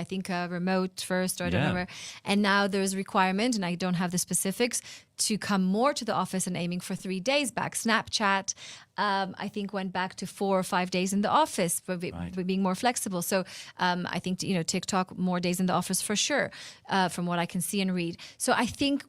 remote first, or I don't remember. And now there's a requirement, and I don't have the specifics, to come more to the office and aiming for 3 days back. Snapchat, I think, went back to 4 or 5 days in the office for being more flexible. So I think, TikTok, more days in the office for sure, from what I can see and read. So I think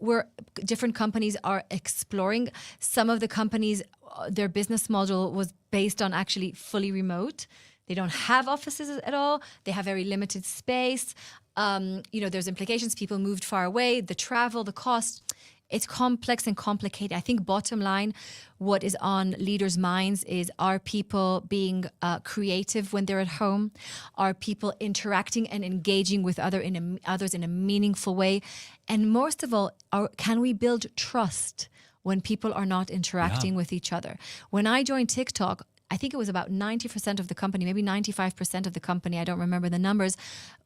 different companies are exploring. Some of the companies, their business model was based on actually fully remote. They don't have offices at all. They have very limited space. There's implications. People moved far away, the travel, the cost. It's complex and complicated. I think bottom line, what is on leaders' minds is, are people being creative when they're at home? Are people interacting and engaging with others in a meaningful way? And most of all, can we build trust when people are not interacting with each other? When I joined TikTok, I think it was about 90% of the company, maybe 95% of the company, I don't remember the numbers,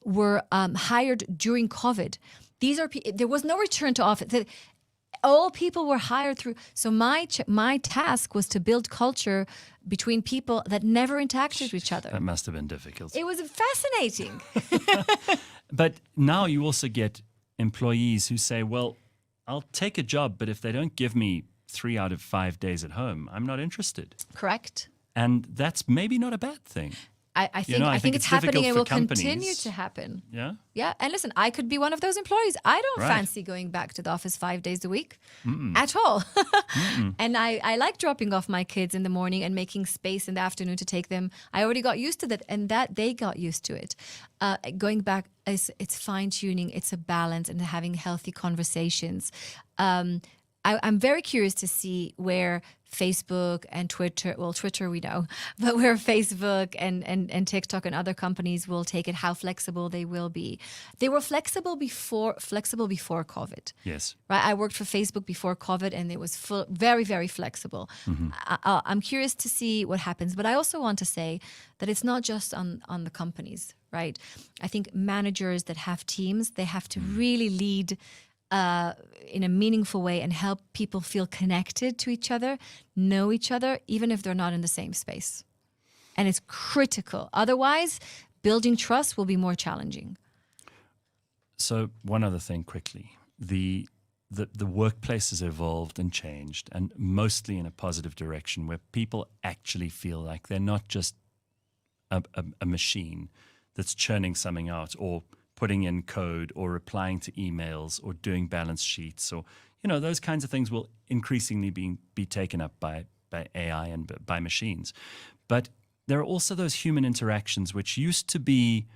were hired during COVID. There was no return to office. All people were hired through. So my task was to build culture between people that never interacted with each other. That must have been difficult. It was fascinating. But now you also get employees who say, well, I'll take a job, but if they don't give me 3 out of 5 days at home, I'm not interested. Correct. And that's maybe not a bad thing. I think it's happening and will continue to happen. Yeah? Yeah. And listen, I could be one of those employees. I don't fancy going back to the office 5 days a week at all. And I like dropping off my kids in the morning and making space in the afternoon to take them. I already got used to that, and that they got used to it. Going back, it's fine-tuning, it's a balance, and having healthy conversations. I'm very curious to see where Facebook and Twitter, well, Twitter we know, but where Facebook and TikTok and other companies will take it, how flexible they will be. They were flexible before COVID. Yes. Right. I worked for Facebook before COVID, and it was very, very flexible. I'm curious to see what happens, but I also want to say that it's not just on the companies, right? I think managers that have teams, they have to really lead in a meaningful way and help people feel connected to each other, know each other, even if they're not in the same space. And it's critical. Otherwise, building trust will be more challenging. So one other thing quickly. The workplace has evolved and changed, and mostly in a positive direction, where people actually feel like they're not just a machine that's churning something out, or putting in code, or replying to emails, or doing balance sheets, or those kinds of things will increasingly be taken up by AI and by machines. But there are also those human interactions which used to be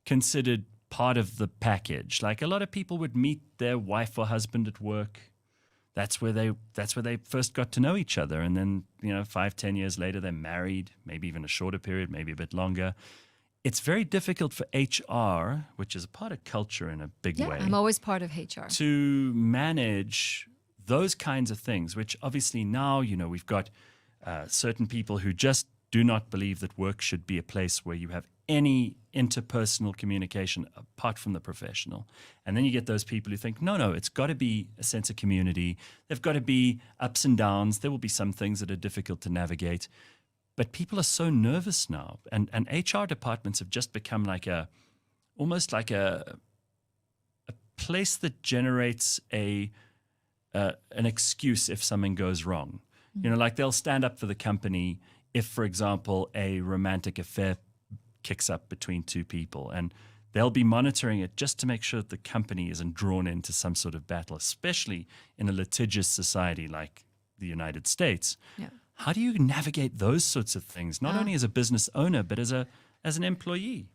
considered part of the package. Like, a lot of people would meet their wife or husband at work. That's where they first got to know each other, and then 5-10 years later they're married, maybe even a shorter period, maybe a bit longer. It's very difficult for HR, which is a part of culture in a big way. I'm always part of HR. To manage those kinds of things, which obviously now, we've got certain people who just do not believe that work should be a place where you have any interpersonal communication apart from the professional. And then you get those people who think, no, it's got to be a sense of community. There've got to be ups and downs. There will be some things that are difficult to navigate. But people are so nervous now, and HR departments have just become almost like a place that generates an excuse if something goes wrong. Like, they'll stand up for the company if, for example, a romantic affair kicks up between two people, and they'll be monitoring it just to make sure that the company isn't drawn into some sort of battle, especially in a litigious society like the United States. Yeah. How do you navigate those sorts of things, not only as a business owner, but as an employee?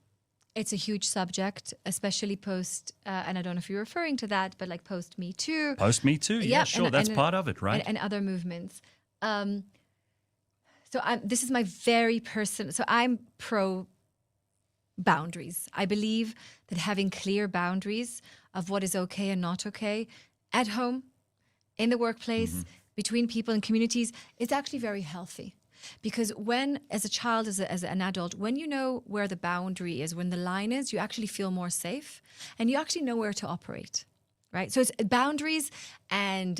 It's a huge subject, especially post, and I don't know if you're referring to that, but like post Me Too. Post Me Too, yeah, sure, that's part of it, right? And other movements. This is my very personal, so I'm pro boundaries. I believe that having clear boundaries of what is okay and not okay at home, in the workplace, between people and communities, is actually very healthy. Because when, as a child, as an adult, when you know where the boundary is, when the line is, you actually feel more safe and you actually know where to operate, right? So it's boundaries and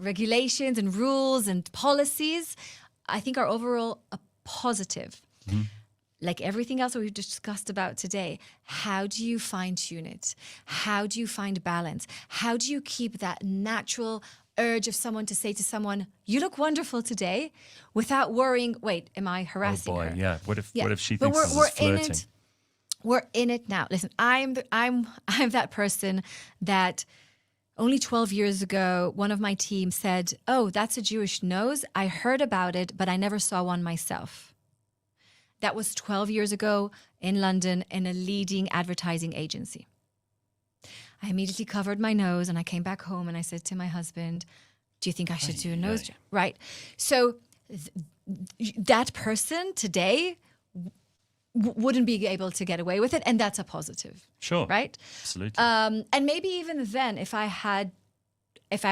regulations and rules and policies, I think, are overall a positive. Like everything else that we've discussed about today, how do you fine-tune it? How do you find balance? How do you keep that natural urge of someone to say to someone, you look wonderful today, without worrying, wait, am I harassing her? Yeah. What if she thinks this is flirting? We're in it now. Listen, I'm that person that only 12 years ago, one of my team said, oh, that's a Jewish nose. I heard about it, but I never saw one myself. That was 12 years ago in London in a leading advertising agency. I immediately covered my nose and I came back home and I said to my husband, do you think I should do a nose job? Right. So that person today wouldn't be able to get away with it. And that's a positive. Sure. Right? Absolutely. And maybe even then, if I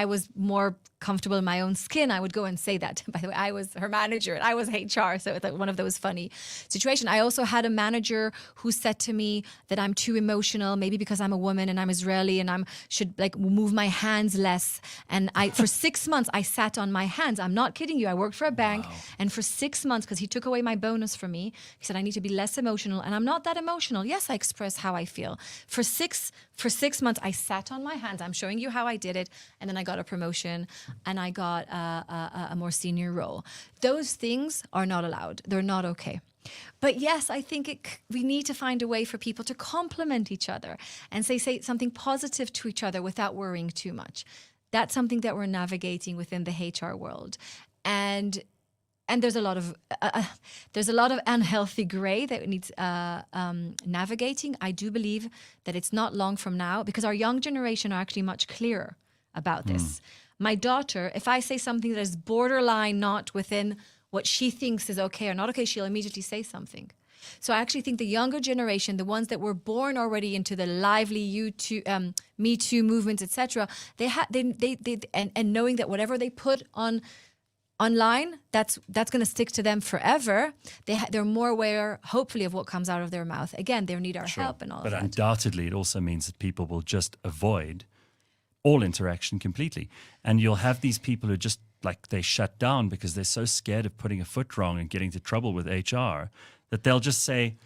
was more comfortable in my own skin, I would go and say that. By the way, I was her manager and I was HR, so it's like one of those funny situations. I also had a manager who said to me that I'm too emotional, maybe because I'm a woman and I'm Israeli and I should like move my hands less. And for 6 months, I sat on my hands. I'm not kidding you. I worked for a bank, and for 6 months, because he took away my bonus from me, he said I need to be less emotional, and I'm not that emotional. Yes, I express how I feel. For six months, I sat on my hands. I'm showing you how I did it, and then I got a promotion. And I got a more senior role. Those things are not allowed. They're not okay. But yes, I think we need to find a way for people to compliment each other and say something positive to each other without worrying too much. That's something that we're navigating within the HR world. And there's a lot of unhealthy gray that needs navigating. I do believe that it's not long from now, because our young generation are actually much clearer about this. My daughter, if I say something that is borderline not within what she thinks is okay or not okay, she'll immediately say something. So I actually think the younger generation, the ones that were born already into the lively Me Too movements, etc., and knowing that whatever they put online, that's going to stick to them forever. They're more aware, hopefully, of what comes out of their mouth. Again, they need our help and all of that. But undoubtedly, it also means that people will just avoid all interaction completely. And you'll have these people who just like they shut down because they're so scared of putting a foot wrong and getting into trouble with HR that they'll just say,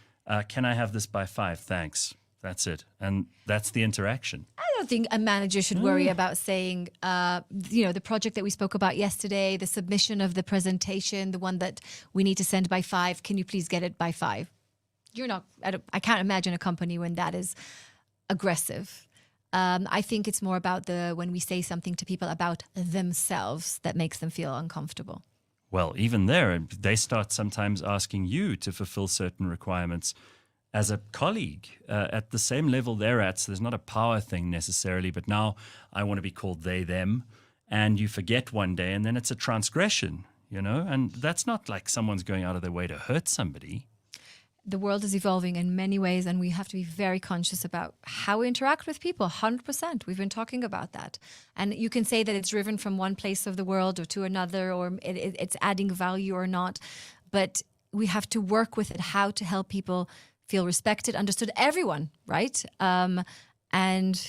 can I have this by 5? Thanks. That's it. And that's the interaction. I don't think a manager should worry about saying, the project that we spoke about yesterday, the submission of the presentation, the one that we need to send by 5, can you please get it by 5? I can't imagine a company when that is aggressive. I think it's more about when we say something to people about themselves that makes them feel uncomfortable. Well, even there, they start sometimes asking you to fulfill certain requirements as a colleague at the same level they're at. So there's not a power thing necessarily, but now I want to be called they, them, and you forget one day and then it's a transgression, and that's not like someone's going out of their way to hurt somebody. The world is evolving in many ways, and we have to be very conscious about how we interact with people. 100%. We've been talking about that. And you can say that it's driven from one place of the world or to another, or it's adding value or not. But we have to work with it, how to help people feel respected, understood, everyone, right? And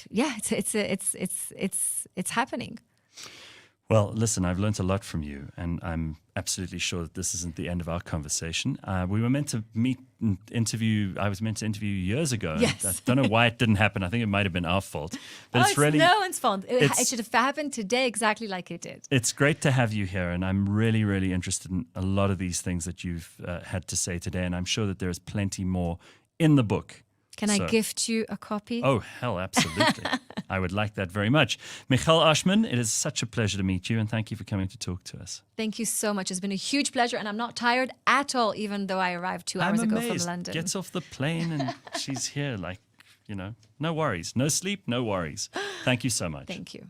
yeah, it's happening. Well, listen, I've learned a lot from you, and I'm absolutely sure that this isn't the end of our conversation. We were meant to I was meant to interview you years ago. Yes. I don't know why it didn't happen. I think it might have been our fault. But it's really no one's fault. It should have happened today exactly like it did. It's great to have you here, and I'm really, really interested in a lot of these things that you've had to say today, and I'm sure that there is plenty more in the book Can I gift you a copy? Oh, hell, absolutely. I would like that very much. Michal Oshman, it is such a pleasure to meet you, and thank you for coming to talk to us. Thank you so much. It's been a huge pleasure, and I'm not tired at all, even though I arrived 2 hours ago from London. Gets off the plane, and she's here, like, no worries. No sleep, no worries. Thank you so much. Thank you.